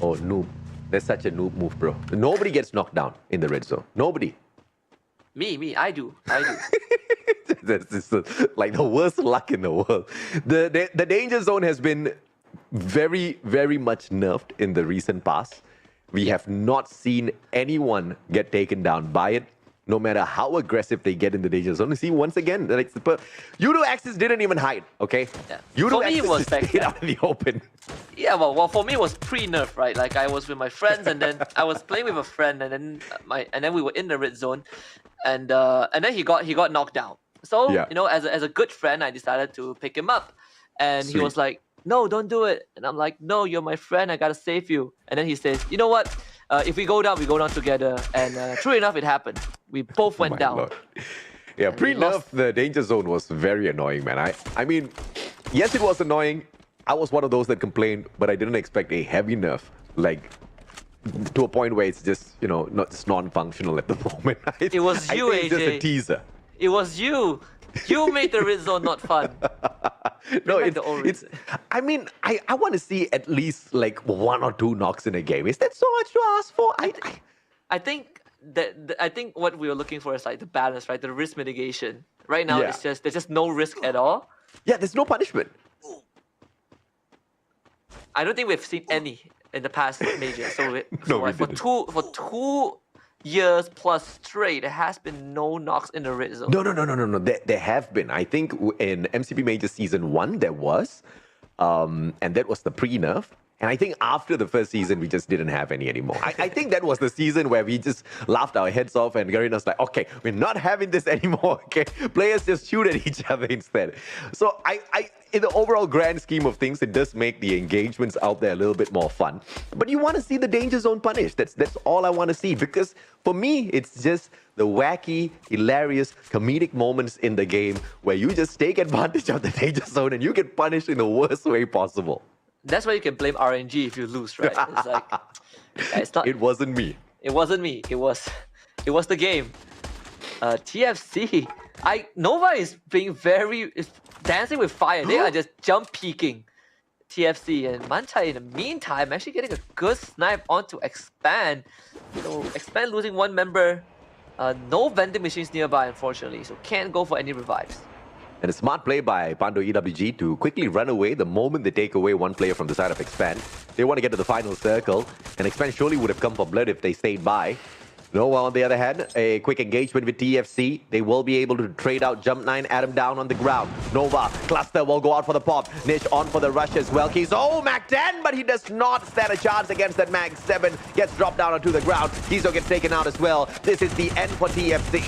Oh, noob. That's such a noob move, bro. Nobody gets knocked down in the red zone. Nobody. Me, I do. That's just like the worst luck in the world. The danger zone has been very, very much nerfed in the recent past. We have not seen anyone get taken down by it, no matter how aggressive they get in the danger zone. You see, once again, like, Udo Axis didn't even hide, okay? Udo Axis was stayed out in the open. Yeah, well, for me it was pre-nerf, right? Like, I was with my friends, and then I was playing with a friend, and then we were in the red zone, and then he got knocked down. So as a good friend, I decided to pick him up, and he was like, "No, don't do it." And I'm like, "No, you're my friend. I gotta save you." And then he says, "You know what? If we go down together." And true enough, it happened. We both went down. Lord. Yeah, pre-nerf, the danger zone was very annoying, man. I mean, yes, it was annoying. I was one of those that complained, but I didn't expect a heavy nerf, like to a point where it's just, not just non-functional at the moment. It was you, AJ. It's just a teaser. It was you. You made the red zone not fun. No, it's. I mean, I want to see at least like 1 or 2 knocks in a game. Is that so much to ask for? I think what we were looking for is like the balance, right? The risk mitigation. Right now, there's just no risk at all. Yeah, there's no punishment. I don't think we've seen any in the past major. So for 2 years plus straight, there has been no knocks in the red zone. No. There have been. I think in MCP Major Season 1, there was. And that was the pre-nerf. And I think after the first season, we just didn't have any anymore. I think that was the season where we just laughed our heads off and Garina's like, okay, we're not having this anymore, okay? Players just shoot at each other instead. So in the overall grand scheme of things, it does make the engagements out there a little bit more fun. But you want to see the danger zone punished. That's all I want to see. Because for me, it's just the wacky, hilarious, comedic moments in the game where you just take advantage of the danger zone and you get punished in the worst way possible. That's why you can blame RNG if you lose, right? It's like, it's not. It wasn't me. It wasn't me. It was the game. TFC. Nova is being is dancing with fire. They are just jump peeking TFC, and Manchai in the meantime actually getting a good snipe onto Expand. So Expand losing one member. No vending machines nearby, unfortunately, so can't go for any revives. And a smart play by Pando EWG to quickly run away the moment they take away one player from the side of Expand. They want to get to the final circle, and Expand surely would have come for blood if they stayed by. Nova, on the other hand, a quick engagement with TFC. They will be able to trade out Jump 9, Adam down on the ground. Nova, Cluster will go out for the pop. Nish on for the rush as well. He's Mac 10, but he does not stand a chance against that Mac 7. Gets dropped down onto the ground. Kizo gets taken out as well. This is the end for TFC.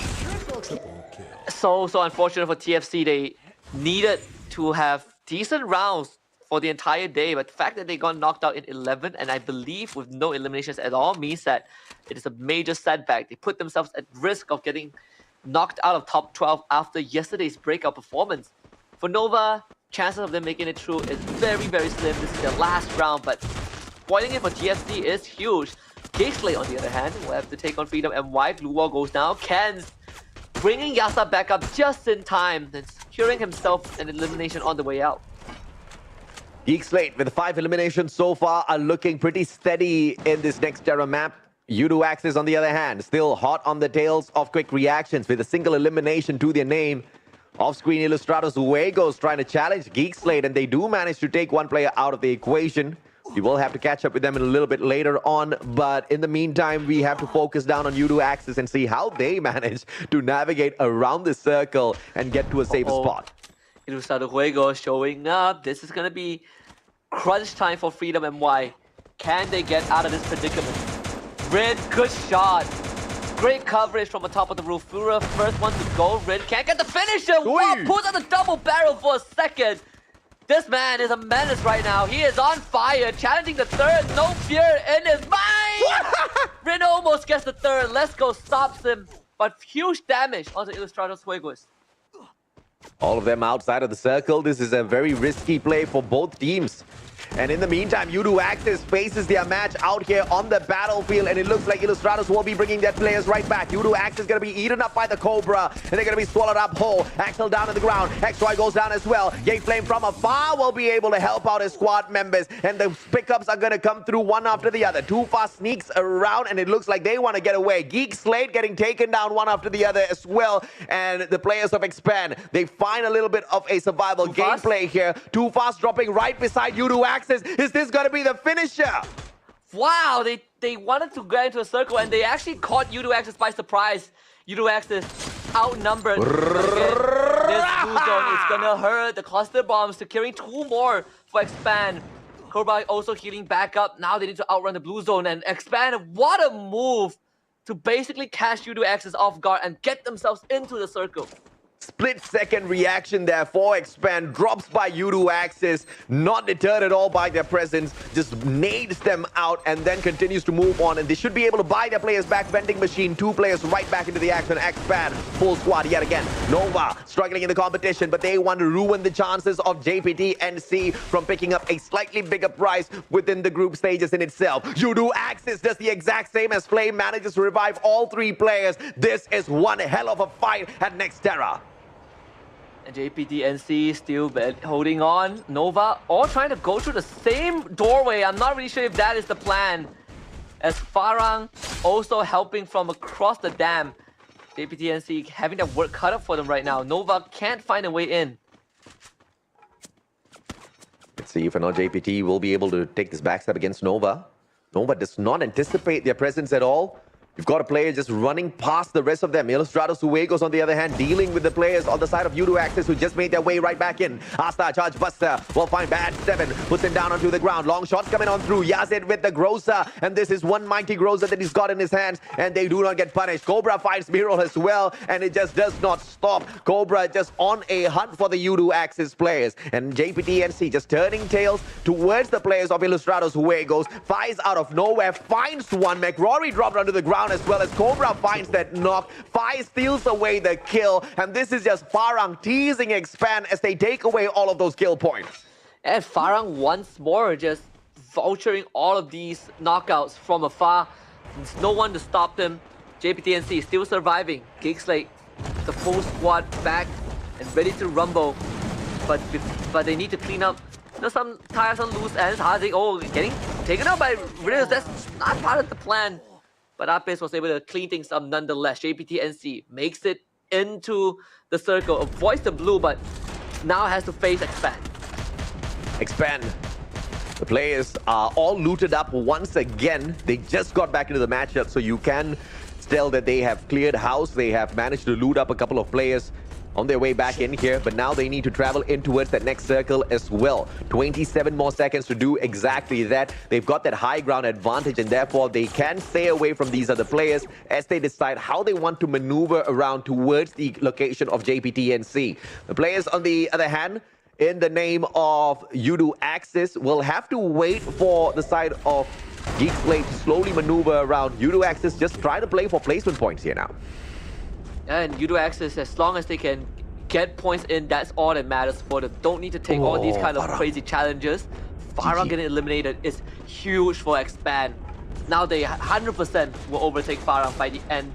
So unfortunate for TFC. They needed to have decent rounds for the entire day, but the fact that they got knocked out in 11, and I believe with no eliminations at all, means that it is a major setback. They put themselves at risk of getting knocked out of top 12 after yesterday's breakout performance. For Nova, chances of them making it through is very, very slim. This is their last round, but spoiling it for TFC is huge. Gateway, on the other hand, will have to take on Freedom MY. Blue Wall goes down. Ken's bringing Yasa back up just in time and securing himself an elimination on the way out. Geek Slate, with 5 eliminations so far, are looking pretty steady in this next Terra map. Udo Axis, on the other hand, still hot on the tails of quick reactions with a single elimination to their name. Off-screen, Illustrados Uegos trying to challenge Geek Slate, and they do manage to take one player out of the equation. We will have to catch up with them in a little bit later on, but in the meantime, we have to focus down on Udo Axis and see how they manage to navigate around the circle and get to a safer spot. Ilustrado Juego showing up. This is going to be crunch time for Freedom MY. Can they get out of this predicament? Rin, good shot. Great coverage from the top of the roof. Fura, first one to go. Rin can't get the finisher. Wow, pulls out the double barrel for a second. This man is a menace right now. He is on fire, challenging the third. No fear in his mind. Rin almost gets the third. Let's Go stops him, but huge damage onto Ilustrados Juegos. All of them outside of the circle. This is a very risky play for both teams. And in the meantime, Udo Axis faces their match out here on the battlefield, and it looks like Illustrados will be bringing their players right back. Udo Axis is going to be eaten up by the Cobra, and they're going to be swallowed up whole. Axel down on the ground. X-Roy goes down as well. Gate Flame from afar will be able to help out his squad members, and the pickups are going to come through one after the other. Too Fast sneaks around, and it looks like they want to get away. Geek Slate getting taken down one after the other as well, and the players of Expand, they find a little bit of a survival gameplay here. Too Fast dropping right beside Udo Axis. Is this going to be the finisher? Wow, they wanted to get into a circle, and they actually caught Udo Axis by surprise. Udo Axis outnumbered. This blue zone is going to hurt. The cluster bombs securing 2 more for Expand. Cobra also healing back up. Now they need to outrun the blue zone and Expand. What a move to basically catch Udo Axis off guard and get themselves into the circle. Split-second reaction there for Expand. Drops by Udo Axis. Not deterred at all by their presence. Just nades them out and then continues to move on. And they should be able to buy their players back. Vending machine. 2 players right back into the action. Expand. Full squad yet again. Nova struggling in the competition, but they want to ruin the chances of JPT NC from picking up a slightly bigger prize within the group stages in itself. Udo Axis does the exact same as Flame. Manages to revive all 3 players. This is one hell of a fight at Next Terra. And JPDNC still holding on. Nova all trying to go through the same doorway. I'm not really sure if that is the plan. As Farang also helping from across the dam. JPDNC having that work cut up for them right now. Nova can't find a way in. Let's see if or not JPT will be able to take this backstep against Nova. Nova does not anticipate their presence at all. You've got a player just running past the rest of them. Ilustrados Huegos, on the other hand, dealing with the players on the side of Udo Axis, who just made their way right back in. Asta, Charge Buster will find Bad 7, puts him down onto the ground. Long shots coming on through. Yazid with the Grocer, and this is one mighty Grocer that he's got in his hands, and they do not get punished. Cobra finds Miro as well, and it just does not stop. Cobra just on a hunt for the Udo Axis players, and JPTNC just turning tails towards the players of Ilustrados Huegos. Fires out of nowhere, finds one. McRory dropped onto the ground as well as Cobra finds that knock. Fire steals away the kill, and this is just Farang teasing Expand as they take away all of those kill points. And Farang once more just vulturing all of these knockouts from afar. There's no one to stop them. JPTNC still surviving. Geekslate, the full squad back and ready to rumble. But they need to clean up some tires on loose ends. Hazik, getting taken out by Riddles. That's not part of the plan. But Apis was able to clean things up nonetheless. JPTNC makes it into the circle, avoids the blue, but now has to face Expand. Expand. The players are all looted up once again. They just got back into the matchup, so you can tell that they have cleared house. They have managed to loot up a couple of players on their way back in here, but now they need to travel in towards that next circle as well. 27 more seconds to do exactly that. They've got that high ground advantage, and therefore they can stay away from these other players as they decide how they want to maneuver around towards the location of JPTNC. The players, on the other hand, in the name of Udo Axis, will have to wait for the side of Geekslate to slowly maneuver around. Udo Axis just try to play for placement points here now. And Udo Axis, as long as they can get points in, that's all that matters for them. Don't need to take all these kind of crazy challenges. Farang getting eliminated is huge for Expand. Now they 100% will overtake Farang by the end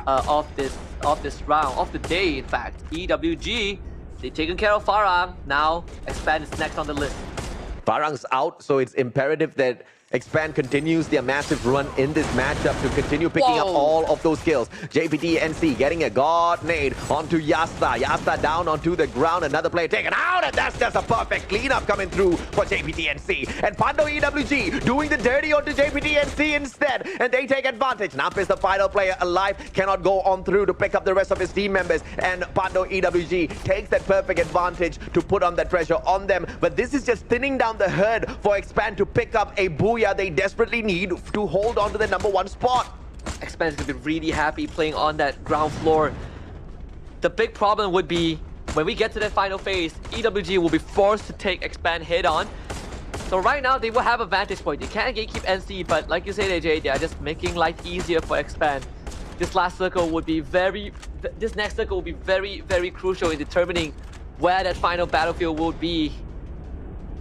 of this round, of the day in fact. EWG, they've taken care of Farang. Now Expand is next on the list. Farang's out, so it's imperative that Expand continues their massive run in this matchup to continue picking up all of those kills. JPTNC getting a God nade onto Yasta. Yasta down onto the ground. Another player taken out, and that's just a perfect cleanup coming through for JPTNC. And Pando EWG doing the dirty onto JPTNC instead, and they take advantage. Nap is the final player alive, cannot go on through to pick up the rest of his team members, and Pando EWG takes that perfect advantage to put on that pressure on them. But this is just thinning down the herd for Expand to pick up a booyah they desperately need to hold on to the #1 spot. Expand is going to be really happy playing on that ground floor. The big problem would be when we get to that final phase, EWG will be forced to take Expand head on. So right now they will have a vantage point. They can't gatekeep NC, but like you said, AJ, they are just making life easier for Expand. This next circle will be very, very crucial in determining where that final battlefield will be.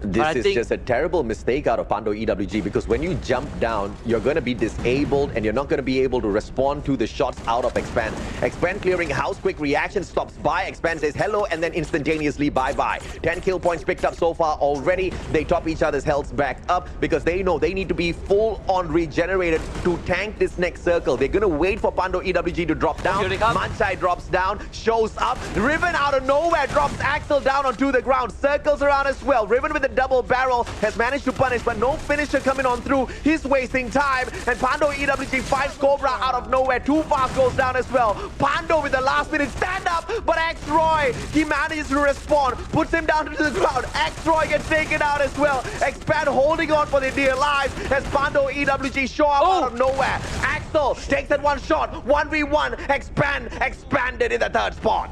This is just a terrible mistake out of Pando EWG, because when you jump down, you're going to be disabled and you're not going to be able to respond to the shots out of Expand. Expand clearing house, quick reaction, stops by. Expand says hello and then instantaneously bye-bye. 10 kill points picked up so far already. They top each other's health back up because they know they need to be full-on regenerated to tank this next circle. They're going to wait for Pando EWG to drop down. Manchai drops down, shows up. Riven out of nowhere drops Axel down onto the ground. Circles around as well. Riven with the double barrel has managed to punish, but no finisher coming on through. He's wasting time, and Pando EWG fights Cobra out of nowhere. Too fast goes down as well. Pando with the last minute stand up, but X-Roy, he manages to respond, puts him down to the ground. X-Roy gets taken out as well. Expand holding on for their dear lives as Pando EWG show up out of nowhere. Axel takes that one shot, 1v1. Expanded in the third spot.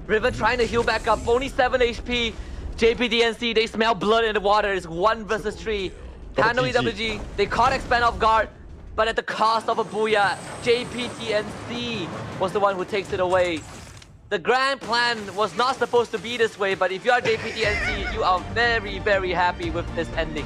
River trying to heal back up, only 7 HP. JPTNC, they smell blood in the water. It's 1 versus 3. Pando EWG, they caught Expand off guard, but at the cost of a booyah. JPTNC was the one who takes it away. The grand plan was not supposed to be this way, but if you are JPTNC, you are very, very happy with this ending.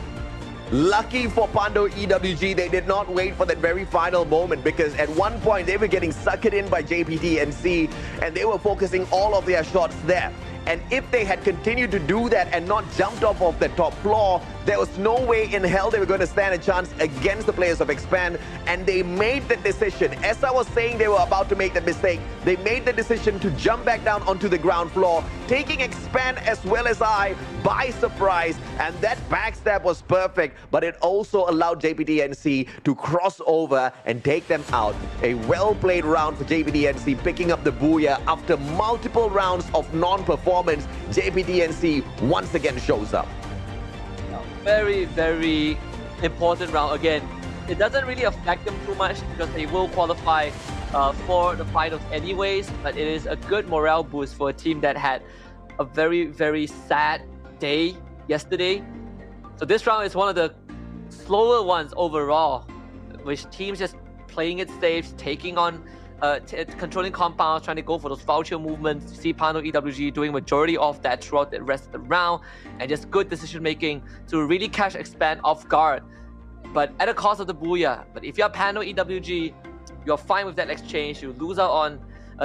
Lucky for Pando EWG, they did not wait for that very final moment, because at one point they were getting suckered in by JPTNC and they were focusing all of their shots there. And if they had continued to do that and not jumped off of the top floor, There was no way in hell they were going to stand a chance against the players of Expand, and they made the decision. As I was saying, they were about to make the mistake. They made the decision to jump back down onto the ground floor, taking Expand as well as I by surprise, and that backstab was perfect, but it also allowed JPTNC to cross over and take them out. A well-played round for JPTNC, picking up the booyah after multiple rounds of non-performance. JPTNC once again shows up. Very, very important round. Again, it doesn't really affect them too much because they will qualify for the finals anyways, but it is a good morale boost for a team that had a very, very sad day yesterday. So this round is one of the slower ones overall, which teams just playing it safe, taking on controlling compounds, trying to go for those voucher movements. You see Pano EWG doing majority of that throughout the rest of the round, and just good decision making to really catch Expand off guard, but at the cost of the booyah. But if you're Pano EWG, you're fine with that exchange. You lose out on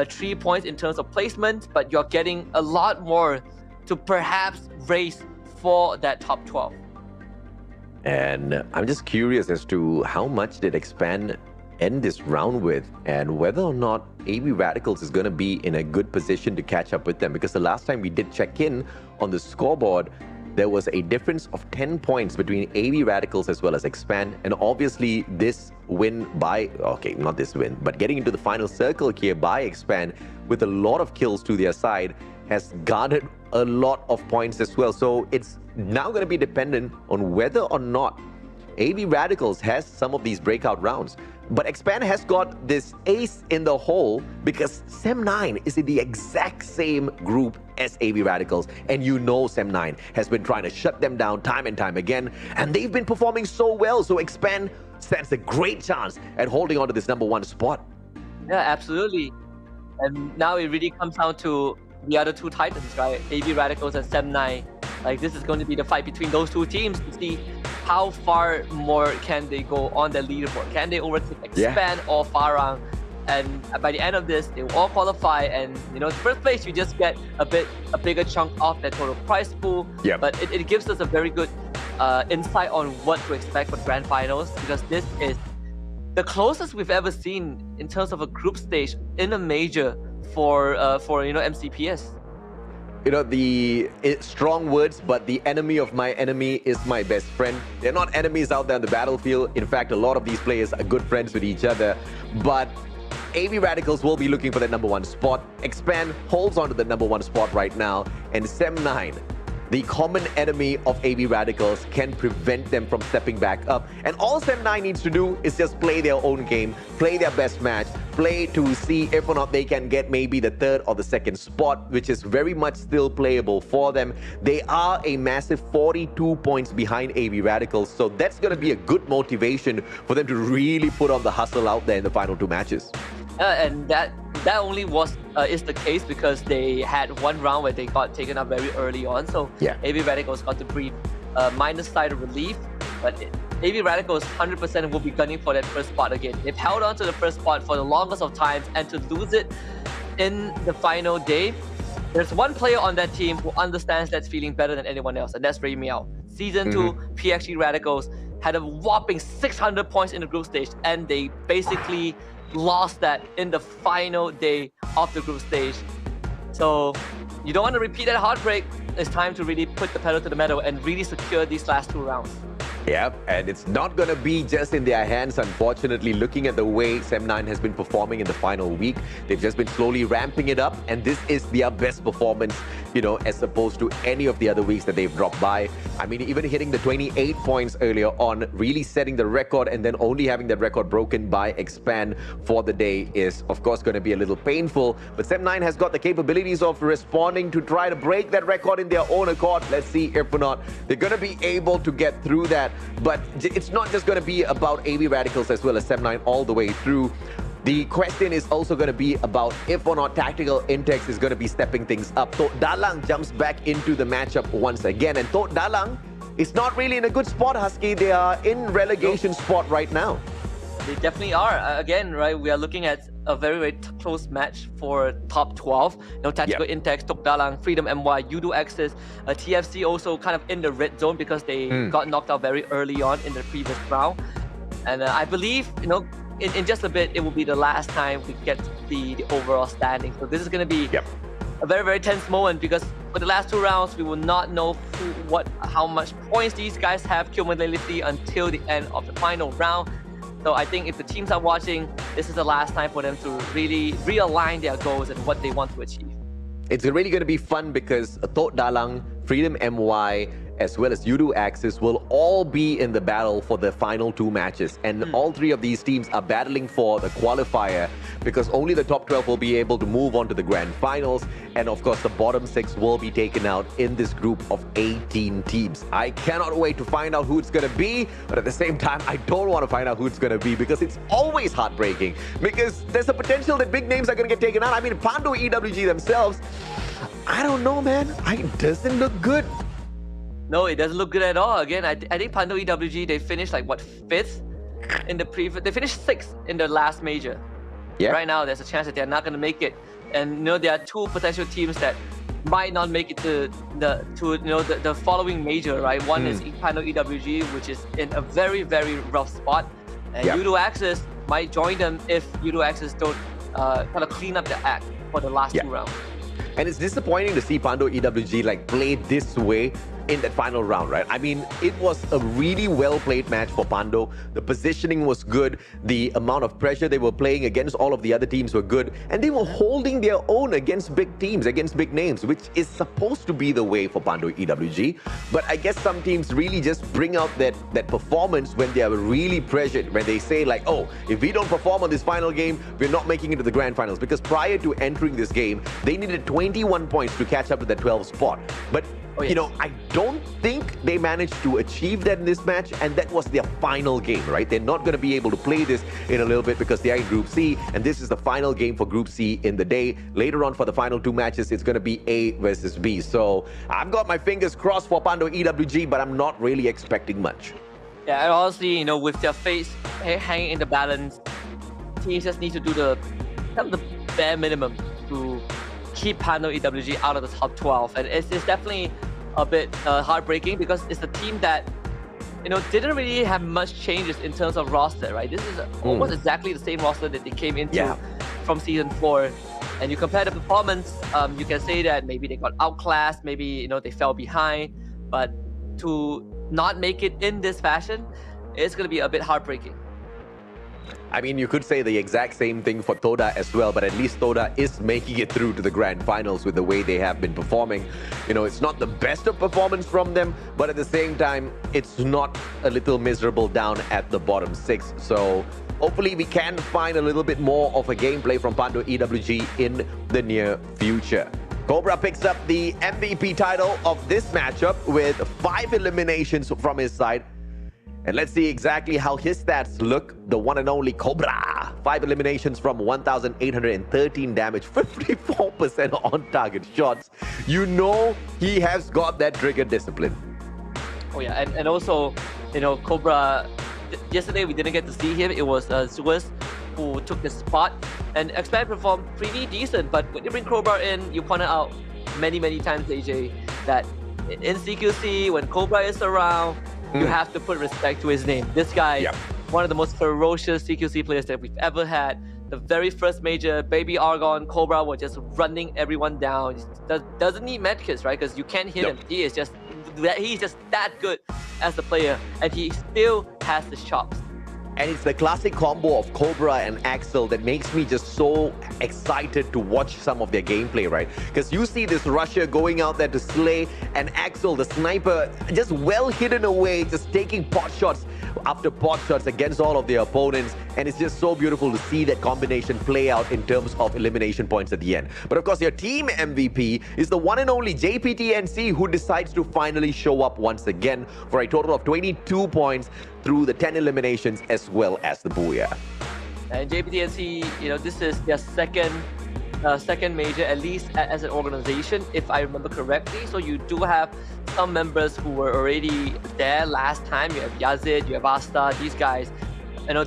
3 points in terms of placement, but you're getting a lot more to perhaps race for that top 12. And I'm just curious as to how much did Expand end this round with, and whether or not AB Radicals is going to be in a good position to catch up with them, because the last time we did check in on the scoreboard, there was a difference of 10 points between AB Radicals as well as Expand. And obviously this win by, okay, not this win, but getting into the final circle here by Expand with a lot of kills to their side has garnered a lot of points as well. So it's now going to be dependent on whether or not AB Radicals has some of these breakout rounds. But Expand has got this ace in the hole because Sem9 is in the exact same group as AB Radicals. And you know Sem9 has been trying to shut them down time and time again. And they've been performing so well. So Expand stands a great chance at holding on to this #1 spot. Yeah, absolutely. And now it really comes down to the other two titans, right? AB Radicals and Sem9. Like, this is going to be the fight between those two teams to see how far more can they go on the leaderboard. Can they overtake Expand or Farang? And by the end of this, they will all qualify. And you know, first place, you just get a bigger chunk off that total prize pool. Yeah. But it gives us a very good insight on what to expect for the grand finals, because this is the closest we've ever seen in terms of a group stage in a major for you know, MCPS. You know, strong words, but the enemy of my enemy is my best friend. They're not enemies out there on the battlefield. In fact, a lot of these players are good friends with each other. But AB Radicals will be looking for the #1 spot. Expand holds on to the #1 spot right now. And Sem9, the common enemy of AB Radicals, can prevent them from stepping back up. And all Sem9 needs to do is just play their own game, play their best match, play to see if or not they can get maybe the 3rd or the 2nd spot, which is very much still playable for them. They are a massive 42 points behind AB Radicals, so that's going to be a good motivation for them to really put on the hustle out there in the final 2 matches. And that only is the case because they had one round where they got taken up very early on. So yeah, AB Radicals got to breathe minus side of relief, but AB Radicals 100% will be gunning for that first spot again. They've held on to the first spot for the longest of times, and to lose it in the final day, there's one player on that team who understands that feeling better than anyone else, and that's Ray Meow. Season 2 PXG Radicals had a whopping 600 points in the group stage, and they basically lost that in the final day of the group stage. So you don't want to repeat that heartbreak. It's time to really put the pedal to the metal and really secure these last 2 rounds. Yeah, and it's not going to be just in their hands, unfortunately. Looking at the way Sem9 has been performing in the final week, they've just been slowly ramping it up, and this is their best performance, you know, as opposed to any of the other weeks that they've dropped by. I mean, even hitting the 28 points earlier on, really setting the record, and then only having that record broken by Expand for the day is, of course, going to be a little painful. But Sem9 has got the capabilities of responding to try to break that record in their own accord. Let's see if or not they're going to be able to get through that. But it's not just going to be about AB Radicals as well as Sem9 all the way through. The question is also going to be about if or not Tactical Intex is going to be stepping things up. Tok Dalang jumps back into the matchup once again. And Tok Dalang is not really in a good spot, Husky. They are in relegation spot right now. They definitely are. Again, right, we are looking at a very, very close match for top 12. Tactical Intex, Tok Dalang, Freedom MY, Udo Access, TFC also kind of in the red zone because they got knocked out very early on in the previous round. And I believe, in just a bit, it will be the last time we get to see the overall standing. So this is going to be a very, very tense moment because for the last 2 rounds, we will not know how much points these guys have cumulatively until the end of the final round. So I think if the teams are watching, this is the last time for them to really realign their goals and what they want to achieve. It's really going to be fun because Tok Dalang, Freedom MY, as well as Udo Axis will all be in the battle for the final 2 matches. And all 3 of these teams are battling for the qualifier because only the top 12 will be able to move on to the grand finals. And of course, the bottom 6 will be taken out in this group of 18 teams. I cannot wait to find out who it's going to be. But at the same time, I don't want to find out who it's going to be because it's always heartbreaking. Because there's a potential that big names are going to get taken out. I mean, Pando EWG themselves, I don't know, man. It doesn't look good. No, it doesn't look good at all. Again, I think Pando EWG, they finished like, what, 5th in the previous... They finished 6th in the last major. Yeah. Right now, there's a chance that they're not going to make it. And, there are 2 potential teams that might not make it to the following major, right? One is Pando EWG, which is in a very, very rough spot. And Udo Access might join them if Udo Access don't kind of clean up the act for the last 2 rounds. And it's disappointing to see Pando EWG play this way in that final round, right? I mean, it was a really well-played match for Pando. The positioning was good. The amount of pressure they were playing against all of the other teams were good. And they were holding their own against big teams, against big names, which is supposed to be the way for Pando EWG. But I guess some teams really just bring out that performance when they are really pressured, when they say oh, if we don't perform on this final game, we're not making it to the grand finals. Because prior to entering this game, they needed 21 points to catch up to the 12th spot. But I don't think they managed to achieve that in this match, and that was their final game, right? They're not going to be able to play this in a little bit because they are in Group C, and this is the final game for Group C in the day. Later on for the final 2 matches, it's going to be A versus B. So I've got my fingers crossed for Pando EWG, but I'm not really expecting much. Yeah, and honestly, with their face hanging in the balance, teams just need to do the bare minimum to keep Pando EWG out of the top 12. And it's definitely a bit heartbreaking because it's a team that, didn't really have much changes in terms of roster, right? This is almost exactly the same roster that they came into from Season 4. And you compare the performance, you can say that maybe they got outclassed, maybe, they fell behind. But to not make it in this fashion, it's going to be a bit heartbreaking. I mean, you could say the exact same thing for Toda as well, but at least Toda is making it through to the grand finals with the way they have been performing. It's not the best of performance from them, but at the same time, it's not a little miserable down at the bottom 6. So hopefully we can find a little bit more of a gameplay from Pando EWG in the near future. Cobra picks up the MVP title of this matchup with 5 eliminations from his side. And let's see exactly how his stats look. The one and only Cobra. 5 eliminations from 1,813 damage, 54% on target shots. He has got that trigger discipline. Oh yeah, and also, Cobra, yesterday we didn't get to see him. It was Zeus who took the spot. And Expand performed pretty decent, but when you bring Cobra in, you pointed out many, many times, AJ, that in CQC, when Cobra is around, you have to put respect to his name. This guy, one of the most ferocious CQC players that we've ever had. The very first major, Baby Argon, Cobra was just running everyone down. Doesn't need medkits, right? Because you can't hit him. He's just that good as a player, and he still has the chops. And it's the classic combo of Cobra and Axel that makes me just so excited to watch some of their gameplay, right? Because you see this rusher going out there to slay, and Axel, the sniper, just well hidden away, just taking pot shots after pot shots against all of their opponents. And it's just so beautiful to see that combination play out in terms of elimination points at the end. But of course, your team MVP is the one and only JPTNC, who decides to finally show up once again for a total of 22 points through the 10 eliminations as well as the Booyah. And JPTNC, this is their second major, at least as an organization, if I remember correctly. So you do have some members who were already there last time. You have Yazid, you have Asta, these guys.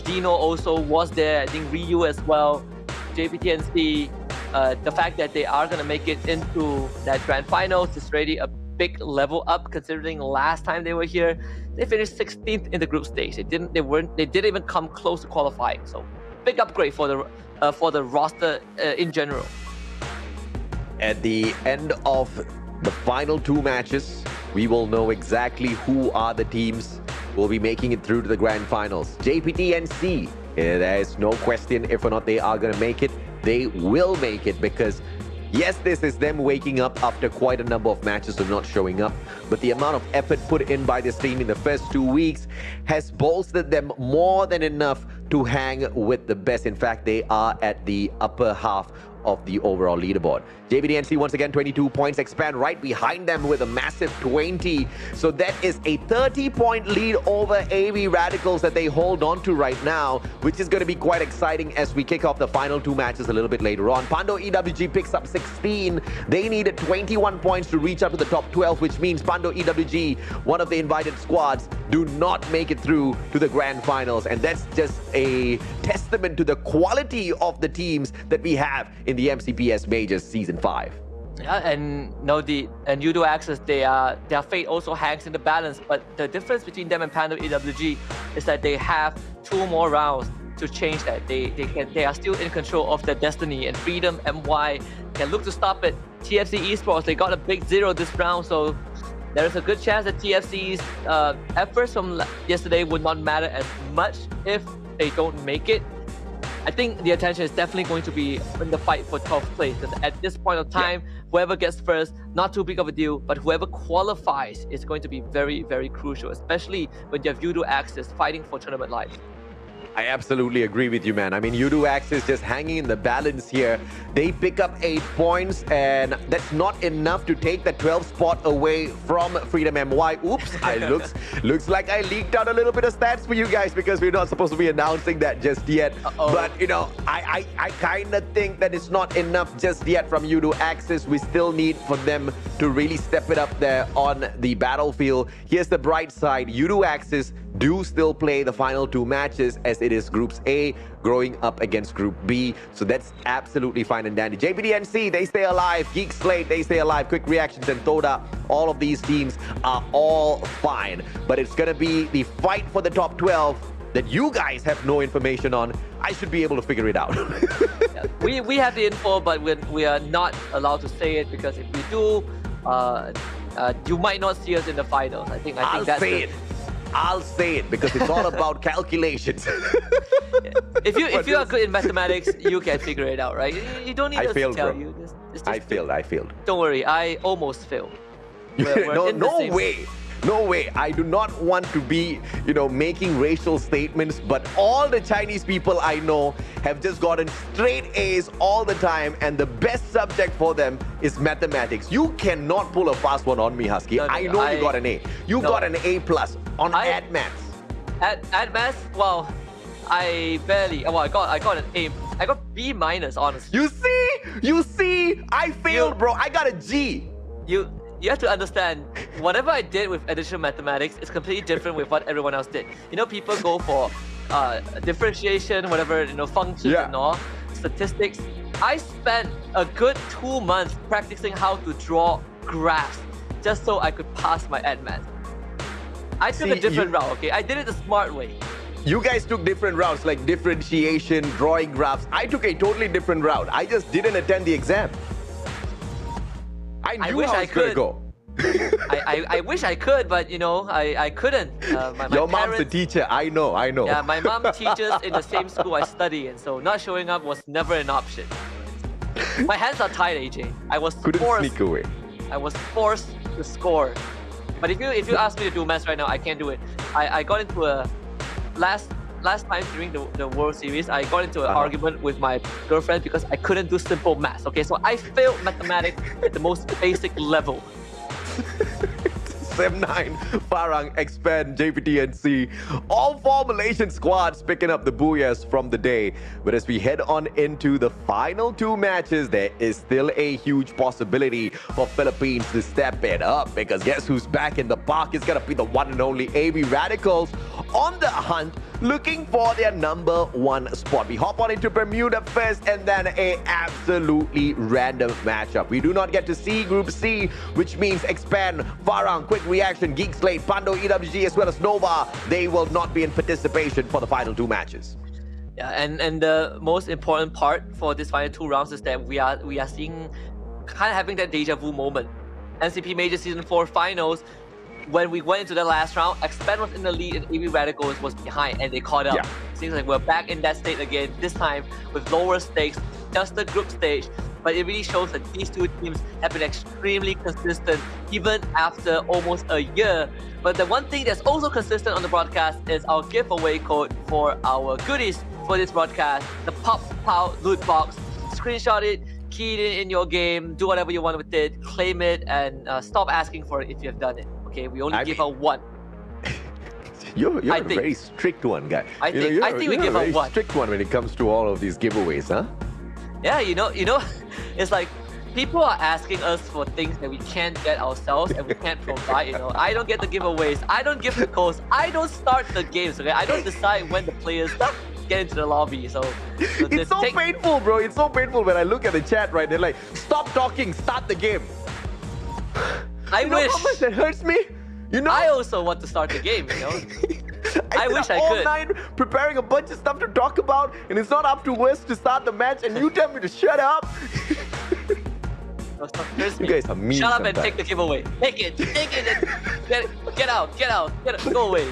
Dino also was there. I think Ryu as well. JPTNC, the fact that they are going to make it into that grand finals is already a big level up, considering last time they were here, they finished 16th in the group stage. They didn't even come close to qualifying. So big upgrade for the roster in general. At the end of the final 2 matches, we will know exactly who are the teams who will be making it through to the grand finals. JPTNC, there is no question if or not they are going to make it. They will make it because yes, this is them waking up after quite a number of matches of not showing up, but the amount of effort put in by this team in the first 2 weeks has bolstered them more than enough to hang with the best. In fact, they are at the upper half of the overall leaderboard. JPTNC once again 22 points, expand right behind them with a massive 20. So that is a 30-point lead over AV Radicals that they hold on to right now, which is going to be quite exciting as we kick off the final 2 matches a little bit later on. Pando EWG picks up 16. They needed 21 points to reach up to the top 12, which means Pando EWG, one of the invited squads, do not make it through to the grand finals. And that's just a testament to the quality of the teams that we have in the MCPS Majors Season 5. Yeah, and Udo Access, their fate also hangs in the balance. But the difference between them and Pando EWG is that they have 2 more rounds to change that. They are still in control of their destiny, and Freedom MY can look to stop it. TFC Esports, they got a big 0 this round, so there is a good chance that TFC's efforts from yesterday would not matter as much if they don't make it. I think the attention is definitely going to be in the fight for 12th place, because at this point of time, whoever gets first, not too big of a deal, but whoever qualifies is going to be very, very crucial, especially when you have Udo Access fighting for tournament life. I absolutely agree with you, man. I mean, Udo Access just hanging in the balance here. They pick up 8 points, and that's not enough to take the 12th spot away from Freedom MY. Oops, looks like I leaked out a little bit of stats for you guys because we're not supposed to be announcing that just yet. But, you know, I kind of think that it's not enough just yet from Udo Access. We still need for them to really step it up there on the battlefield. Here's the bright side. Udo Access do still play the final 2 matches, as it is Groups A growing up against Group B. So that's absolutely fine and dandy. JPTNC, they stay alive. Geek Slate, they stay alive. Quick Reactions and Toda, all of these teams are all fine. But it's going to be the fight for the top 12 that you guys have no information on. I should be able to figure it out. Yeah, we have the info, but we are not allowed to say it, because if we do, you might not see us in the finals. I think that's it. I'll say it because it's all about calculations. If you are good in mathematics, you can figure it out, right? You don't need us to tell you. I failed. Don't worry, I almost failed. No way. I do not want to be, you know, making racial statements, but all the Chinese people I know have just gotten straight A's all the time, and the best subject for them is mathematics. You cannot pull a fast one on me, Husky. I know you got an A. You got an A+ on Ad Maths. Ad Maths? Well, I got an A. I got B-, honestly. You see? I failed, bro. I got a G. You have to understand, whatever I did with additional mathematics is completely different with what everyone else did. You know, people go for differentiation, whatever, you know, functions and all, statistics. I spent a good 2 months practicing how to draw graphs just so I could pass my Ad Maths. I took a different route, okay? I did it the smart way. You guys took different routes, like differentiation, drawing graphs. I took a totally different route. I just didn't attend the exam. I wish I could go. I wish I could, but you know, I couldn't. Your mom's a teacher. I know. Yeah, my mom teaches in the same school I study in, so not showing up was never an option. My hands are tied, AJ. I was sneak away. I was forced to score. But if you ask me to do maths right now, I can't do it. I got into a last time during the World Series, I got into an argument with my girlfriend because I couldn't do simple maths. Okay, so I failed mathematics at the most basic level. Sem9, Farang, Expand, JPTNC, all 4 Malaysian squads picking up the booyahs from the day. But as we head on into the final 2 matches, there is still a huge possibility for Philippines to step it up, because guess who's back in the park is gonna be the one and only AV Radicals on the hunt looking for their #1 spot. We hop on into Bermuda first and then a absolutely random matchup. We do not get to see Group C, which means Expand, Farang, Quick Reaction, Geek Slate, Pando, EWG, as well as Nova. They will not be in participation for the final 2 matches. Yeah, and the most important part for this final 2 rounds is that we are seeing, kind of having that deja vu moment. MCP Majors Season 4 finals, when we went into the last round, Expand was in the lead and AB Radicals was behind, and they caught up. Yeah. Seems like we're back in that state again, this time with lower stakes, just the group stage. But it really shows that these 2 teams have been extremely consistent, even after almost a year. But the one thing that's also consistent on the broadcast is our giveaway code for our goodies for this broadcast, the Pop-Pow loot box. Screenshot it, key it in your game, do whatever you want with it, claim it, and stop asking for it if you have done it. Okay, we only give out 1. You're a very strict one, guy. I think we give out 1. Strict one when it comes to all of these giveaways, huh? Yeah, you know, it's like people are asking us for things that we can't get ourselves and we can't provide. You know, I don't get the giveaways, I don't give the codes, I don't start the games. Okay, I don't decide when the players get into the lobby. So it's so painful, bro. It's so painful when I look at the chat. Right, they're like, "Stop talking, start the game." I you wish. know how much that hurts me? You know, I also want to start the game. You know. I wish I all could. night preparing a bunch of stuff to talk about, and it's not up to us to start the match, and you tell me to shut up. You guys are mean. Shut up sometimes. and take the giveaway. Take it, and get out, go away.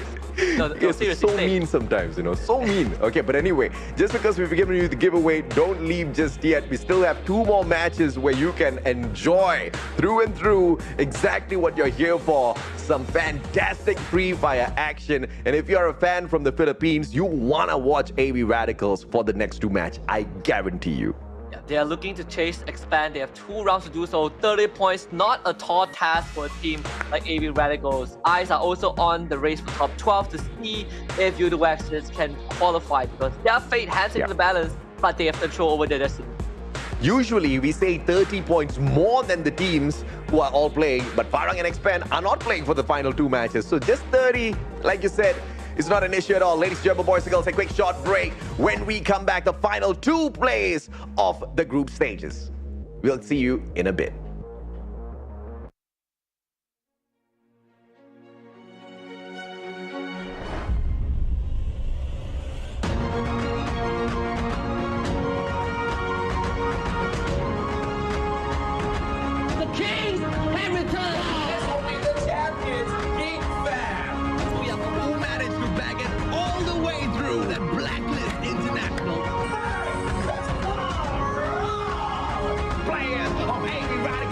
No, seriously, so mean sometimes, you know, so mean. Okay, but anyway, just because we've given you the giveaway, don't leave just yet. We still have 2 more matches where you can enjoy through and through exactly what you're here for. Some fantastic Free Fire action. And if you're a fan from the Philippines, you want to watch AB Radicals for the next 2 matches. I guarantee you. Yeah, they are looking to chase, expand. They have 2 rounds to do so. 30 points, not a tall task for a team like AB Radicals. Eyes are also on the race for top 12 to see if UDOXers can qualify, because their fate hangs in the balance, but they have control over their destiny. Usually, we say 30 points more than the teams who are all playing, but Farang and Expand are not playing for the final 2 matches. So just 30, like you said, it's not an issue at all. Ladies and gentlemen, boys and girls, a quick short break. When we come back, the final 2 plays of the group stages. We'll see you in a bit. The Kings have returned. It's only the champions, King Fam. Who managed to bag it all the way through that Blacklist International. Players of AB Radicals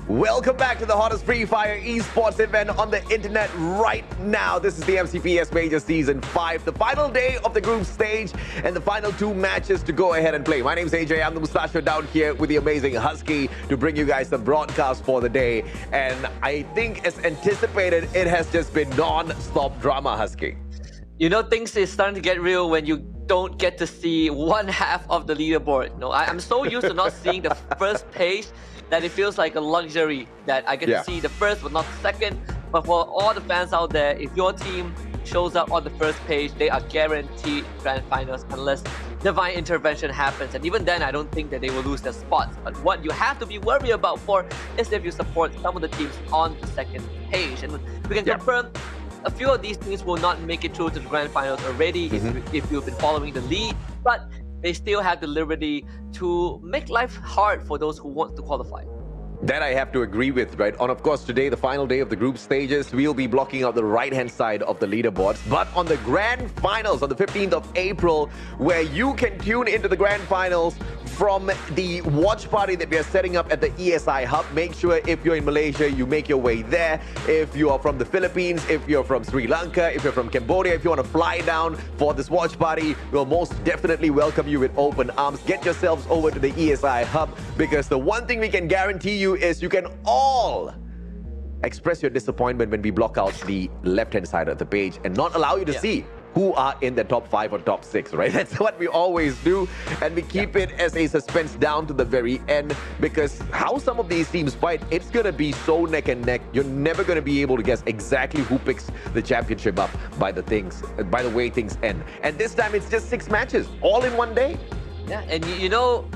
Welcome back to the hottest Free Fire esports event on the internet right now. This is the MCPS Majors Season 5, the final day of the group stage and the final 2 matches to go ahead and play. My name's AJ, I'm the Mustachio down here with the amazing Husky to bring you guys the broadcast for the day. And I think as anticipated, it has just been non-stop drama, Husky. You know, things is starting to get real when you don't get to see one half of the leaderboard. No, I'm so used to not seeing the first page that it feels like a luxury that I get to see the first but not the second. But for all the fans out there, if your team shows up on the first page, they are guaranteed grand finals unless divine intervention happens. And even then, I don't think that they will lose their spots. But what you have to be worried about for is if you support some of the teams on the second page. And we can confirm a few of these teams will not make it through to the grand finals already if you've been following the lead. But they still have the liberty to make life hard for those who want to qualify. That I have to agree with, right? And of course, today, the final day of the group stages, we'll be blocking out the right-hand side of the leaderboards. But on the grand finals on the 15th of April, where you can tune into the grand finals from the watch party that we are setting up at the ESI Hub. Make sure if you're in Malaysia, you make your way there. If you are from the Philippines, if you're from Sri Lanka, if you're from Cambodia, if you want to fly down for this watch party, we'll most definitely welcome you with open arms. Get yourselves over to the ESI Hub, because the one thing we can guarantee you is you can all express your disappointment when we block out the left-hand side of the page and not allow you to see who are in the top 5 or top 6, right? That's what we always do. And we keep it as a suspense down to the very end, because how some of these teams fight, it's going to be so neck and neck. You're never going to be able to guess exactly who picks the championship up by the way things end. And this time it's just 6 matches, all in one day. Yeah, and you know,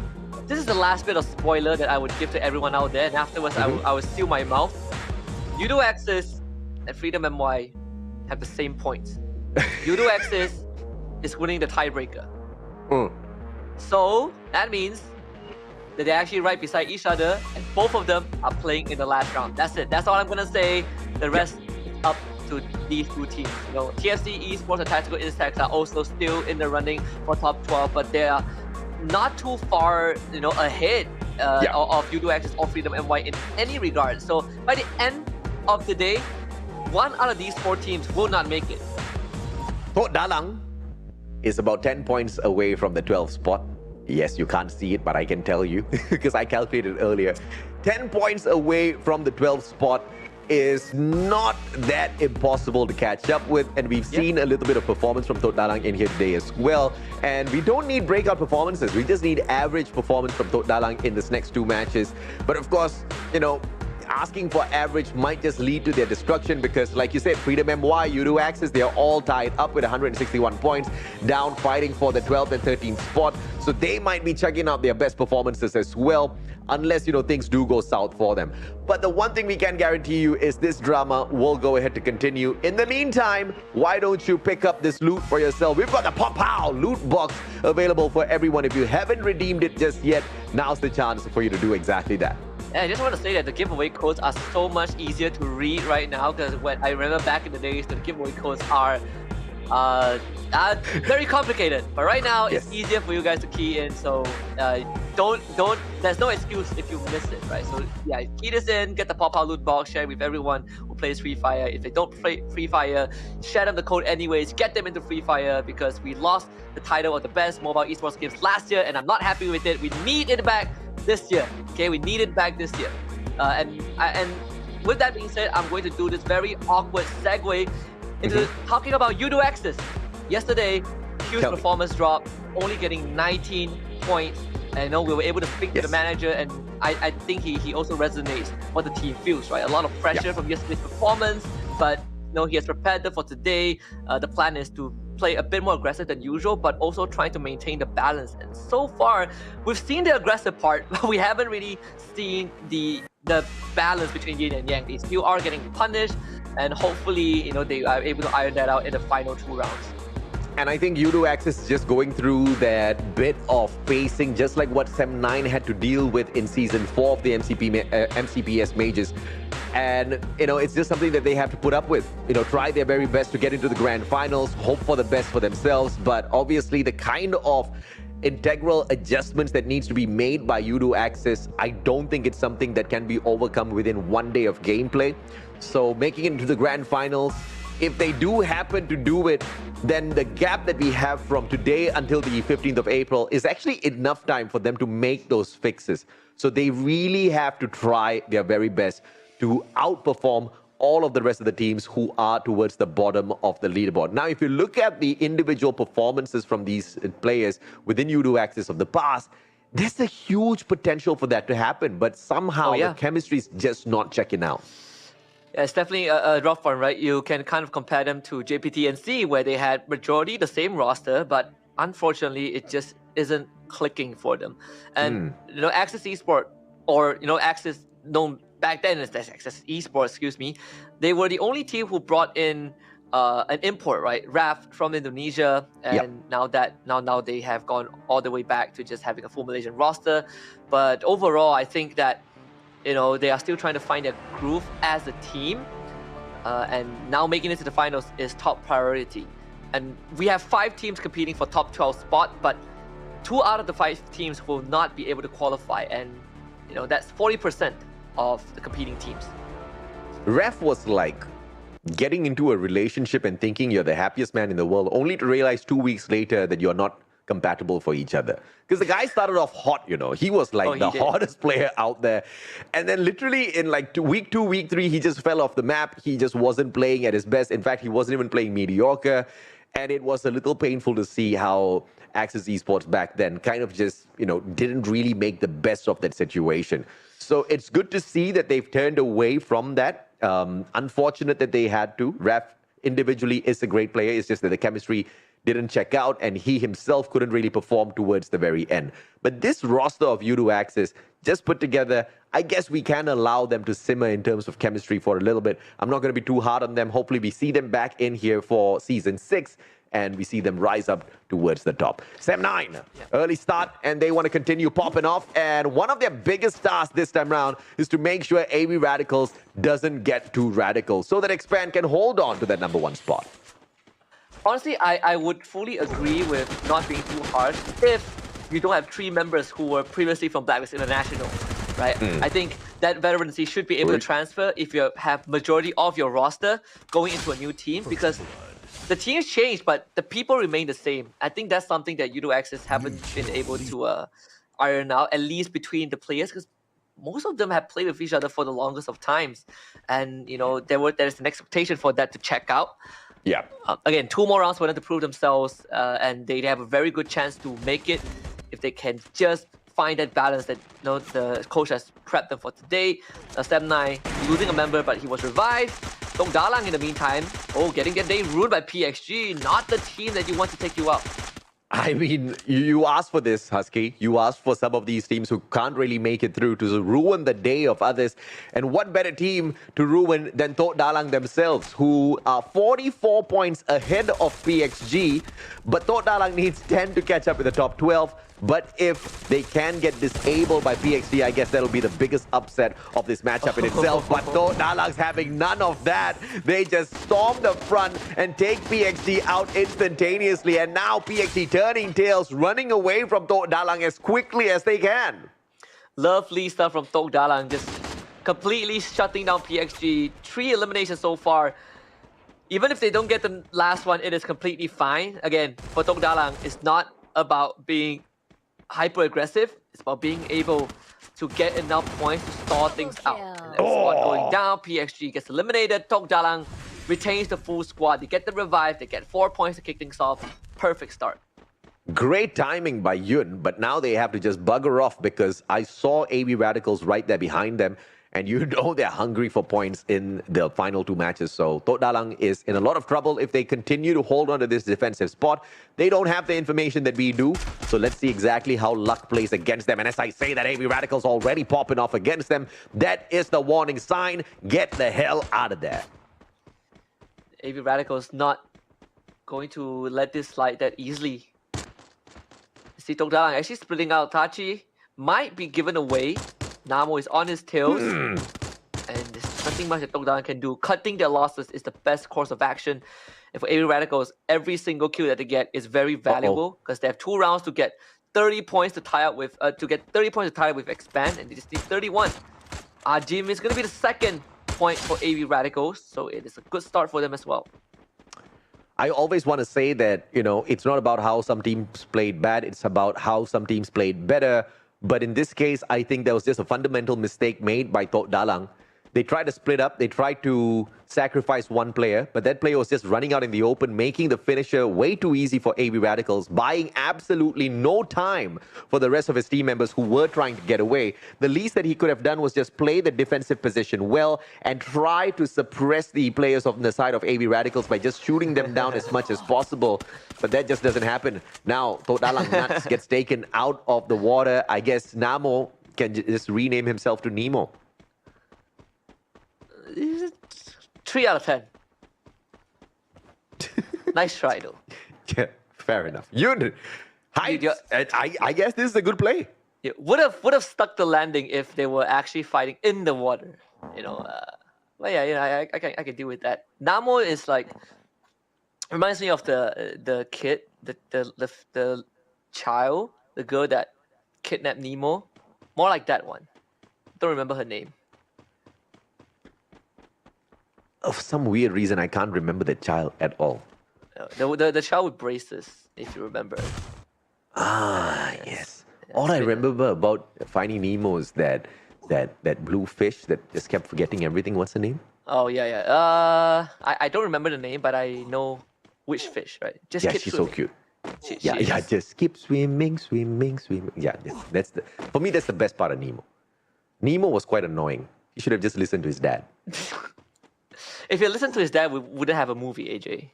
this is the last bit of spoiler that I would give to everyone out there. And afterwards, I would seal my mouth. Udo Axis and Freedom MY have the same points. Udo Axis is winning the tiebreaker. So that means that they're actually right beside each other, and both of them are playing in the last round. That's it. That's all I'm gonna say. The rest is up to these 2 teams. You know, TFC Esports and Tactical Insects are also still in the running for top 12, but they are not too far, you know, ahead of Udo Axis or Freedom MY in any regard. So by the end of the day, 1 out of these 4 teams will not make it. Thot Dalang is about 10 points away from the 12th spot. Yes, you can't see it, but I can tell you because I calculated earlier. 10 points away from the 12th spot is not that impossible to catch up with, and we've seen a little bit of performance from Thot Dalang in here today as well. And we don't need breakout performances, we just need average performance from Thot Dalang in this next 2 matches. But of course, you know, asking for average might just lead to their destruction, because like you said, Freedom MY, Udo Axis, they are all tied up with 161 points, down fighting for the 12th and 13th spot. So they might be chugging out their best performances as well, unless, you know, things do go south for them. But the one thing we can guarantee you is this drama will go ahead to continue. In the meantime, why don't you pick up this loot for yourself? We've got the Pop-Pow loot box available for everyone. If you haven't redeemed it just yet, now's the chance for you to do exactly that. And I just want to say that the giveaway codes are so much easier to read right now, because when I remember back in the days, the giveaway codes are very complicated. But right now, it's easier for you guys to key in. So there's no excuse if you miss it, right? So yeah, key this in, get the Pop-Pow loot box, share it with everyone who plays Free Fire. If they don't play Free Fire, share them the code anyways, get them into Free Fire, because we lost the title of the best mobile esports games last year, and I'm not happy with it. We need it back this year. Okay, we need it back this year. And with that being said, I'm going to do this very awkward segue into talking about Udo Axis. Yesterday, huge performance drop, only getting 19 points. And I know we were able to speak to the manager, and I think he also resonates what the team feels, right? A lot of pressure from yesterday's performance, but you know, he has prepared them for today. The plan is to play a bit more aggressive than usual, but also trying to maintain the balance. And so far, we've seen the aggressive part, but we haven't really seen the balance between yin and yang. They still are getting punished, and hopefully, you know, they are able to iron that out in the final 2 rounds. And I think Udo Axis is just going through that bit of pacing, just like what Sem9 had to deal with in Season 4 of the MCPS Majors. And, you know, it's just something that they have to put up with. You know, try their very best to get into the grand finals, hope for the best for themselves. But obviously, the kind of integral adjustments that needs to be made by Udo Axis. I don't think it's something that can be overcome within one day of gameplay. So making it into the grand finals, if they do happen to do it, then the gap that we have from today until the 15th of April is actually enough time for them to make those fixes. So they really have to try their very best to outperform all of the rest of the teams who are towards the bottom of the leaderboard. Now, if you look at the individual performances from these players within Udo Axis of the past, there's a huge potential for that to happen, but somehow the chemistry is just not checking out. Yeah, it's definitely a rough one, right? You can kind of compare them to JPTNC, where they had majority the same roster, but unfortunately, it just isn't clicking for them. And you know, Axis Esport, or you know, Axis known back then as Axis Esport, excuse me, they were the only team who brought in an import, right? RAF from Indonesia, and now they have gone all the way back to just having a full Malaysian roster. But overall, I think that, you know, they are still trying to find their groove as a team, and now making it to the finals is top priority. And we have 5 teams competing for top 12 spot, but 2 out of the 5 teams will not be able to qualify, and you know, that's 40% of the competing teams. Ref was like getting into a relationship and thinking you're the happiest man in the world, only to realize 2 weeks later that you're not compatible for each other. Because the guy started off hot, you know. He was like the hottest player out there. And then literally in like week 2, week 3, he just fell off the map. He just wasn't playing at his best. In fact, he wasn't even playing mediocre. And it was a little painful to see how Axis Esports back then kind of just, you know, didn't really make the best of that situation. So it's good to see that they've turned away from that. Unfortunate that they had to. Raf individually is a great player. It's just that the chemistry didn't check out, and he himself couldn't really perform towards the very end. But this roster of Udo Axis just put together, I guess we can allow them to simmer in terms of chemistry for a little bit. I'm not going to be too hard on them. Hopefully we see them back in here for Season 6, and we see them rise up towards the top. Sem9, early start, and they want to continue popping off. And one of their biggest tasks this time around is to make sure AB Radicals doesn't get too radical, so that Expand can hold on to that #1 spot. Honestly, I would fully agree with not being too harsh if you don't have 3 members who were previously from Blacklist International, right? I think that veterancy should be able to transfer if you have majority of your roster going into a new team, because the teams change, but the people remain the same. I think that's something that Udo Axis haven't been able to iron out, at least between the players, because most of them have played with each other for the longest of times. And, you know, there's an expectation for that to check out. Yeah. Again, 2 more rounds for them to prove themselves, and they have a very good chance to make it if they can just find that balance that, you know, the coach has prepped them for today. Sem9 losing a member, but he was revived. Tok Dalang in the meantime, getting their day ruined by PXG, not the team that you want to take you out. I mean, you asked for this, Husky. You asked for some of these teams who can't really make it through to ruin the day of others. And what better team to ruin than Tok Dalang themselves, who are 44 points ahead of PXG. But Tok Dalang needs 10 to catch up with the top 12. But if they can get disabled by PXG, I guess that'll be the biggest upset of this matchup in itself. But Tok Dalang's having none of that. They just storm the front and take PXG out instantaneously. And now PXG turning tails, running away from Tok Dalang as quickly as they can. Lovely stuff from Tok Dalang, just completely shutting down PXG. 3 eliminations so far. Even if they don't get the last one, it is completely fine. Again, for Tok Dalang, it's not about being hyper aggressive. It's about being able to get enough points to stall things out. And that's what going down. PXG gets eliminated. Tok Dalang retains the full squad. They get the revive. They get 4 points to kick things off. Perfect start. Great timing by Yun, but now they have to just bugger off, because I saw AB Radicals right there behind them. And you know they're hungry for points in the final 2 matches. So Tok Dalang is in a lot of trouble if they continue to hold on to this defensive spot. They don't have the information that we do. So let's see exactly how luck plays against them. And as I say that, AB Radicals already popping off against them. That is the warning sign. Get the hell out of there. AB Radicals not going to let this slide that easily. See Tok Dalang actually splitting out. Tachi might be given away. Namo is on his tails, and there's nothing much that Tok Dalang can do. Cutting their losses is the best course of action. And for AB Radicals, every single kill that they get is very valuable, because they have 2 rounds to get 30 points to tie up with Expand, and they just need 31. Jim is going to be the second point for AV Radicals, so it is a good start for them as well. I always want to say that, it's not about how some teams played bad, it's about how some teams played better. But in this case, I think there was just a fundamental mistake made by Tok Dalang. They tried to split up, they tried to sacrifice one player, but that player was just running out in the open, making the finisher way too easy for AV Radicals, buying absolutely no time for the rest of his team members who were trying to get away. The least that he could have done was just play the defensive position well and try to suppress the players on the side of AV Radicals by just shooting them down as much as possible. But that just doesn't happen. Now, Tok Dalang Nuts gets taken out of the water. I guess Namo can just rename himself to Nemo. 3 out of 10. Nice try, though. Yeah, fair enough. I guess this is a good play. Yeah, would have stuck the landing if they were actually fighting in the water. But yeah, I can deal with that. Namo is like reminds me of the kid, the child, the girl that kidnapped Nemo. More like that one. Don't remember her name. For some weird reason, I can't remember the child at all. The child with braces, if you remember. Yes. All I remember about Finding Nemo is that blue fish that just kept forgetting everything. What's the name? Oh, yeah. I don't remember the name, but I know which fish, right? Just keep she's swimming. so cute. She Just keep swimming. Yeah, for me, that's the best part of Nemo. Nemo was quite annoying. He should have just listened to his dad. If you listen to his dad, we wouldn't have a movie, AJ.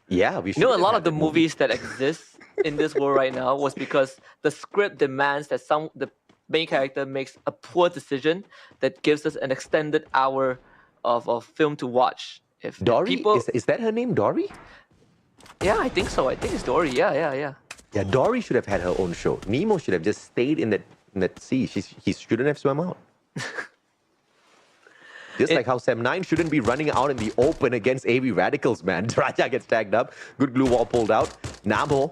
Yeah, we should. A lot of the movies that exist in this world right now was because the script demands that the main character makes a poor decision that gives us an extended hour of film to watch. If Dory? people... Is that her name, Dory? Yeah, I think so. I think it's Dory. Yeah. Yeah, Dory should have had her own show. Nemo should have just stayed in that sea. He shouldn't have swum out. Just like how Sem9 shouldn't be running out in the open against AV Radicals, man. Raja gets tagged up. Good glue wall pulled out. Namo,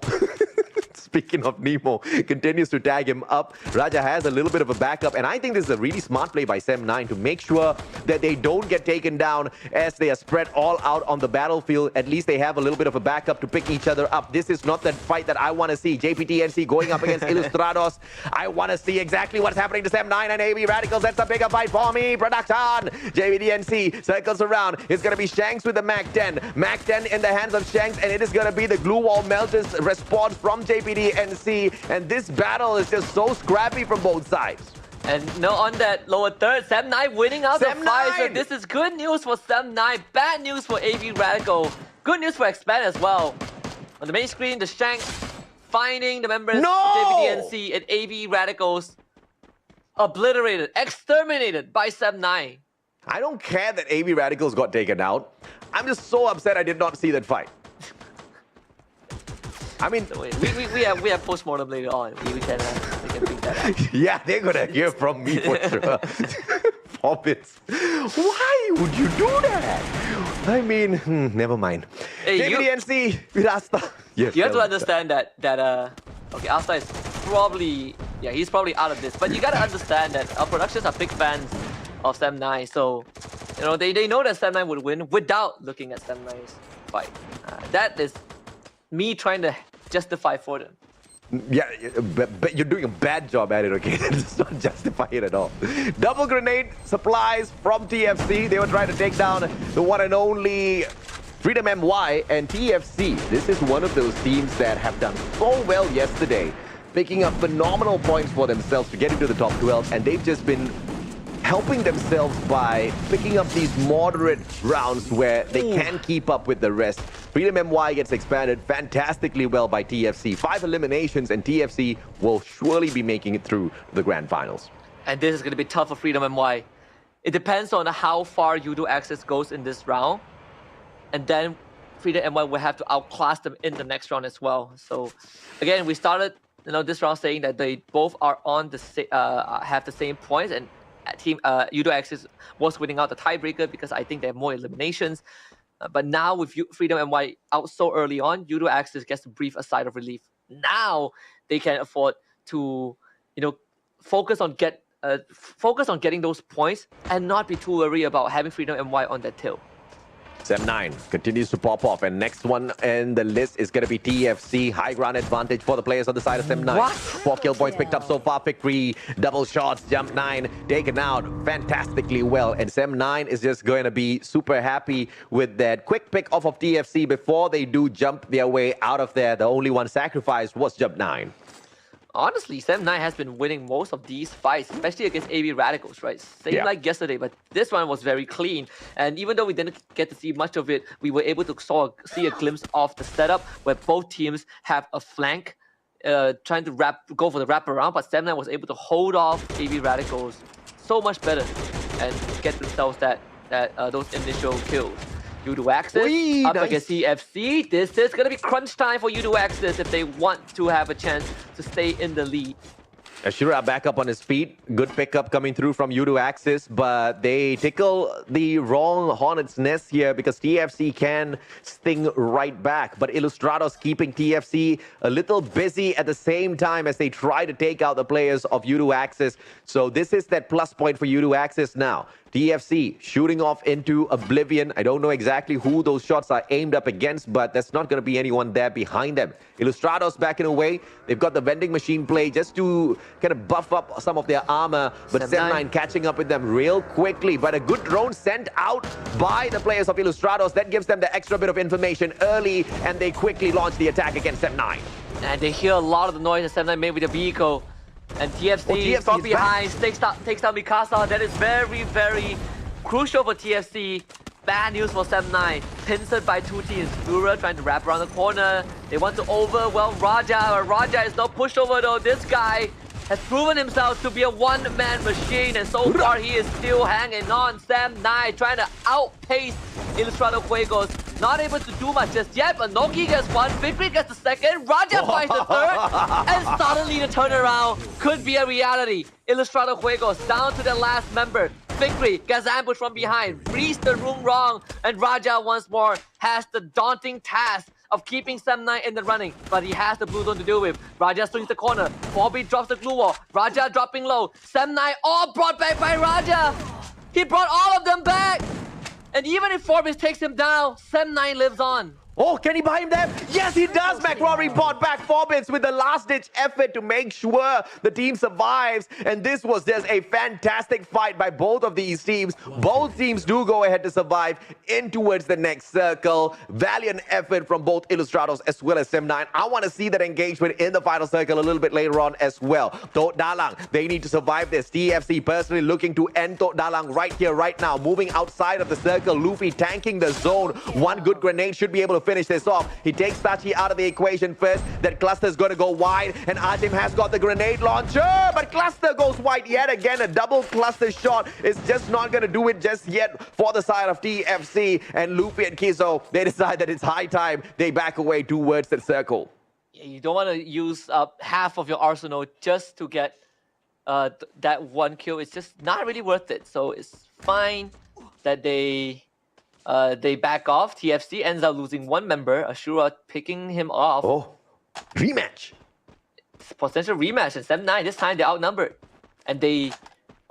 speaking of Nemo, continues to tag him up. Raja has a little bit of a backup, and I think this is a really smart play by Sem9 to make sure that they don't get taken down as they are spread all out on the battlefield. At least they have a little bit of a backup to pick each other up. This is not the fight that I want to see. JPTNC going up against Ilustrados. I want to see exactly what's happening to Sem9 and AV Radicals. That's a bigger fight for me. Production. JPTNC circles around. It's going to be Shanks with the Mac 10. Mac 10 in the hands of Shanks, and it is going to be the glue wall melters response from JPTNC. And this battle is just so scrappy from both sides. And on that lower third, Sem9 winning out the fight. So this is good news for Sem9, bad news for AV Radical. Good news for Expand as well. On the main screen, the Shanks finding the members of JPTNC and AV Radicals obliterated, exterminated by Sem9. I don't care that AV Radicals got taken out. I'm just so upset I did not see that fight. I mean, we have postmortem later on. We can bring that up. Yeah, they're gonna hear from me for sure. Poppets, why would you do that? I mean, never mind. Hey, JPTNC, Virasta. Yes, you have to understand that okay, Asta is probably he's probably out of this. But you gotta understand that our productions are big fans of Sem9, so they know that Sem9 would win without looking at Sem9's fight. That is me trying to justify for them. Yeah, but you're doing a bad job at it, okay? It's not justify it at all. Double grenade supplies from TFC. They were trying to take down the one and only Freedom MY, and TFC. This is one of those teams that have done so well yesterday, picking up phenomenal points for themselves to get into the top 12, and they've just been helping themselves by picking up these moderate rounds where they can keep up with the rest. Freedom MY gets expanded fantastically well by TFC. 5 eliminations, and TFC will surely be making it through the grand finals. And this is going to be tough for Freedom MY. It depends on how far Yudo Access goes in this round. And then Freedom MY will have to outclass them in the next round as well. So again, we started this round saying that they both are on the have the same points, and team Yudo Access was winning out the tiebreaker because I think they have more eliminations. But now with Freedom MY out so early on, Yudo Access gets to breathe a sigh of relief. Now they can afford to, focus on getting those points and not be too worried about having Freedom MY on that tail. Sem9 continues to pop off, and next one in the list is going to be TFC. High ground advantage for the players on the side of Sem9. What? 4 kill points picked up so far. Pick 3, double shots, jump 9, taken out fantastically well. And Sem9 is just going to be super happy with that quick pick off of TFC before they do jump their way out of there. The only one sacrificed was jump 9. Honestly, Sem9 has been winning most of these fights, especially against AB Radicals, right? Same like yesterday, but this one was very clean. And even though we didn't get to see much of it, we were able to see a glimpse of the setup where both teams have a flank trying to go for the wraparound, but Sem9 was able to hold off AB Radicals so much better and get themselves those initial kills. U2 Axis up against TFC. This is going to be crunch time for U2 Axis if they want to have a chance to stay in the lead. Ashura back up on his feet. Good pickup coming through from U2 Axis, but they tickle the wrong hornet's nest here because TFC can sting right back. But Ilustrados keeping TFC a little busy at the same time as they try to take out the players of U2 Axis. So this is that plus point for U2 Axis now. TFC shooting off into oblivion. I don't know exactly who those shots are aimed up against, but there's not going to be anyone there behind them. Ilustrados backing away. They've got the vending machine play just to kind of buff up some of their armor, but Sem9 catching up with them real quickly. But a good drone sent out by the players of Ilustrados. That gives them the extra bit of information early, and they quickly launch the attack against Sem9. And they hear a lot of the noise that Sem9 made with the vehicle. And TFC from behind takes down Mikasa. That is very, very crucial for TFC. Bad news for Sem9. Pincered by two teams. Fura trying to wrap around the corner. They want to overwhelm Raja. Raja is not pushed over though. This guy has proven himself to be a one-man machine, and so far he is still hanging on. Sem9 trying to outpace Ilustrado Fuegos. Not able to do much just yet, but Noki gets one, Victory gets the second, Raja finds the third, and suddenly the turnaround could be a reality. Ilustrado Fuegos down to their last member. Victory gets ambushed from behind, reads the room wrong, and Raja once more has the daunting task of keeping Sem9 in the running, but he has the blue zone to deal with. Raja swings the corner, Bobby drops the glue wall, Raja dropping low, Sem9 all brought back by Raja. He brought all of them back, and even if Forbes takes him down, Sem9 lives on. Oh, can he buy him there? Yes, he does. McRory bought back Forbes with the last-ditch effort to make sure the team survives. And this was just a fantastic fight by both of these teams. Both teams do go ahead to survive in towards the next circle. Valiant effort from both Ilustrados as well as Sem9. I want to see that engagement in the final circle a little bit later on as well. Tok Dalang, they need to survive this. TFC personally looking to end Tok Dalang right here, right now. Moving outside of the circle. Luffy tanking the zone. One good grenade should be able to finish this off. He takes Tachi out of the equation first. That cluster is going to go wide, and Artem has got the grenade launcher, but cluster goes wide yet again. A double cluster shot is just not going to do it just yet for the side of TFC. And Luffy and Kizo, they decide that it's high time. They back away towards the circle. You don't want to use up half of your arsenal just to get that one kill. It's just not really worth it. So it's fine that they back off. TFC ends up losing one member. Ashura picking him off. Oh, rematch. It's potential rematch. And Sem9, this time they're outnumbered. And they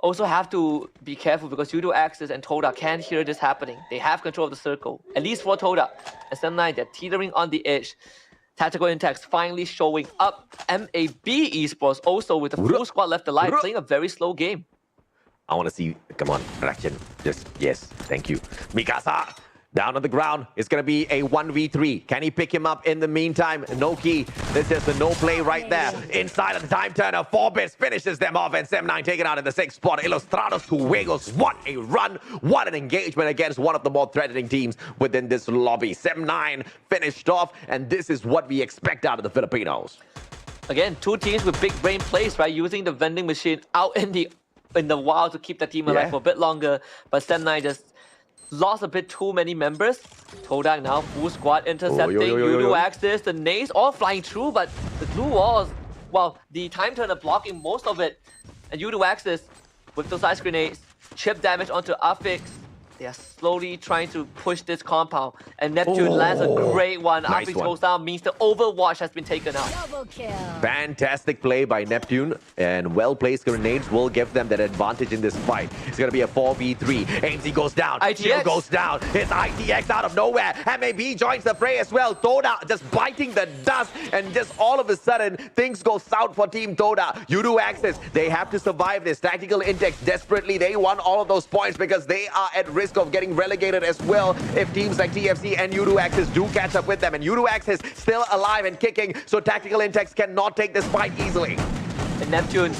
also have to be careful because U2 Axis and Toda can't hear this happening. They have control of the circle, at least for Toda. And Sem9, they're teetering on the edge. Tactical Intax finally showing up. MAB Esports also with a full squad left alive, playing a very slow game. I want to see, come on, action. Just, yes, thank you. Mikasa, down on the ground. It's going to be a 1v3. Can he pick him up in the meantime? No key. This is the no play right there. Inside of the time turner, Forbes finishes them off, and Sem9 taken out in the 6th spot. Ilustrados to Wiggles. What a run. What an engagement against one of the more threatening teams within this lobby. Sem9 finished off, and this is what we expect out of the Filipinos. Again, two teams with big brain plays, right? Using the vending machine out in the wild to keep the team alive for a bit longer, but Sem9 just lost a bit too many members. Todak now full squad intercepting. U2 Axis, the nades all flying through, but the glue walls, well, the time turner blocking most of it. And U2 Axis with those ice grenades, chip damage onto Affix. They are slowly trying to push this compound, and Neptune lands a great one. Nice After he one. goes down, means the Overwatch has been taken out. Double kill. Fantastic play by Neptune, and well-placed grenades will give them that advantage in this fight. It's going to be a 4v3. AMC goes down. ITX. Shield goes down. It's ITX out of nowhere. MAB joins the fray as well. Toda just biting the dust, and just all of a sudden, things go south for Team Toda. Yudu Axis, they have to survive this. Tactical Index, desperately, they want all of those points because they are at risk of getting relegated as well if teams like TFC and Yudu Axis do catch up with them. And Yudu Axis still alive and kicking, so Tactical Index cannot take this fight easily. And Neptune,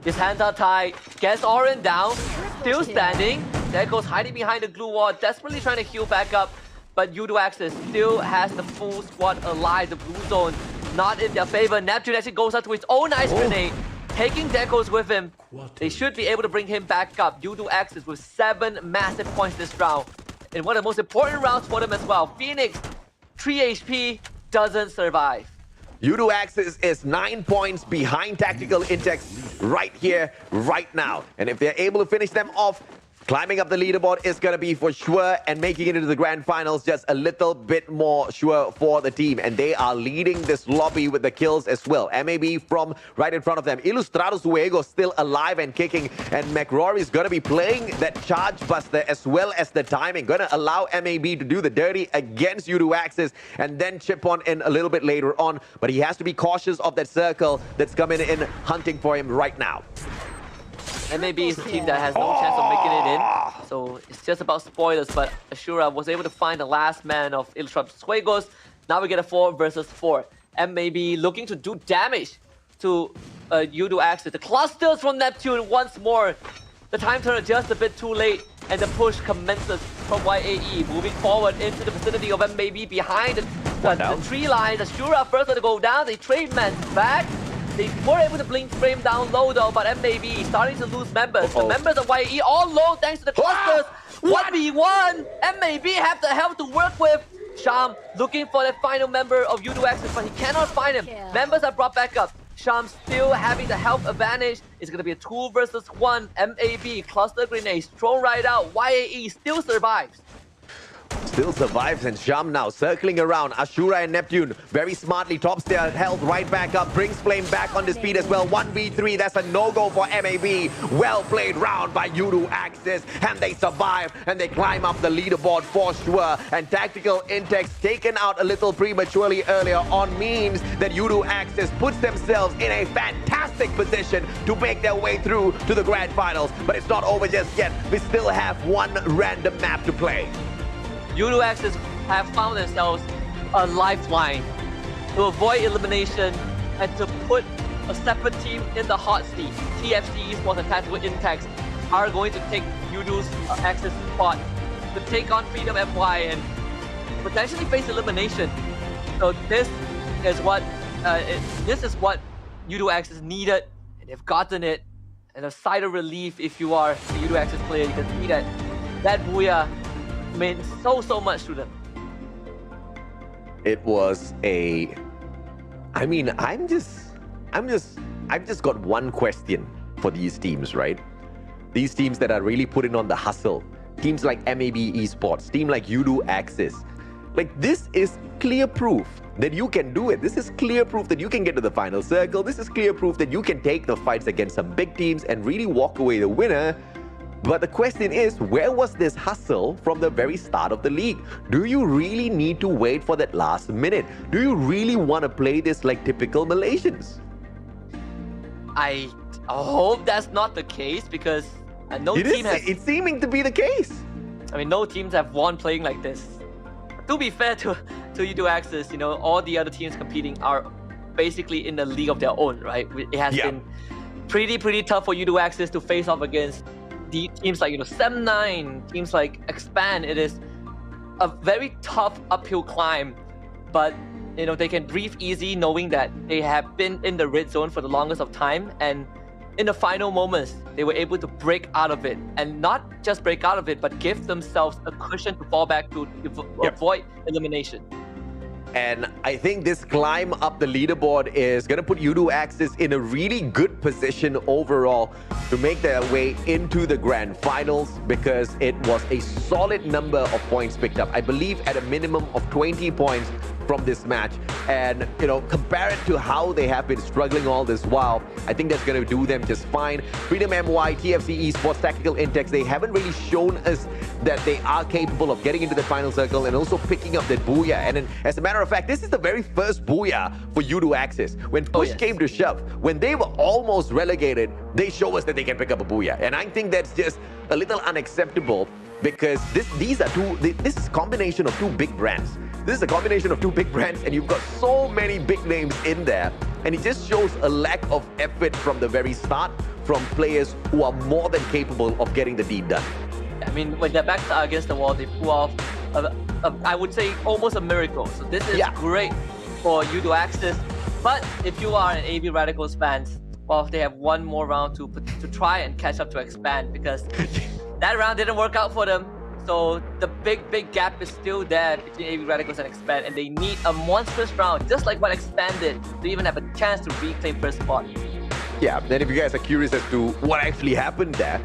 his hands are tied, gets Orin down, still standing. There goes hiding behind the glue wall, desperately trying to heal back up. But Yudu Axis still has the full squad alive. The blue zone not in their favor. Neptune actually goes out to his own ice grenade, taking Dekos with him. They should be able to bring him back up. Yudu Axis with 7 massive points this round. In one of the most important rounds for them as well. Phoenix, 3 HP, doesn't survive. Yudu Axis is 9 points behind Tactical Index right here, right now. And if they're able to finish them off, climbing up the leaderboard is going to be for sure, and making it into the grand finals just a little bit more sure for the team. And they are leading this lobby with the kills as well. MAB from right in front of them. Ilustrados Uego still alive and kicking, and McRory is going to be playing that charge buster as well as the timing. Going to allow MAB to do the dirty against Yudu Axis and then chip on in a little bit later on. But he has to be cautious of that circle that's coming in hunting for him right now. MAB is a team that has no chance of making it in, so it's just about spoilers, but Ashura was able to find the last man of Ilustrados Juegos. Now we get a 4 versus 4. MAB looking to do damage to Yudu Axis. The clusters from Neptune once more. The time turner just a bit too late, and the push commences from YAE. Moving forward into the vicinity of MAB behind the tree lines. Ashura first to go down, they trade men back. They were able to blink frame down low though, but MAB starting to lose members. The members of YE all low thanks to the clusters. 1v1. MAB have the health to work with. Sham looking for the final member of Yudu Axis, but he cannot find him. Members are brought back up. Sham still having the health advantage. It's going to be a 2 versus 1. MAB cluster grenades thrown right out. YAE still survives. Still survives, and Sham now circling around. Ashura and Neptune very smartly tops their health right back up. Brings Flame back on the speed as well. 1v3, that's a no-go for MAB. Well played round by Yudu Axis, and they survive and they climb up the leaderboard for sure. And Tactical Index taken out a little prematurely earlier on means that Yudu Axis puts themselves in a fantastic position to make their way through to the grand finals. But it's not over just yet. We still have one random map to play. Yudu Axis have found themselves a lifeline to avoid elimination and to put a separate team in the hot seat. TFC Esports and Tactical Index are going to take Yudu's Axis spot to take on Freedom FY and potentially face elimination. So this is what Yudu Axis needed, and they've gotten it. And a sigh of relief if you are the Yudu Axis player. You can see that Booyah meant so much to them. It was a... I mean, I've just got one question for these teams, right? These teams that are really putting on the hustle. Teams like MAB Esports, team like Yudu Axis. Like, this is clear proof that you can do it. This is clear proof that you can get to the final circle. This is clear proof that you can take the fights against some big teams and really walk away the winner. But the question is, where was this hustle from the very start of the league? Do you really need to wait for that last minute? Do you really want to play this like typical Malaysians? I hope that's not the case, because no team has... It's seeming to be the case. I mean, no teams have won playing like this. To be fair to Yudu Axis, you know, all the other teams competing are basically in a league of their own, right? It has been pretty tough for Yudu Axis to face off against the teams like, you know, Sem9, teams like Expand. It is a very tough uphill climb, but you know, they can breathe easy knowing that they have been in the red zone for the longest of time, and in the final moments they were able to break out of it, and not just break out of it, but give themselves a cushion to fall back to avoid elimination. And I think this climb up the leaderboard is going to put Udo Axis in a really good position overall to make their way into the grand finals, because it was a solid number of points picked up. I believe at a minimum of 20 points from this match. And, you know, compare it to how they have been struggling all this while, I think that's going to do them just fine. Freedom MY, TFC Esports, Tactical Intex, they haven't really shown us that they are capable of getting into the final circle and also picking up that booyah. And then, as a matter of fact, this is the very first booyah for Udo Axis. When push came to shove, when they were almost relegated, they show us that they can pick up a booyah. And I think that's just a little unacceptable, because this is a combination of two big brands. This is a combination of two big brands, and you've got so many big names in there. And it just shows a lack of effort from the very start from players who are more than capable of getting the deed done. I mean, when their backs are against the wall, they pull off, I would say, almost a miracle. So this is great for Udo Axis. But if you are an AV Radicals fans, well, they have one more round to try and catch up to Expand, because that round didn't work out for them. So the big gap is still there between AV Radicals and Expand, and they need a monstrous round, just like what Expand did, to even have a chance to reclaim first spot. Yeah, then if you guys are curious as to what actually happened there,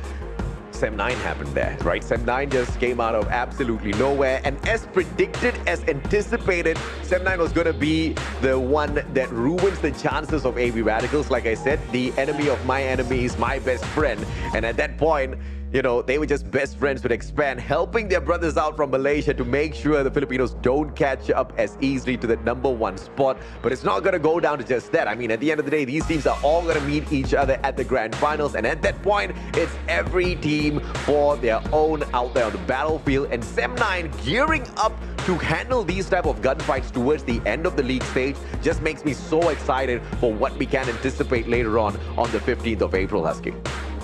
Sem9 happened there, right? Sem9 just came out of absolutely nowhere, and as predicted, as anticipated, Sem9 was going to be the one that ruins the chances of AV Radicals. Like I said, the enemy of my enemy is my best friend, and at that point, you know, they were just best friends with Expand, helping their brothers out from Malaysia to make sure the Filipinos don't catch up as easily to the #1 spot. But it's not going to go down to just that. I mean, at the end of the day, these teams are all going to meet each other at the grand finals. And at that point, it's every team for their own out there on the battlefield. And Sem9 gearing up to handle these type of gunfights towards the end of the league stage just makes me so excited for what we can anticipate later on the 15th of April, Husky.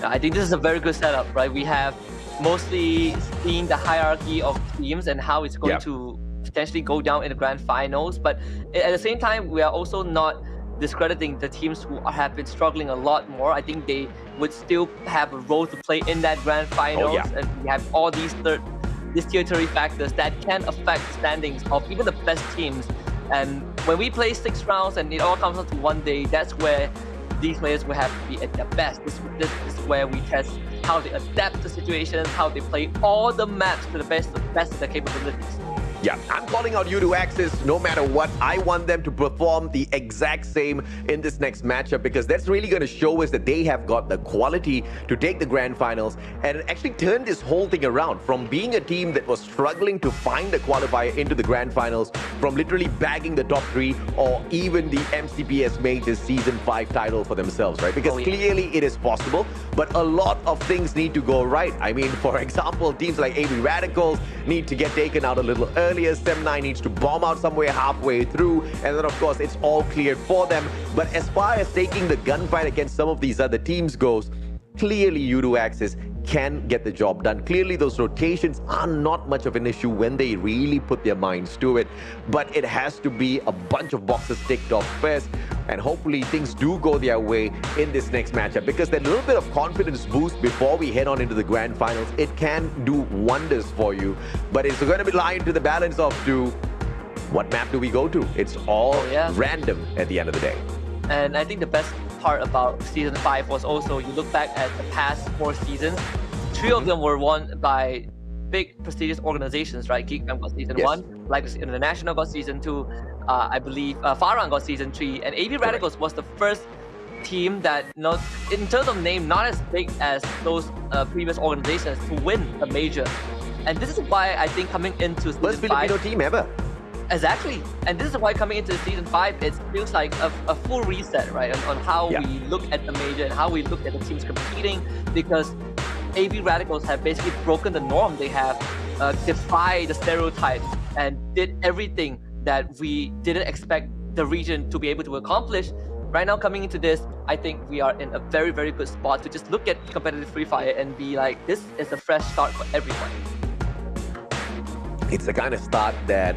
I think this is a very good setup, right? We have mostly seen the hierarchy of teams and how it's going to potentially go down in the grand finals. But at the same time, we are also not discrediting the teams who have been struggling a lot more. I think they would still have a role to play in that grand finals. And we have all these tier 3 factors that can affect the standings of even the best teams. And when we play 6 rounds and it all comes down to one day, that's where these players will have to be at their best. This is where we test how they adapt to situations, how they play all the maps to the best of their capabilities. Yeah, I'm calling out Udo Axis no matter what. I want them to perform the exact same in this next matchup, because that's really going to show us that they have got the quality to take the grand finals and actually turn this whole thing around from being a team that was struggling to find the qualifier into the grand finals, from literally bagging the top 3 or even the MCPS Majors Season 5 title for themselves, right? Because clearly it is possible, but a lot of things need to go right. I mean, for example, teams like AV Radicals need to get taken out a little earlier. Sem9 needs to bomb out somewhere halfway through, and then of course it's all cleared for them. But as far as taking the gunfight against some of these other teams goes, clearly Udo Axis can get the job done. Clearly those rotations are not much of an issue when they really put their minds to it, but it has to be a bunch of boxes ticked off first, and hopefully things do go their way in this next matchup, because that little bit of confidence boost before we head on into the grand finals, it can do wonders for you. But it's going to be lying to the balance of what map do we go to? It's all random at the end of the day. And I think the best part about Season 5 was also, you look back at the past 4 seasons, 3 of them were won by big prestigious organizations, right? Geekfam got Season 1, Legacy International got Season 2, I believe Farang got Season 3, and AV Radicals was the first team that, in terms of name, not as big as those previous organizations to win a major. And this is why I think coming into Season 5... First Filipino team ever. Exactly, and this is why coming into Season 5, it feels like a full reset, right, on how we look at the major and how we look at the teams competing, because AV Radicals have basically broken the norm. They have defied the stereotypes and did everything that we didn't expect the region to be able to accomplish. Right now, coming into this, I think we are in a very, very good spot to just look at competitive Free Fire and be like, this is a fresh start for everyone. It's the kind of start that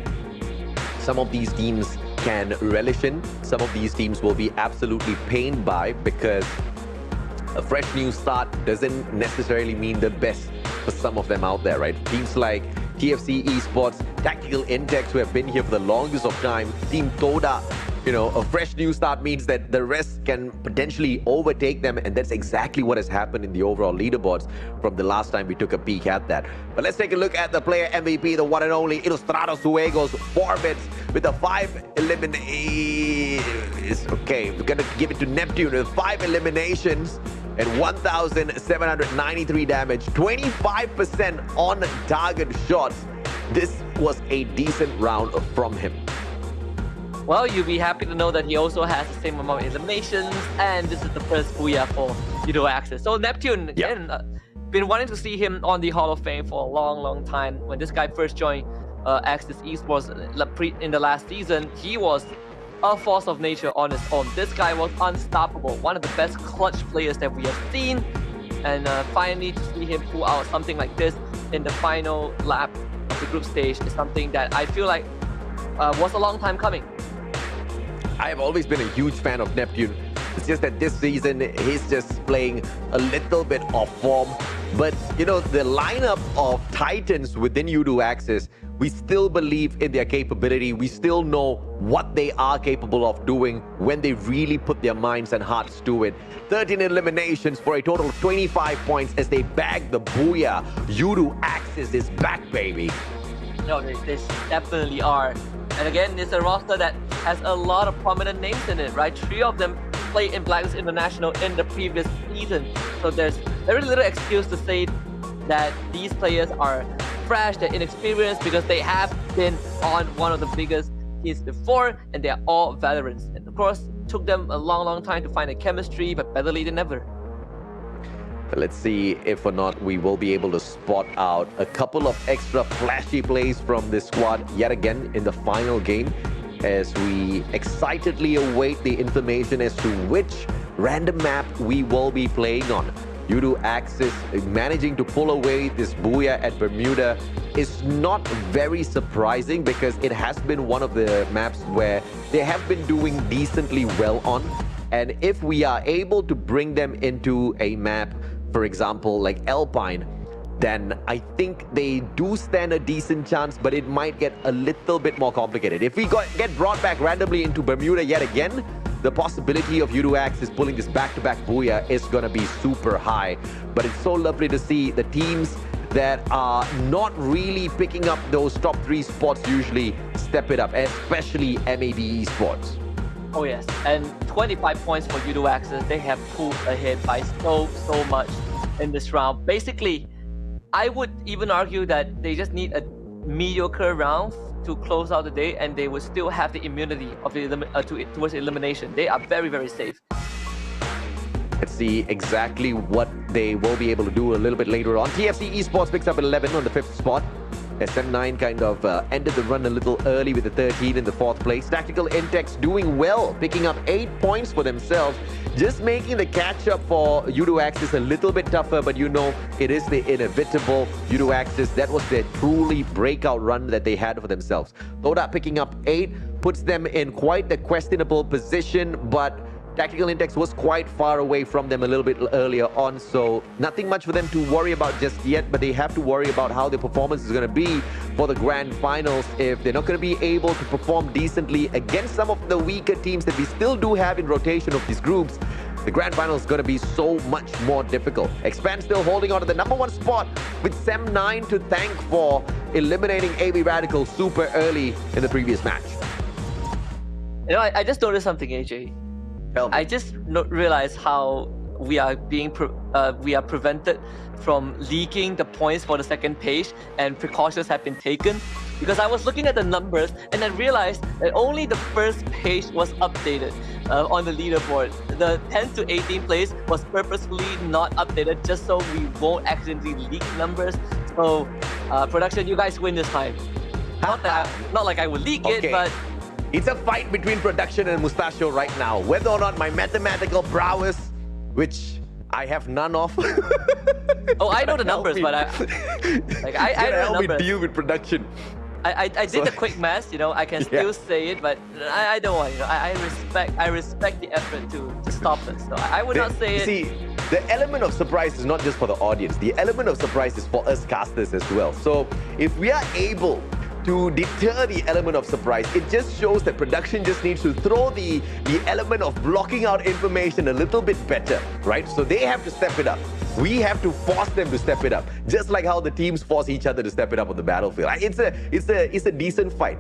some of these teams can relish in. Some of these teams will be absolutely pained by, because a fresh new start doesn't necessarily mean the best for some of them out there, right? Teams like TFC Esports, Tactical Intex, who have been here for the longest of time, Team Toda. A fresh new start means that the rest can potentially overtake them, and that's exactly what has happened in the overall leaderboards from the last time we took a peek at that. But let's take a look at the player MVP, the one and only Ilustrados Juegos, 4 bits with the 5 eliminations. Okay, we're gonna give it to Neptune with 5 eliminations and 1,793 damage, 25% on target shots. This was a decent round from him. Well, you'll be happy to know that he also has the same amount of eliminations, and this is the first Booyah for Judo Access. So Neptune, again, been wanting to see him on the Hall of Fame for a long time. When this guy first joined Access Esports in the last season, he was a force of nature on his own. This guy was unstoppable, one of the best clutch players that we have seen, and finally to see him pull out something like this in the final lap of the group stage is something that I feel like was a long time coming. I have always been a huge fan of Neptune. It's just that this season, he's just playing a little bit off form. But, the lineup of Titans within Judo Access, we still believe in their capability. We still know what they are capable of doing when they really put their minds and hearts to it. 13 eliminations for a total of 25 points as they bag the Booyah. Judo Access is back, baby. No, they definitely are. And again, it's a roster that has a lot of prominent names in it, right? 3 of them played in Blacklist International in the previous season. So there's very little excuse to say that these players are fresh, they're inexperienced, because they have been on one of the biggest teams before, and they're all veterans. And of course, it took them a long time to find a chemistry, but better late than never. Let's see if or not we will be able to spot out a couple of extra flashy plays from this squad yet again in the final game, as we excitedly await the information as to which random map we will be playing on. Judo Access managing to pull away this Booyah at Bermuda is not very surprising, because it has been one of the maps where they have been doing decently well on. And if we are able to bring them into a map, for example, like Alpine, then I think they do stand a decent chance, but it might get a little bit more complicated. If we get brought back randomly into Bermuda yet again, the possibility of Judo Access pulling this back-to-back Booyah is going to be super high. But it's so lovely to see the teams that are not really picking up those top 3 spots usually step it up, especially MAB Esports. Oh yes, and 25 points for Judo Access. They have pulled ahead by so much in this round. Basically, I would even argue that they just need a mediocre round to close out the day, and they would still have the immunity of the towards elimination. They are very safe. Let's see exactly what they will be able to do a little bit later on. TFC Esports picks up 11 on the 5th spot. SM9 kind of ended the run a little early with the 13 in the 4th place. Tactical Intex doing well, picking up 8 points for themselves, just making the catch-up for Judo Access a little bit tougher, but it is the inevitable Judo Access. That was their truly breakout run that they had for themselves. Toda picking up 8 puts them in quite a questionable position, but Tactical Intex was quite far away from them a little bit earlier on, so nothing much for them to worry about just yet, but they have to worry about how their performance is going to be for the grand finals. If they're not going to be able to perform decently against some of the weaker teams that we still do have in rotation of these groups, the grand final is going to be so much more difficult. Expand still holding on to the #1 spot with Sem9 to thank for eliminating AB Radical super early in the previous match. I just noticed something, AJ. I just realized how we are prevented from leaking the points for the second page, and precautions have been taken, because I was looking at the numbers and I realized that only the first page was updated on the leaderboard. The 10 to 18 place was purposefully not updated just so we won't accidentally leak numbers. So production, you guys win this time. Not like I would leak it, but it's a fight between production and Mustachio right now. Whether or not my mathematical prowess, which I have none of. Oh, I know the numbers, but I don't know the numbers. Help me deal with production. I did the quick math, I can still say it, but I don't want, I respect the effort to stop it. So I would not say it. See, the element of surprise is not just for the audience. The element of surprise is for us casters as well. So if we are able to deter the element of surprise, it just shows that production just needs to throw the element of blocking out information a little bit better, right? So they have to step it up. We have to force them to step it up, just like how the teams force each other to step it up on the battlefield. It's a decent fight,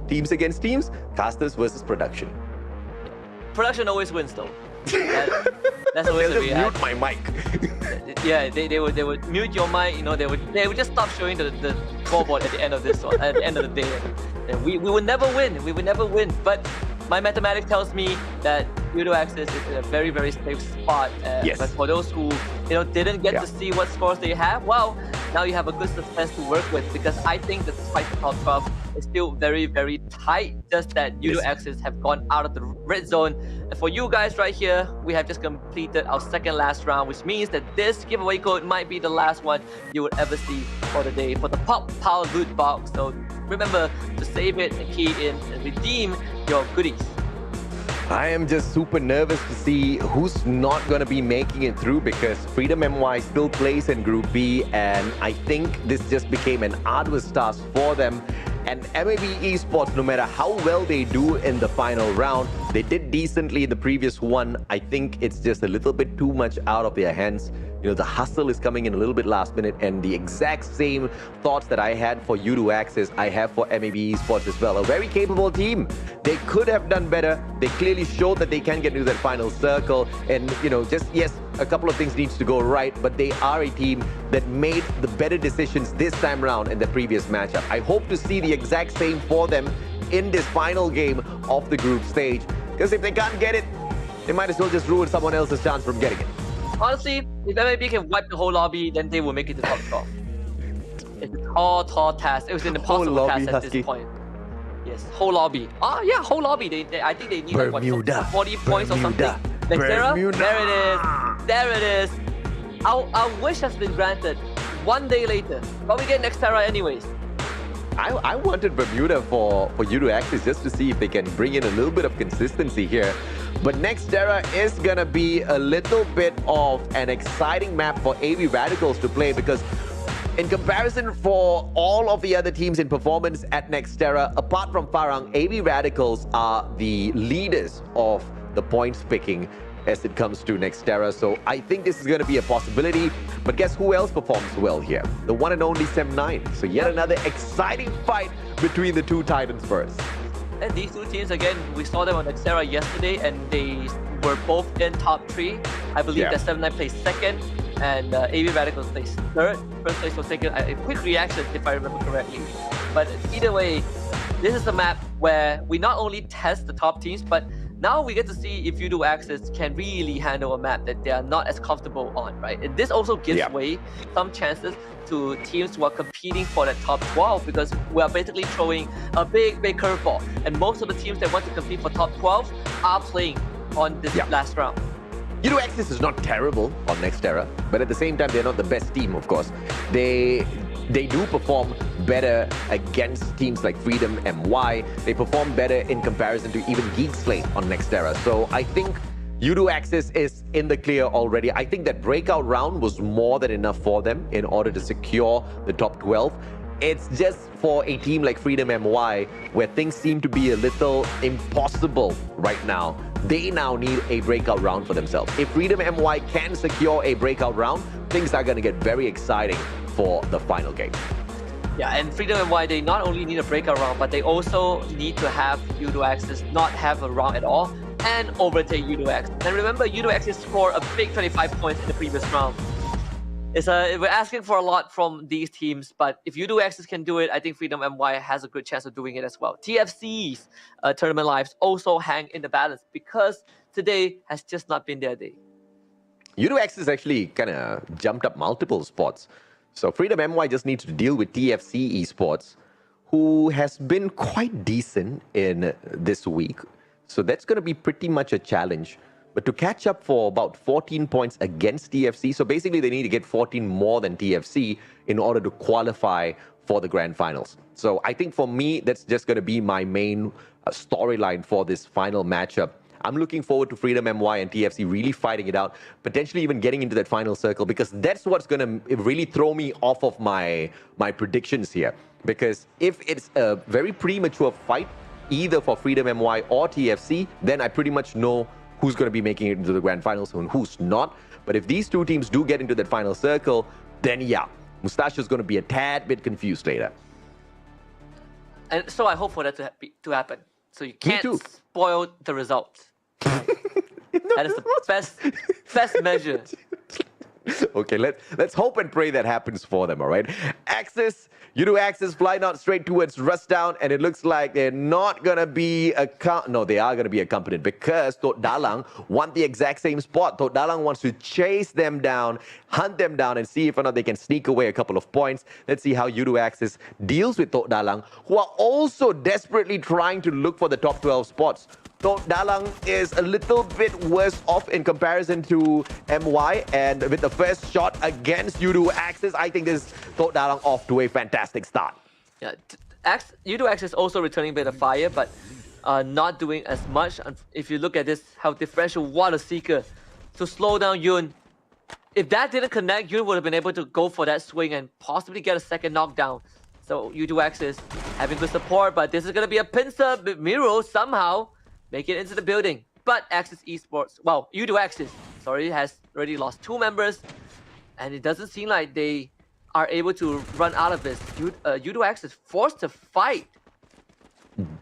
teams against teams, casters versus production. Production always wins though. That's always the mute my mic. Yeah, they would mute your mic. They would just stop showing the scoreboard at the end of this one, at the end of the day. And we would never win. We would never win. But my mathematics tells me that Yudo Axis is in a very, very safe spot. Yes. But for those who didn't get to see what scores they have, well, now you have a good suspense to work with, because I think that despite the top 12 is still very, very tight. Just that Yudo Axis have gone out of the red zone. And for you guys right here, we have just completed our second last round, which means that this giveaway code might be the last one you would ever see for the day for the Pop-Pow loot box. So remember to save it and key in and redeem your goodies. I am just super nervous to see who's not going to be making it through, because Freedom MY still plays in Group B, and I think this just became an arduous task for them. And MAB Esports, no matter how well they do in the final round, they did decently in the previous one. I think it's just a little bit too much out of their hands. The hustle is coming in a little bit last minute, and the exact same thoughts that I had for Yudo Axis, I have for MAB Esports as well. A very capable team. They could have done better. They clearly showed that they can get into that final circle. And, yes, a couple of things needs to go right, but they are a team that made the better decisions this time around in the previous matchup. I hope to see the exact same for them in this final game of the group stage, because if they can't get it, they might as well just ruin someone else's chance from getting it. Honestly, if MAB can wipe the whole lobby, then they will make it to top 12. It's a tall task. It was an impossible task at this point. Yes, whole lobby. Oh yeah, whole lobby. I think they need like 40 points or something. Nextera, there it is. There it is. Our wish has been granted. One day later, but we get Nextera anyways. I wanted Bermuda for Yudo Axis just to see if they can bring in a little bit of consistency here. But Nextera is going to be a little bit of an exciting map for AV Radicals to play, because in comparison for all of the other teams in performance at Nextera, apart from Farang, AV Radicals are the leaders of the points picking as it comes to Nextera. So I think this is going to be a possibility. But guess who else performs well here? The one and only Sem9. So yet another exciting fight between the two Titans first. And these two teams, again, we saw them on Nextera yesterday, and they were both in top 3. I believe that Sem9 placed 2nd, and AV Radicals placed 3rd. First place was taken. A quick reaction, if I remember correctly. But either way, this is a map where we not only test the top teams, but now we get to see if Yudo Axis can really handle a map that they are not as comfortable on, right? And this also gives way some chances to teams who are competing for that top 12, because we are basically throwing a big curveball. And most of the teams that want to compete for top 12 are playing on this last round. Yudo Axis is not terrible on Nextera, but at the same time, they're not the best team, of course. They do perform better against teams like Freedom MY. They perform better in comparison to even Geek Slate on Nextera. So I think Yudo Axis is in the clear already. I think that breakout round was more than enough for them in order to secure the top 12. It's just for a team like Freedom MY, where things seem to be a little impossible right now. They now need a breakout round for themselves. If Freedom MY can secure a breakout round, things are going to get very exciting for the final game. Yeah, and Freedom MY, they not only need a breakout round, but they also need to have Yudo Axis not have a round at all and overtake Yudo Axis. And remember, Yudo Axis scored a big 25 points in the previous round. We're asking for a lot from these teams, but if Yudo Axis can do it, I think Freedom MY has a good chance of doing it as well. TFC's tournament lives also hang in the balance, because today has just not been their day. Yudo Axis actually kind of jumped up multiple spots. So Freedom MY just needs to deal with TFC Esports, who has been quite decent in this week. So that's going to be pretty much a challenge. But but to catch up for about 14 points against TFC. So basically, they need to get 14 more than TFC in order to qualify for the grand finals. So I think for me, that's just going to be my main storyline for this final matchup. I'm looking forward to Freedom MY and TFC really fighting it out, potentially even getting into that final circle, because that's what's going to really throw me off of my predictions here. Because if it's a very premature fight, either for Freedom MY or TFC, then I pretty much know who's going to be making it into the grand finals and who's not. But if these two teams do get into that final circle, then yeah, Mustache is going to be a tad bit confused later. And so I hope for that to happen. So you can't spoil the results. That is the best measure. Okay, let's hope and pray that happens for them, all right? Axis, U2 Axis flying out straight towards Rushdown, and it looks like they're not going to be... No, they are going to be accompanied because Tok Dalang want the exact same spot. Tok Dalang wants to chase them down, hunt them down, and see if or not they can sneak away a couple of points. Let's see how U2 Axis deals with Tok Dalang, who are also desperately trying to look for the top 12 spots. Tok Dalang is a little bit worse off in comparison to MY, and with the first shot against U2 Axis, I think this is Tok Dalang off to a fantastic start. Yeah, U2 Axis also returning a bit of fire, but not doing as much. If you look at this, how differential Water Seeker to slow down Yun. If that didn't connect, Yun would have been able to go for that swing and possibly get a second knockdown. So U2 Axis having good support, but this is going to be a pincer. Miro somehow make it into the building. But Axis Esports, well, U2 Axis, sorry, has already lost 2 members. And it doesn't seem like they are able to run out of this. U2 Axis forced to fight.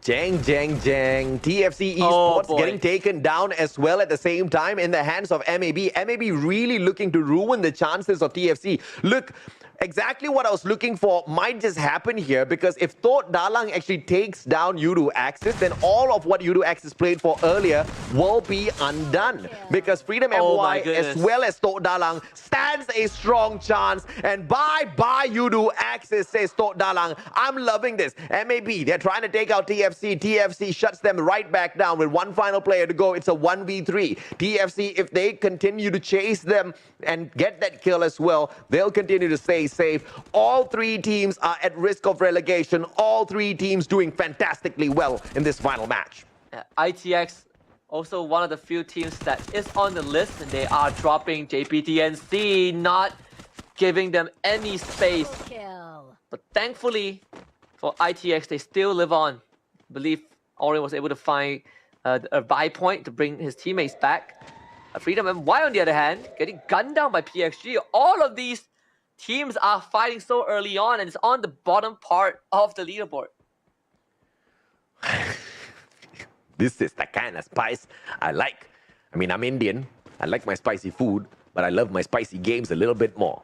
Jang. TFC Esports getting taken down as well at the same time in the hands of MAB. MAB really looking to ruin the chances of TFC. Look, exactly what I was looking for might just happen here, because if Tok Dalang actually takes down U2 Axis, then all of what U2 Axis played for earlier will be undone. Because Freedom MY as well as Tok Dalang stands a strong chance. And bye-bye U2 Axis, says Tok Dalang. I'm loving this. MAB, they're trying to take out TFC. TFC shuts them right back down with one final player to go. It's a 1v3. TFC, if they continue to chase them and get that kill as well, they'll continue to stay safe. All 3 teams are at risk of relegation. All 3 teams doing fantastically well in this final match. Yeah, ITX, also one of the few teams that is on the list, and they are dropping JPTNC, not giving them any space. But thankfully for ITX, they still live on. I believe Orin was able to find a buy point to bring his teammates back. Freedom MY, on the other hand, getting gunned down by PXG. All of these teams are fighting so early on, and it's on the bottom part of the leaderboard. This is the kind of spice I like. I mean, I'm Indian. I like my spicy food, but I love my spicy games a little bit more.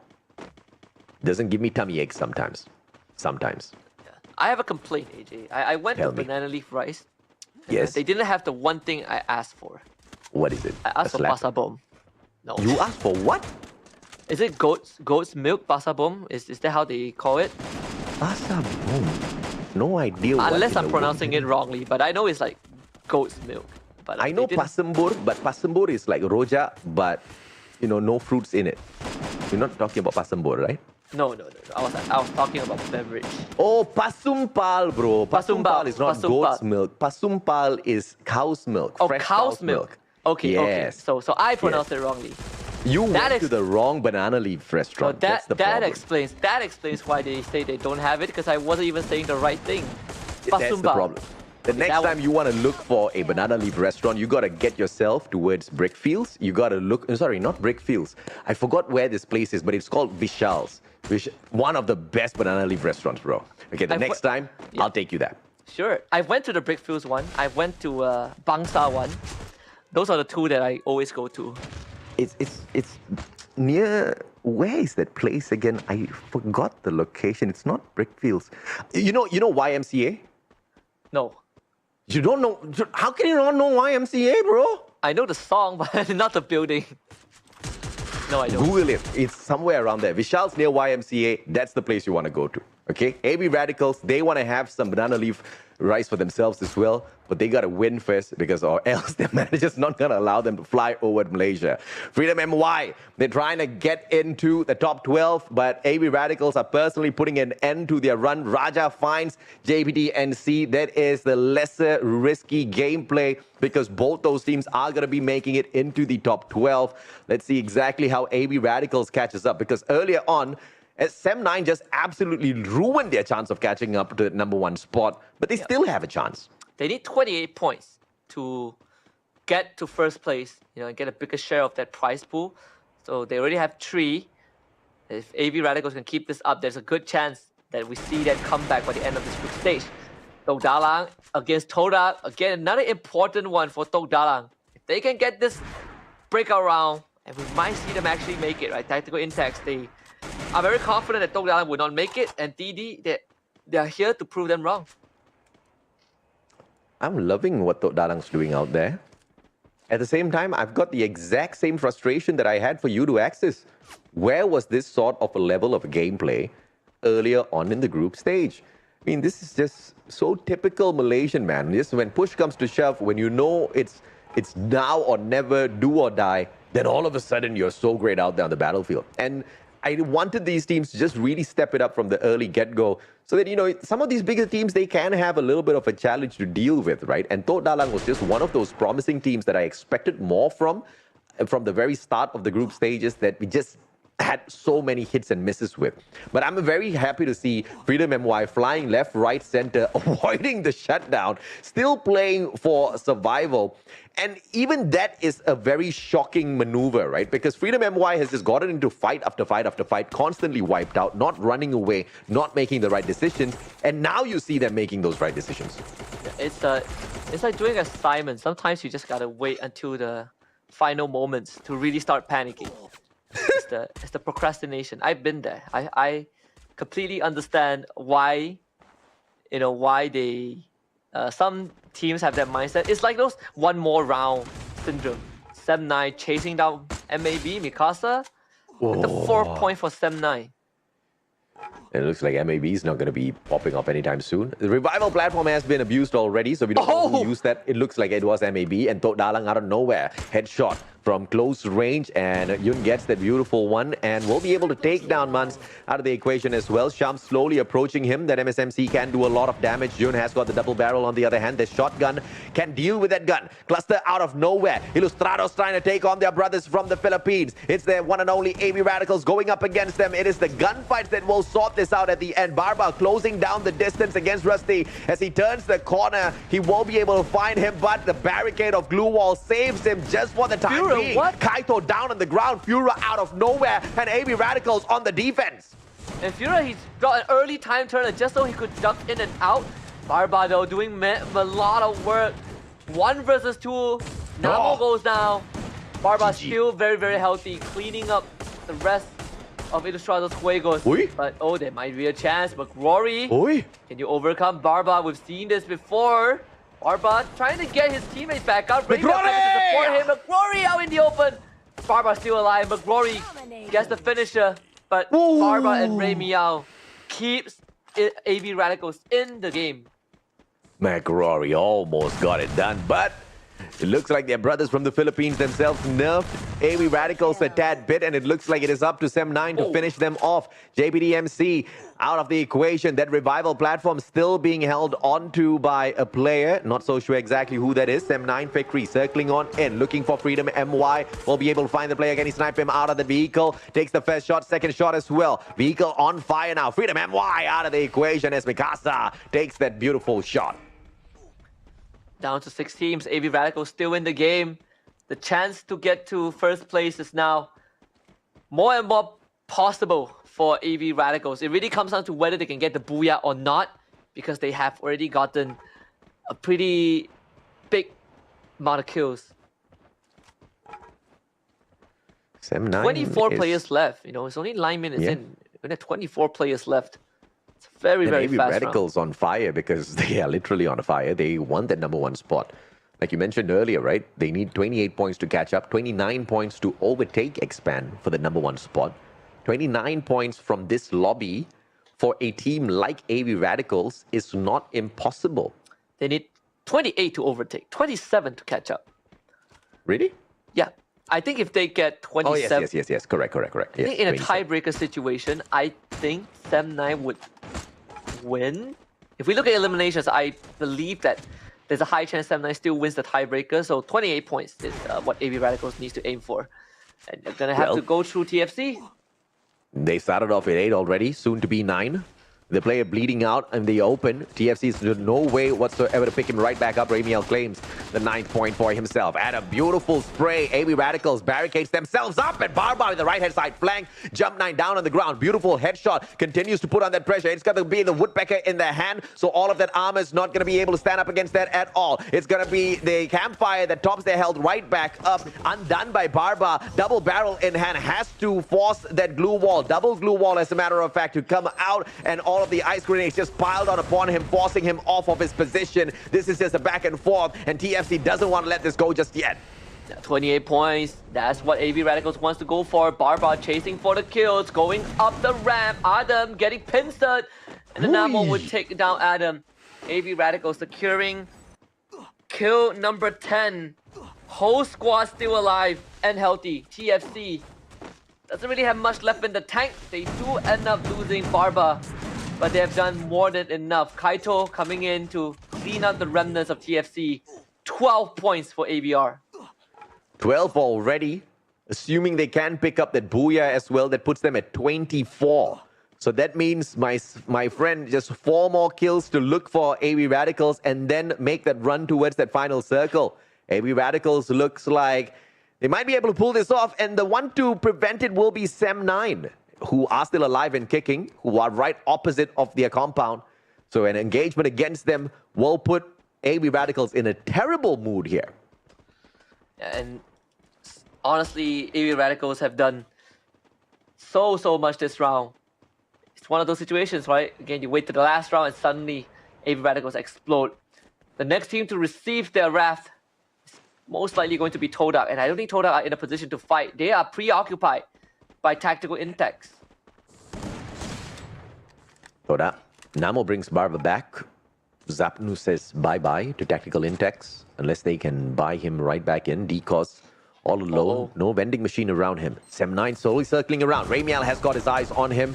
Doesn't give me tummy aches sometimes. Yeah. I have a complaint, AJ. I went to banana leaf rice. Yes. They didn't have the one thing I asked for. What is it? I asked for pasabom. No. You asked for what? Is it goat's milk pasabom? Is that how they call it? Pasabom. No idea. Unless I'm pronouncing it wrongly, but I know it's like goat's milk. But I know pasembur, but pasembur is like roja, but you know, no fruits in it. You're not talking about pasembur, right? No. I was talking about beverage. Oh, pasumpal, bro. Pasumpal is not goat's milk. Pasumpal is cow's milk. Oh, fresh cow's milk. Okay, yes. Okay. So I pronounced it wrongly. You went to the wrong banana leaf restaurant. So That's the problem. that explains why they say they don't have it, because I wasn't even saying the right thing. That's the problem. The next time you want to look for a banana leaf restaurant, you got to get yourself towards Brickfields. You got to look, sorry, not Brickfields. I forgot where this place is, but it's called Vishal's. One of the best banana leaf restaurants, bro. Okay, the next time, I'll take you there. Sure. I went to the Brickfields one. I went to Bangsa one. Those are the 2 that I always go to. It's near, where is that place again? I forgot the location. It's not Brickfields. You know YMCA? No. You don't know? How can you not know YMCA, bro? I know the song, but not the building. No, I don't. Google it. It's somewhere around there. Vishal's near YMCA. That's the place you want to go to. Okay? AB Radicals, they want to have some banana leaf rise for themselves as well. But they got to win first or else their manager's not going to allow them to fly over Malaysia. Freedom MY, they're trying to get into the top 12, but AB Radicals are personally putting an end to their run. Raja finds JPTNC. That is the lesser risky gameplay because both those teams are going to be making it into the top 12. Let's see exactly how AB Radicals catches up because earlier on, Sem9 just absolutely ruined their chance of catching up to the #1 spot, but they still have a chance. They need 28 points to get to first place, and get a bigger share of that prize pool. So they already have 3. If AB Radicals can keep this up, there's a good chance that we see that comeback by the end of this group stage. Tok Dalang against Todak. Again, another important one for Tok Dalang. If they can get this breakout round, and we might see them actually make it, right? Tactical Intax, they are very confident that Tok Dalang will not make it, and TD, they are here to prove them wrong. I'm loving what Tok Dalang's doing out there. At the same time, I've got the exact same frustration that I had for you to access. Where was this sort of a level of gameplay earlier on in the group stage? I mean, this is just so typical Malaysian, man. Just when push comes to shove, when you know it's now or never, do or die, then all of a sudden you're so great out there on the battlefield. And I wanted these teams to just really step it up from the early get-go so that, some of these bigger teams, they can have a little bit of a challenge to deal with, right? And Tok Dalang was just one of those promising teams that I expected more from the very start of the group stages that we just had so many hits and misses with. But I'm very happy to see Freedom MY flying left, right, center, avoiding the shutdown, still playing for survival. And even that is a very shocking maneuver, right? Because Freedom MY has just gotten into fight after fight after fight, constantly wiped out, not running away, not making the right decisions. And now you see them making those right decisions. It's like doing assignments. Sometimes you just gotta wait until the final moments to really start panicking. It's the procrastination. I've been there. I completely understand why, why they some teams have that mindset. It's like those one more round syndrome. Sem9 chasing down MAB Mikasa with the 4th point for Sem9. It looks like MAB is not going to be popping up anytime soon. The revival platform has been abused already, so we don't know who used that. It looks like it was MAB, and Tok Dalang out of nowhere. Headshot from close range, and Yun gets that beautiful one, and will be able to take down Mans out of the equation as well. Sham slowly approaching him. That MSMC can do a lot of damage. Yun has got the double barrel on the other hand. The shotgun can deal with that gun. Cluster out of nowhere. Ilustrados trying to take on their brothers from the Philippines. It's their one and only AB Radicals going up against them. It is the gunfights that will sort this out at the end. Barba closing down the distance against Rusty. As he turns the corner, he won't be able to find him, but the barricade of glue wall saves him just for the time being. What? Kaito down on the ground, Fura out of nowhere, and AB Radicals on the defense. And Fura, he's got an early time turner just so he could jump in and out. Barba though doing a lot of work. 1 versus 2. Namo goes down. Barba still very, very healthy, cleaning up the rest of Ilustrados Juegos. Oi. But there might be a chance. McRory, Oi. can you overcome Barba? We've seen this before. Barba trying to get his teammates back out. Raymond coming to support him. McRory out in the open. Barba still alive. McRory gets the finisher. But Barba and Ray Miao keeps AV Radicals in the game. McRory almost got it done, but it looks like their brothers from the Philippines themselves nerfed AV Radicals a tad bit, and it looks like it is up to Sem9 to finish them off. JPDMC out of the equation. That revival platform still being held onto by a player. Not so sure exactly who that is. Sem9 Fikri circling on in, looking for Freedom MY. Will be able to find the player. Can he snipe him out of the vehicle? Takes the first shot, second shot as well. Vehicle on fire now. Freedom MY out of the equation as Mikasa takes that beautiful shot. Down to 6 teams. AV Radicals still in the game. The chance to get to first place is now more and more possible for AV Radicals. It really comes down to whether they can get the booyah or not, because they have already gotten a pretty big amount of kills. Sem9 24 players left. It's only 9 minutes in. We have 24 players left. It's very, very fast round. Radicals on fire because they are literally on fire. They won that #1 spot. Like you mentioned earlier, right? They need 28 points to catch up, 29 points to overtake Expand for the #1 spot. 29 points from this lobby for a team like AV Radicals is not impossible. They need 28 to overtake, 27 to catch up. Really? Yeah. I think if they get 27... Oh, yes. Correct. I Yes, think in a 27. tiebreaker situation, I think Sem9 would win. If we look at eliminations, I believe that there's a high chance Sem9 still wins the tiebreaker. So 28 points is what AB Radicals needs to aim for. And they're going to have to go through TFC. They started off with 8 already, soon to be 9. The player bleeding out in the open. TFC's no way whatsoever to pick him right back up. Ramiel claims the 9th point for himself. And a beautiful spray. AB Radicals barricades themselves up. And Barba with the right-hand side flank. Jump 9 down on the ground. Beautiful headshot. Continues to put on that pressure. It's going to be the Woodpecker in the hand. So all of that armor is not going to be able to stand up against that at all. It's going to be the campfire that tops their health right back up. Undone by Barba. Double barrel in hand. Has to force that glue wall. Double glue wall, as a matter of fact, to come out. And all of the ice grenades just piled on upon him, forcing him off of his position. This is just a back and forth, and TFC doesn't want to let this go just yet. 28 points. That's what AB Radicals wants to go for. Barba chasing for the kills, going up the ramp. Adam getting pincered, and the Namo would take down Adam. AB Radicals securing kill number 10. Whole squad still alive and healthy. TFC doesn't really have much left in the tank. They do end up losing Barba, but they have done more than enough. Kaito coming in to clean up the remnants of TFC. 12 points for ABR. 12 already, assuming they can pick up that Booyah as well. That puts them at 24. So that means, my friend, just 4 more kills to look for AB Radicals and then make that run towards that final circle. AB Radicals looks like they might be able to pull this off, and the one to prevent it will be Sem9, who are still alive and kicking, who are right opposite of their compound. So an engagement against them will put AB Radicals in a terrible mood here. And honestly, AB Radicals have done so much this round. It's one of those situations, right? Again, you wait to the last round and suddenly AB Radicals explode. The next team to receive their wrath is most likely going to be Todak, and I don't think Todak are in a position to fight. They are preoccupied by tactical intakes. Todak. Namo brings Barba back. Zapnu says bye-bye to tactical intakes, unless they can buy him right back in. Decos all alone, no vending machine around him. Sem9 slowly circling around. Ramiel has got his eyes on him.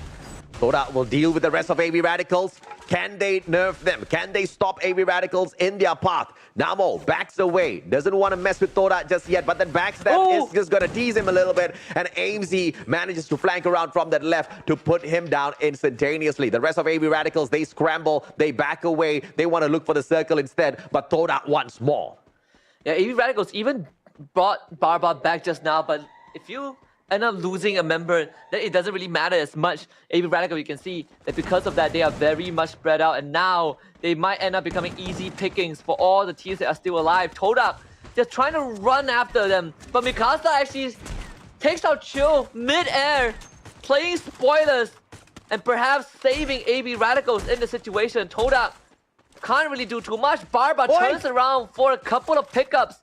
Todak will deal with the rest of AB Radicals. Can they nerf them? Can they stop AB Radicals in their path? Namo backs away. Doesn't want to mess with Todak just yet, but that backstab is just going to tease him a little bit. And Amesy manages to flank around from that left to put him down instantaneously. The rest of AB Radicals, they scramble, they back away. They want to look for the circle instead, but Todak wants more. Yeah, AB Radicals even brought Barba back just now, but if you end up losing a member, then it doesn't really matter as much. AB Radical, you can see that because of that, they are very much spread out, and now they might end up becoming easy pickings for all the teams that are still alive. Todak just trying to run after them, but Mikasa actually takes out Chill mid-air, playing spoilers, and perhaps saving AB Radicals in the situation. Todak can't really do too much. Barba turns around for a couple of pickups.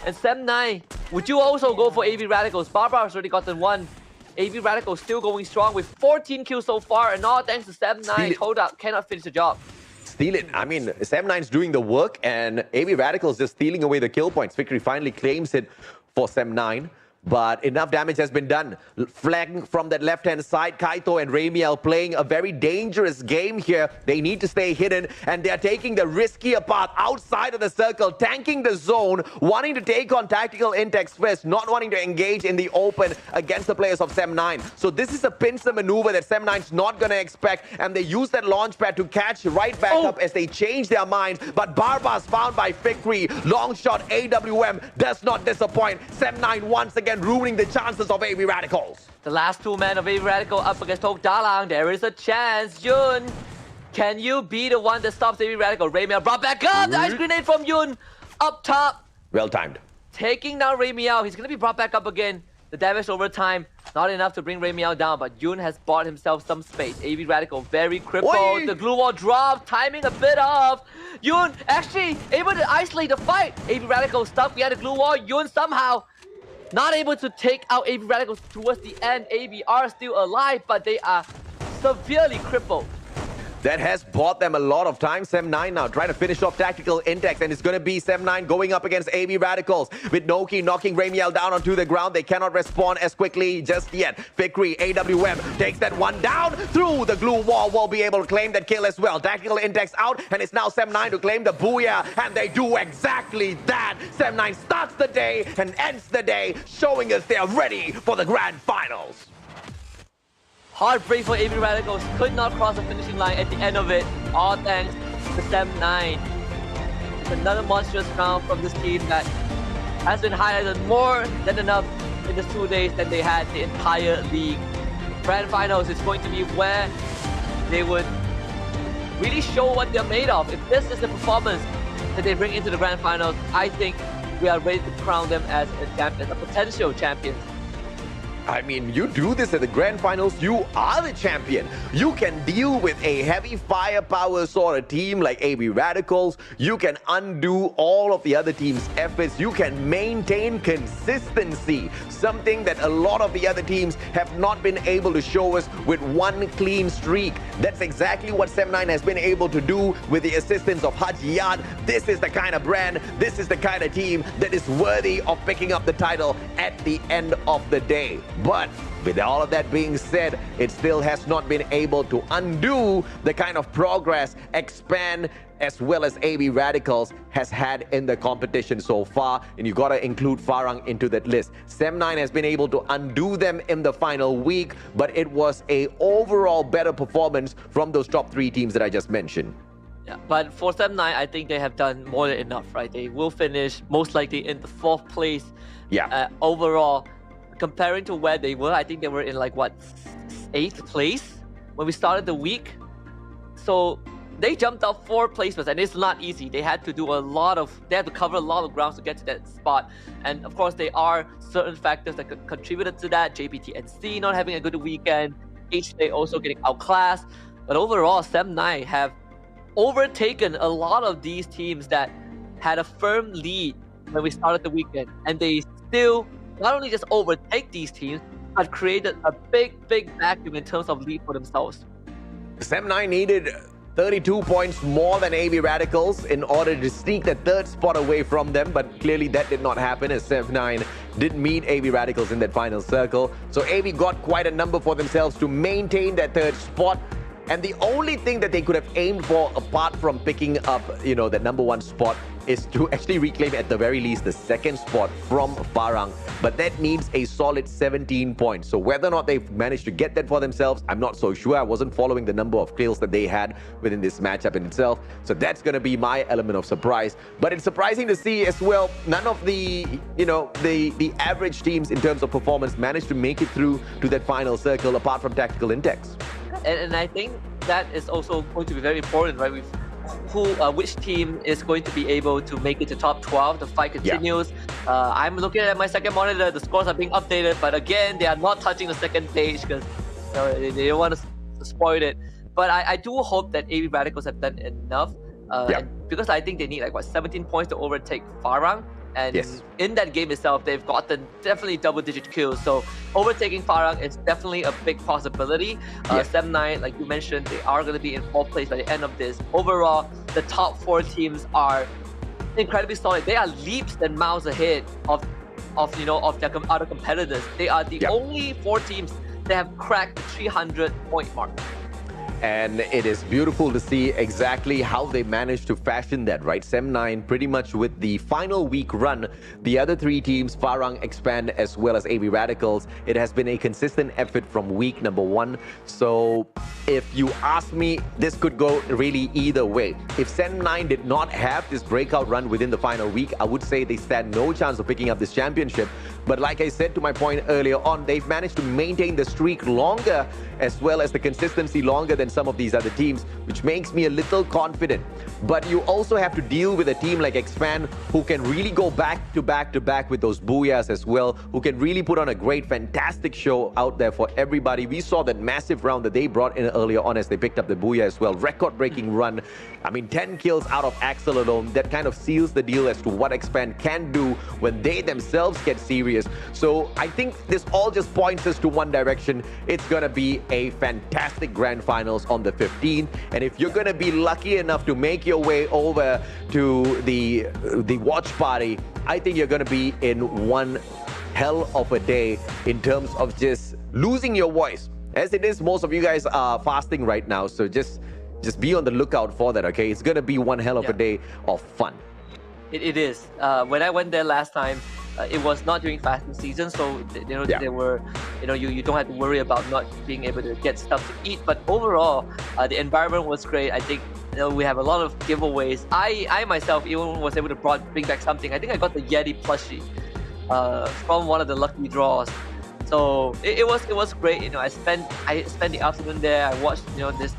And Sem9, would you also go for AB Radicals? Barba has already gotten 1. AB Radicals still going strong with 14 kills so far, and all thanks to Sem9. Todak cannot finish the job. Steal it. I mean, Sem9's doing the work, and AB Radicals just stealing away the kill points. Victory finally claims it for Sem9. But enough damage has been done. Flank from that left-hand side. Kaito and Ramiel playing a very dangerous game here. They need to stay hidden, and they're taking the riskier path outside of the circle, tanking the zone, wanting to take on tactical intakes first, not wanting to engage in the open against the players of Sem9. So this is a pincer maneuver that Sem9's not going to expect, and they use that launch pad to catch right back up as they change their mind. But Barba's found by Victory. Long shot AWM does not disappoint. Sem9 once again ruining the chances of AB Radicals. The last 2 men of AB Radical up against Tok Dalang. There is a chance. Yun, can you be the one that stops AB Radical? Ramiel brought back up. The ice grenade from Yun up top. Well timed. Taking down Ramiel. He's going to be brought back up again. The damage over time, not enough to bring Ramiel down, but Yun has bought himself some space. AB Radical very crippled. The glue wall drop, timing a bit off. Yun actually able to isolate the fight. AB Radical stuck behind the glue wall. Yun somehow not able to take out AB Radicals towards the end. AB are still alive, but they are severely crippled. That has bought them a lot of time. Sem9 now trying to finish off tactical index, and it's going to be Sem9 going up against AB Radicals with Noki knocking Ramiel down onto the ground. They cannot respond as quickly just yet. Fikri, AWM takes that one down through the glue wall. Will be able to claim that kill as well. Tactical index out, and it's now Sem9 to claim the Booyah, and they do exactly that. Sem9 starts the day and ends the day, showing us they are ready for the grand finals. Heartbreak for AB Radicals, could not cross the finishing line at the end of it, all thanks to Sem9. It's another monstrous round from this team that has been highlighted more than enough in the 2 days that they had the entire league. Grand finals is going to be where they would really show what they're made of. If this is the performance that they bring into the grand finals, I think we are ready to crown them as a champion, a potential champion. I mean, you do this at the grand finals, you are the champion. You can deal with a heavy firepower sort of team like AB Radicals. You can undo all of the other team's efforts. You can maintain consistency, something that a lot of the other teams have not been able to show us with one clean streak. That's exactly what Sem9 has been able to do with the assistance of Hajiyat. This is the kind of brand, this is the kind of team that is worthy of picking up the title at the end of the day. But with all of that being said, it still has not been able to undo the kind of progress Expand as well as AB Radicals has had in the competition so far, and you got to include Farang into that list. Sem9 has been able to undo them in the final week, but it was a overall better performance from those top 3 teams that I just mentioned. Yeah, but for Sem9, I think they have done more than enough, right? They will finish most likely in the 4th place. Yeah. Overall, comparing to where they were, I think they were in like, what, 8th place when we started the week. So they jumped up 4 placements, and it's not easy. They had to do they had to cover a lot of grounds to get to that spot. And of course, there are certain factors that contributed to that. JPTNC not having a good weekend, HJ also getting outclassed. But overall, Sem9 have overtaken a lot of these teams that had a firm lead when we started the weekend, and they still not only just overtake these teams, but created a big vacuum in terms of lead for themselves. Sem9 needed 32 points more than AB Radicals in order to sneak the 3rd spot away from them, but clearly that did not happen as Sem9 didn't meet AB Radicals in that final circle. So AB got quite a number for themselves to maintain that 3rd spot. And the only thing that they could have aimed for, apart from picking up, that #1 spot, is to actually reclaim at the very least the 2nd spot from Farang. But that needs a solid 17 points. So whether or not they've managed to get that for themselves, I'm not so sure. I wasn't following the number of kills that they had within this matchup in itself. So that's going to be my element of surprise. But it's surprising to see as well, none of the, the average teams in terms of performance managed to make it through to that final circle apart from Tactical Index. And I think that is also going to be very important, right? With which team is going to be able to make it to top 12. The fight continues. Yeah. I'm looking at my second monitor. The scores are being updated, but again, they are not touching the second page because they don't want to spoil it. But I do hope that AB Radicals have done enough, and because I think they need 17 points to overtake Farang. And in that game itself, they've gotten definitely double-digit kills. So overtaking Farang is definitely a big possibility. Sem9, like you mentioned, they are going to be in 4th place by the end of this. Overall, the top 4 teams are incredibly solid. They are leaps and miles ahead of their other competitors. They are the only 4 teams that have cracked the 300-point mark. And it is beautiful to see exactly how they managed to fashion that, right? Sem9 pretty much with the final week run. The other 3 teams, Farang, Expand, as well as AB Radicals, it has been a consistent effort from week #1. So if you ask me, this could go really either way. If Sem9 did not have this breakout run within the final week, I would say they stand no chance of picking up this championship. But like I said to my point earlier on, they've managed to maintain the streak longer as well as the consistency longer than some of these other teams, which makes me a little confident. But you also have to deal with a team like Expand who can really go back to back with those booyahs as well, who can really put on a great, fantastic show out there for everybody. We saw that massive round that they brought in earlier on as they picked up the booyah as well. Record-breaking run. I mean, 10 kills out of Axel alone. That kind of seals the deal as to what Expand can do when they themselves get serious serious. So I think this all just points us to one direction. It's going to be a fantastic grand finals on the 15th. And if you're going to be lucky enough to make your way over to the watch party, I think you're going to be in one hell of a day in terms of just losing your voice. As it is, most of you guys are fasting right now. So just be on the lookout for that, okay? It's going to be one hell of a day of fun. It is. When I went there last time, it was not during fasting season, so there were, you don't have to worry about not being able to get stuff to eat. But overall, the environment was great. I think we have a lot of giveaways. I myself even was able to bring back something. I think I got the Yeti plushie from one of the lucky draws. So it was great. I spent the afternoon there. I watched this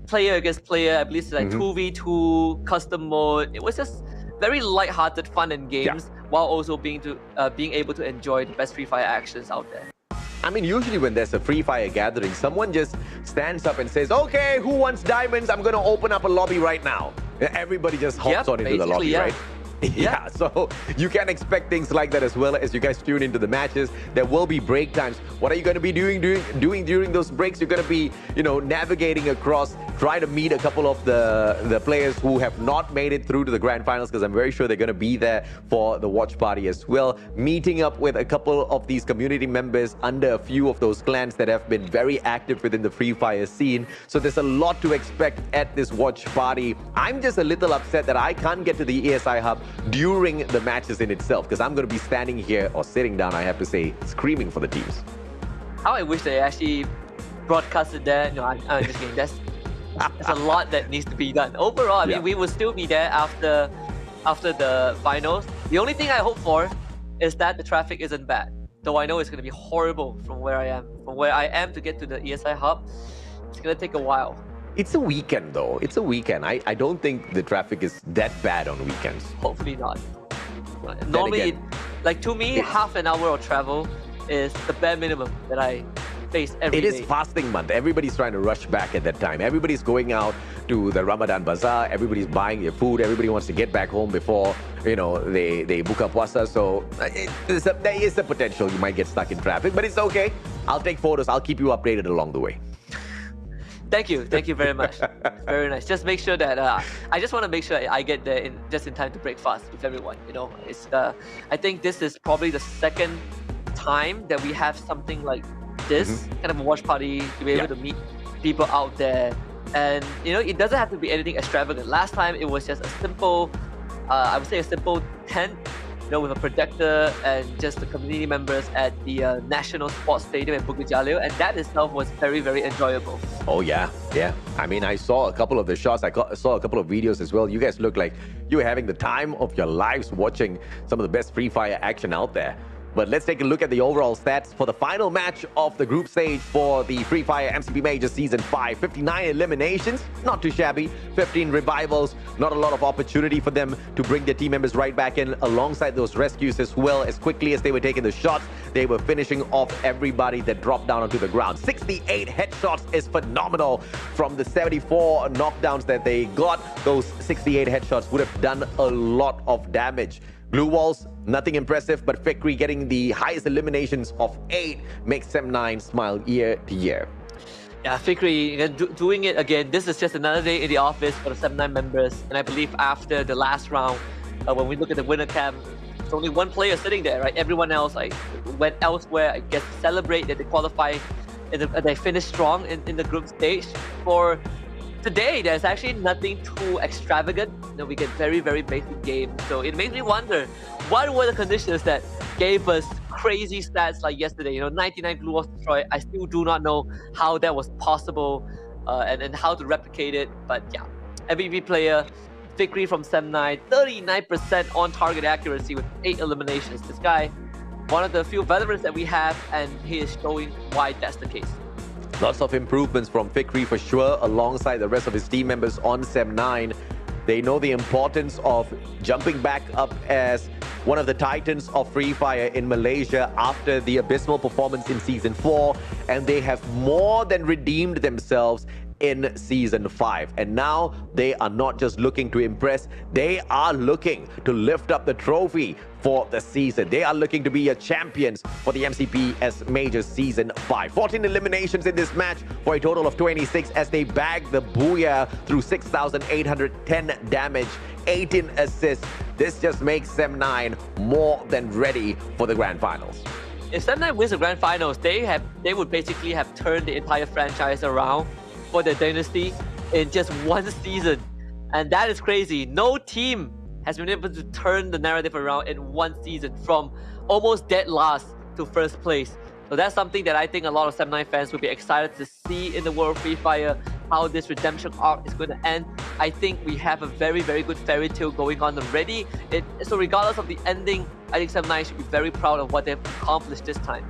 player against player. I believe it's like 2v2 custom mode. It was just very light-hearted fun and games, while also being able to enjoy the best Free Fire actions out there. I mean, usually when there's a Free Fire gathering, someone just stands up and says, okay, who wants diamonds? I'm going to open up a lobby right now. Everybody just hops on into the lobby, right? Yeah, so you can expect things like that as well as you guys tune into the matches. There will be break times. What are you going to be doing during those breaks? You're going to be, navigating across, trying to meet a couple of the players who have not made it through to the grand finals, because I'm very sure they're going to be there for the watch party as well. Meeting up with a couple of these community members under a few of those clans that have been very active within the Free Fire scene. So there's a lot to expect at this watch party. I'm just a little upset that I can't get to the ESI hub during the matches in itself, because I'm going to be standing here, or sitting down, I have to say, screaming for the teams. How I wish they actually broadcasted there. No, I'm just kidding. There's a lot that needs to be done. Overall, I mean, we will still be there after the finals. The only thing I hope for is that the traffic isn't bad. Though I know it's going to be horrible from where I am. From where I am to get to the ESI hub, it's going to take a while. It's a weekend, though. It's a weekend. I don't think the traffic is that bad on weekends. Hopefully not. Normally, to me, half an hour of travel is the bare minimum that I face every day. It is fasting month. Everybody's trying to rush back at that time. Everybody's going out to the Ramadan Bazaar. Everybody's buying their food. Everybody wants to get back home before, they buka puasa. So there is a potential you might get stuck in traffic, but it's okay. I'll take photos. I'll keep you updated along the way. Thank you very much. Very nice. Just make sure that I just want to make sure I get there just in time to break fast with everyone. It's I think this is probably the second time that we have something like this kind of a watch party to be able to meet people out there, and it doesn't have to be anything extravagant. Last time it was just a simple, I would say a simple tent, with a projector and just the community members at the National Sports Stadium at Bukit Jalil, and that itself was very, very enjoyable. Oh, yeah. I mean, I saw a couple of the shots. I saw a couple of videos as well. You guys look like you were having the time of your lives watching some of the best Free Fire action out there. But let's take a look at the overall stats for the final match of the group stage for the Free Fire MCP Majors Season 5. 59 eliminations, not too shabby. 15 revivals, not a lot of opportunity for them to bring their team members right back in alongside those rescues as well. As quickly as they were taking the shots, they were finishing off everybody that dropped down onto the ground. 68 headshots is phenomenal. From the 74 knockdowns that they got, those 68 headshots would have done a lot of damage. Blue walls, nothing impressive, but Fikri getting the highest eliminations of 8 makes Sem9 smile year to year. Yeah, Fikri doing it again. This is just another day in the office for the Sem9 members. And I believe after the last round, when we look at the winner cam, there's only one player sitting there, right? Everyone else went elsewhere, I guess, to celebrate that they qualify and they finished strong in the group stage. For today, there's actually nothing too extravagant. We get very, very basic games. So it makes me wonder, what were the conditions that gave us crazy stats like yesterday? 99 blue walls destroyed. I still do not know how that was possible and how to replicate it. But yeah, MVP player, Fikri from Sem9, 39% on target accuracy with 8 eliminations. This guy, one of the few veterans that we have, and he is showing why that's the case. Lots of improvements from Fikri for sure, alongside the rest of his team members on Sem9. They know the importance of jumping back up as one of the titans of Free Fire in Malaysia after the abysmal performance in Season 4, and they have more than redeemed themselves in Season 5. And now they are not just looking to impress, they are looking to lift up the trophy for the season. They are looking to be a champions for the MCPS Majors Season 5. 14 eliminations in this match for a total of 26 as they bag the Booyah through 6,810 damage, 18 assists. This just makes Sem9 more than ready for the Grand Finals. If Sem9 wins the Grand Finals, they would basically have turned the entire franchise around for their dynasty in just one season. And that is crazy. No team has been able to turn the narrative around in one season from almost dead last to first place. So that's something that I think a lot of Sem9 fans will be excited to see in the world of Free Fire, how this redemption arc is going to end. I think we have a very, very good fairy tale going on already. So regardless of the ending, I think Sem9 should be very proud of what they've accomplished this time.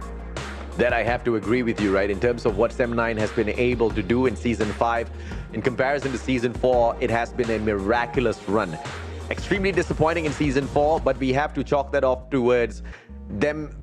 That I have to agree with you, right? In terms of what Sem9 has been able to do in Season 5, in comparison to Season 4, it has been a miraculous run. Extremely disappointing in Season 4, but we have to chalk that off towards them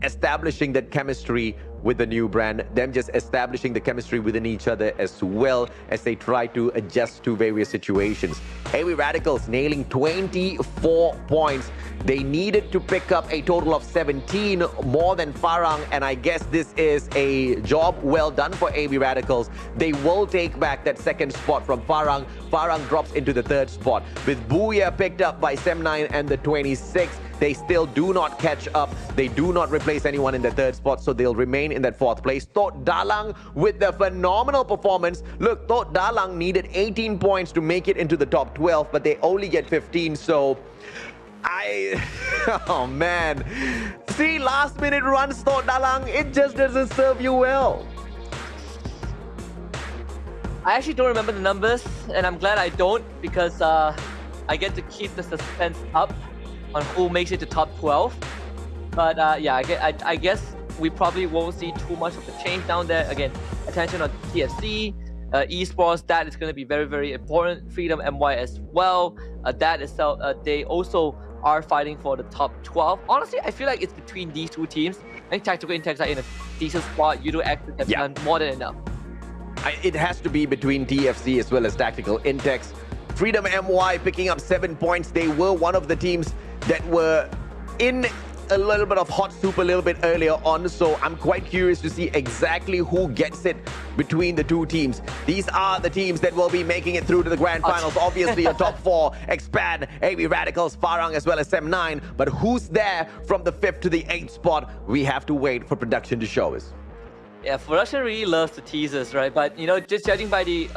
establishing that chemistry with the new brand, them just establishing the chemistry within each other as well as they try to adjust to various situations. AB Radicals nailing 24 points. They needed to pick up a total of 17 more than Farang, and I guess this is a job well done for AB Radicals. They will take back that second spot from Farang. Farang drops into the third spot. With Booyah picked up by Sem9 and the 26, they still do not catch up. They do not replace anyone in the third spot, so they'll remain in that fourth place. Tot Dalang with the phenomenal performance. Look, Tot Dalang needed 18 points to make it into the top 12, but they only get 15, so oh man. See, last minute runs, Tot Dalang, it just doesn't serve you well. I actually don't remember the numbers, and I'm glad I don't, because I get to keep the suspense up on who makes it to top 12. But yeah, I guess we probably won't see too much of a change down there. Again, attention on TFC, esports, that is going to be very, very important. Freedom MY as well. That itself, they also are fighting for the top 12. Honestly, I feel like it's between these two teams. I think Tactical Intex are in a decent spot. Yudo have done more than enough. It has to be between TFC as well as Tactical Intex. Freedom MY picking up 7 points. They were one of the teams that were in a little bit of hot soup a little bit earlier on, so I'm quite curious to see exactly who gets it between the two teams. These are the teams that will be making it through to the Grand Finals. Obviously, your top 4, Expand, AB Radicals, Farang, as well as Sem9. But who's there from the 5th to the 8th spot? We have to wait for production to show us. Yeah, production really loves the teasers, right? But, you know, just judging by the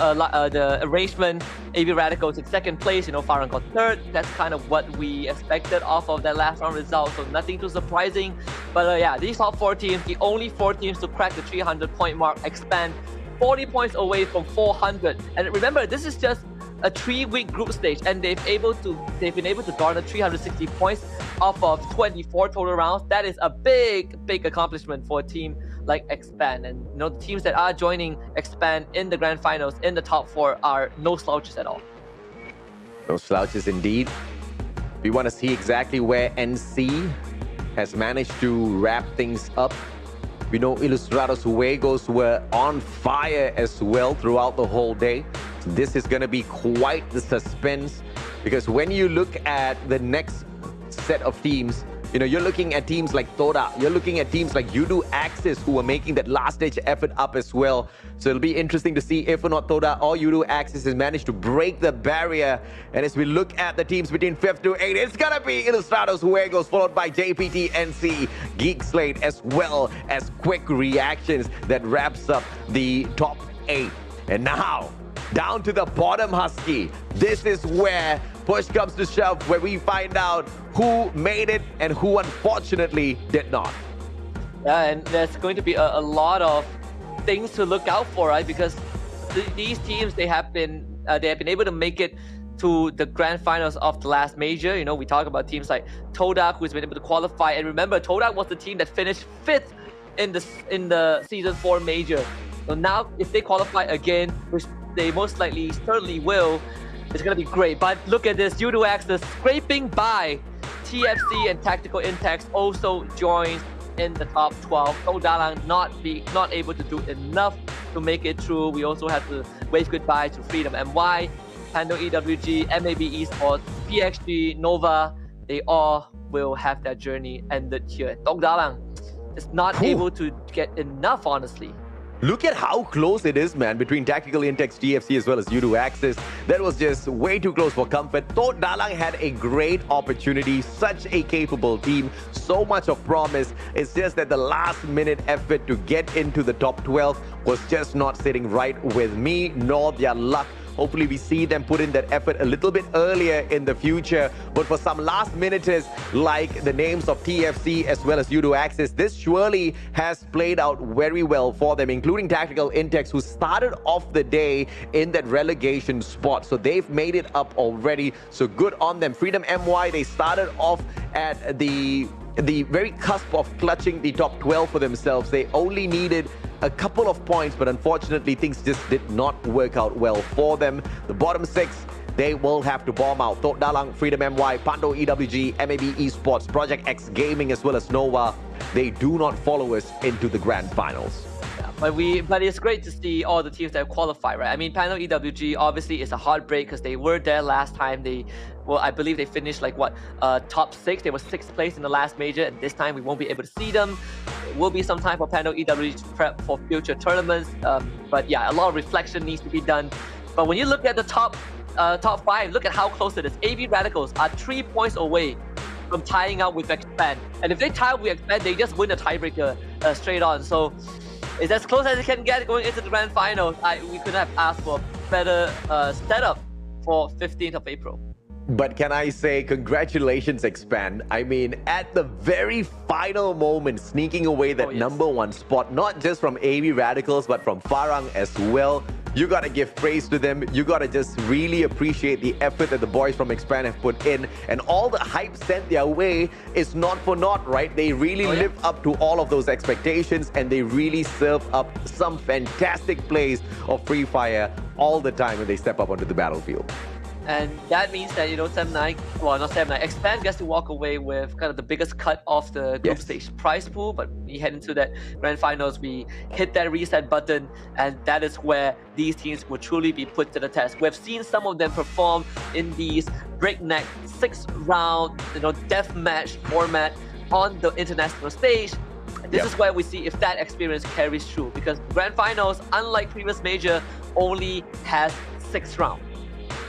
arrangement, AB Radicals in second place, you know, Farang got third. That's kind of what we expected off of that last round result, so nothing too surprising. But yeah, these top 4 teams, the only 4 teams to crack the 300-point mark, Expand 40 points away from 400. And remember, this is just a 3-week group stage, and they've been able to garner 360 points off of 24 total rounds. That is a big accomplishment for a team like Expand. And you know, the teams that are joining Expand in the Grand Finals in the top 4 are no slouches at all. No slouches indeed. We want to see exactly where NC has managed to wrap things up. We know Ilustrados Juegos were on fire as well throughout the whole day. This is going to be quite the suspense, because when you look at the next set of teams, you know, you're looking at teams like Toda, you're looking at teams like Yudu Axis, who are making that last-ditch effort up as well. So it'll be interesting to see if or not Toda or Yudu Axis has managed to break the barrier. And as we look at the teams between 5th to 8th, it's gonna be Ilustrados Juegos, followed by JPT, NC, Geek Slate, as well as Quick Reactions that wraps up the top 8. And now, down to the bottom, Husky. This is where push comes to shove, where we find out who made it and who unfortunately did not. Yeah, and there's going to be a lot of things to look out for, right? Because these teams, they have been able to make it to the Grand Finals of the last major. You know, we talk about teams like Todak, who's been able to qualify. And remember, Todak was the team that finished 5th in the Season 4 major. So now, if they qualify again, which they most likely certainly will, it's going to be great. But look at this, Yudu Axis scraping by TFC, and Tactical Intex also joins in the top 12. So Dalang not able to do enough to make it through. We also had to wave goodbye to Freedom MY, Pando EWG, MAB Esports, PXG, Nova. They all will have their journey ended here. Tok Dalang is not able to get enough, honestly. Look at how close it is, man, between Tactical Intex, GFC, as well as U2 Axis. That was just way too close for comfort. Tok Dalang had a great opportunity, such a capable team, so much of promise. It's just that the last-minute effort to get into the top 12 was just not sitting right with me, nor their luck. Hopefully we see them put in that effort a little bit earlier in the future. But for some last minuters like the names of TFC as well as U2 Axis, this surely has played out very well for them, including Tactical Intex, who started off the day in that relegation spot. So they've made it up already. So good on them. Freedom MY, they started off at the very cusp of clutching the top 12 for themselves. They only needed a couple of points, but unfortunately things just did not work out well for them. The bottom 6, they will have to bomb out. Tok Dalang, Freedom MY, Pando EWG, MAB Esports, Project X Gaming, as well as Nova. They do not follow us into the grand finals. But it's great to see all the teams that qualify, right? I mean, Panel EWG obviously is a heartbreak because they were there last time. I believe they finished like top 6. They were 6th place in the last major, and this time we won't be able to see them. It will be some time for Panel EWG to prep for future tournaments. But yeah, a lot of reflection needs to be done. But when you look at the top 5, look at how close it is. AV Radicals are 3 points away from tying up with Expand, and if they tie up with Expand, they just win the tiebreaker straight on. So it's as close as it can get going into the grand finals. We couldn't have asked for a better setup for 15th of April. But can I say congratulations, Expand? I mean, at the very final moment, sneaking away that #1 spot, not just from AV Radicals, but from Farang as well. You got to give praise to them. You got to just really appreciate the effort that the boys from Expand have put in. And all the hype sent their way is not for naught, right? They really live up to all of those expectations, and they really serve up some fantastic plays of Free Fire all the time when they step up onto the battlefield. And that means that, Expand gets to walk away with kind of the biggest cut off the group stage prize pool. But we head into that grand finals, we hit that reset button, and that is where these teams will truly be put to the test. We've seen some of them perform in these breakneck 6-round, deathmatch format on the international stage. This is where we see if that experience carries through, because grand finals, unlike previous major, only has 6 rounds.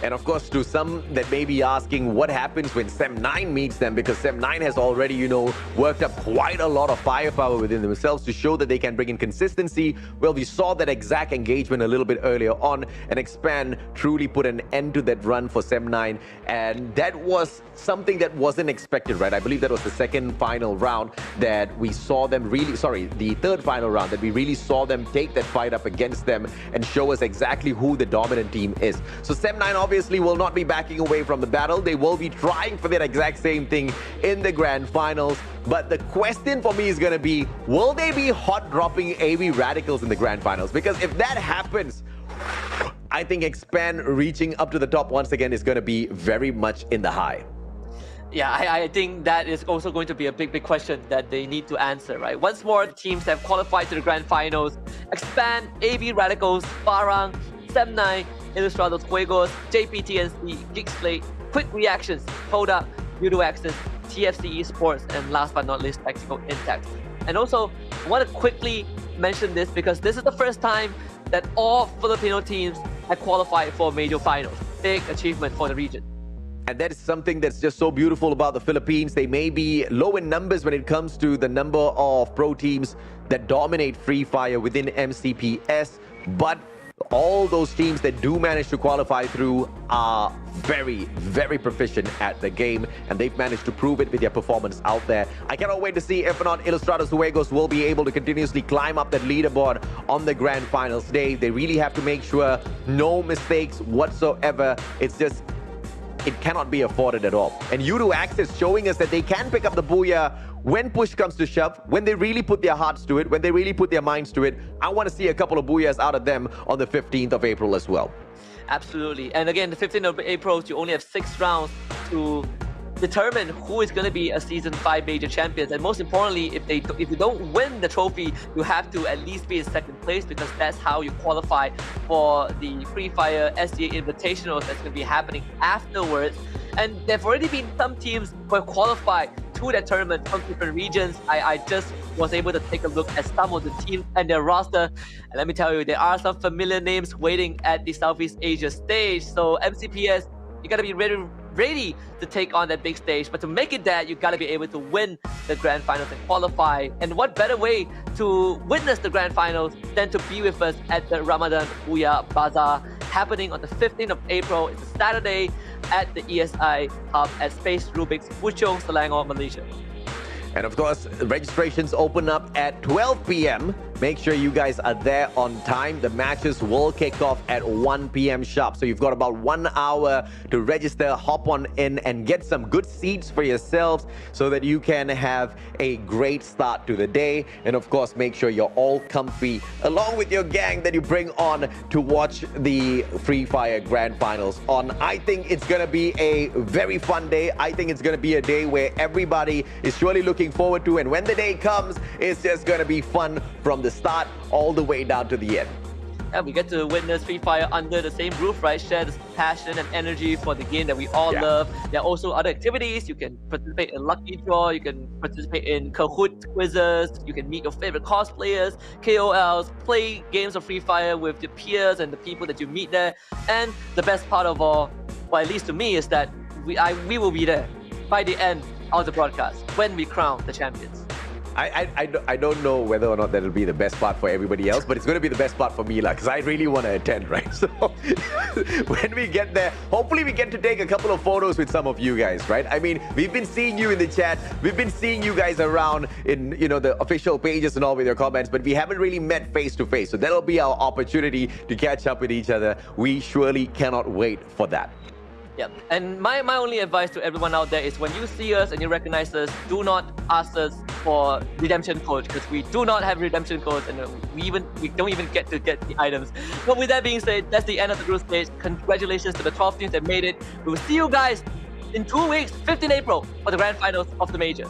And of course, to some that may be asking what happens when SEM9 meets them, because SEM9 has already, worked up quite a lot of firepower within themselves to show that they can bring in consistency. Well, we saw that exact engagement a little bit earlier on, and Expand truly put an end to that run for SEM9. And that was something that wasn't expected, right? I believe that was the second final round that we saw them the third final round that we really saw them take that fight up against them and show us exactly who the dominant team is. So SEM9 obviously will not be backing away from the battle. They will be trying for that exact same thing in the grand finals. But the question for me is going to be, will they be hot dropping AV Radicals in the grand finals? Because if that happens, I think Expand reaching up to the top once again is going to be very much in the high. Yeah, I think that is also going to be a big question that they need to answer, right? Once more, the teams have qualified to the grand finals. Expand, AV Radicals, Farang, SEM9, Ilustrados Juegos, JPTNC, Geekslate, Quick Reactions, Koda, U2 Axis, TFC Esports, and last but not least, Tactical Intex. And also, I want to quickly mention this because this is the first time that all Filipino teams have qualified for major finals. Big achievement for the region. And that is something that's just so beautiful about the Philippines. They may be low in numbers when it comes to the number of pro teams that dominate Free Fire within MCPS, but all those teams that do manage to qualify through are very, very proficient at the game, and they've managed to prove it with their performance out there. I cannot wait to see if or not Ilustrados Juegos will be able to continuously climb up that leaderboard on the grand finals day. They really have to make sure no mistakes whatsoever. It cannot be afforded at all. And U2 Axis showing us that they can pick up the booyah when push comes to shove, when they really put their hearts to it, when they really put their minds to it. I want to see a couple of booyahs out of them on the 15th of April as well. Absolutely. And again, the 15th of April, you only have 6 rounds to determine who is going to be a Season 5 major champions. And most importantly, if you don't win the trophy, you have to at least be in second place, because that's how you qualify for the Free Fire SCA Invitationals that's going to be happening afterwards. And there have already been some teams who have qualified to that tournament from different regions. I just was able to take a look at some of the teams and their roster. And let me tell you, there are some familiar names waiting at the Southeast Asia stage. So MCPS, you got to be ready to take on that big stage. But to make it that, you got to be able to win the grand finals and qualify. And what better way to witness the grand finals than to be with us at the Ramadan Booyah Bazaar, happening on the 15th of April. It's a Saturday at the ESI Hub at Space Rubik's Puchong, Selangor, Malaysia. And of course, registrations open up at 12 p.m. Make sure you guys are there on time. The matches will kick off at 1 p.m. sharp. So you've got about 1 hour to register, hop on in and get some good seats for yourselves so that you can have a great start to the day. And of course, make sure you're all comfy along with your gang that you bring on to watch the Free Fire Grand Finals on. I think it's going to be a very fun day. I think it's going to be a day where everybody is surely looking forward to. And when the day comes, it's just going to be fun from the start all the way down to the end. Yeah, we get to witness Free Fire under the same roof, right? Share this passion and energy for the game that we all love. There are also other activities. You can participate in Lucky Draw, you can participate in Kahoot quizzes, you can meet your favorite cosplayers, KOLs, play games of Free Fire with your peers and the people that you meet there. And the best part of all, well, at least to me, is that we will be there by the end of the broadcast when we crown the champions. I don't know whether or not that'll be the best part for everybody else, but it's going to be the best part for me, because I really want to attend, right? So when we get there, hopefully we get to take a couple of photos with some of you guys, right? I mean, we've been seeing you in the chat. We've been seeing you guys around in, the official pages and all with your comments, but we haven't really met face to face. So that'll be our opportunity to catch up with each other. We surely cannot wait for that. Yep. And my only advice to everyone out there is, when you see us and you recognize us, do not ask us for redemption codes, because we do not have redemption codes, and we don't even get to get the items. But with that being said, that's the end of the group stage. Congratulations to the 12 teams that made it. We will see you guys in 2 weeks, 15 April, for the grand finals of the majors.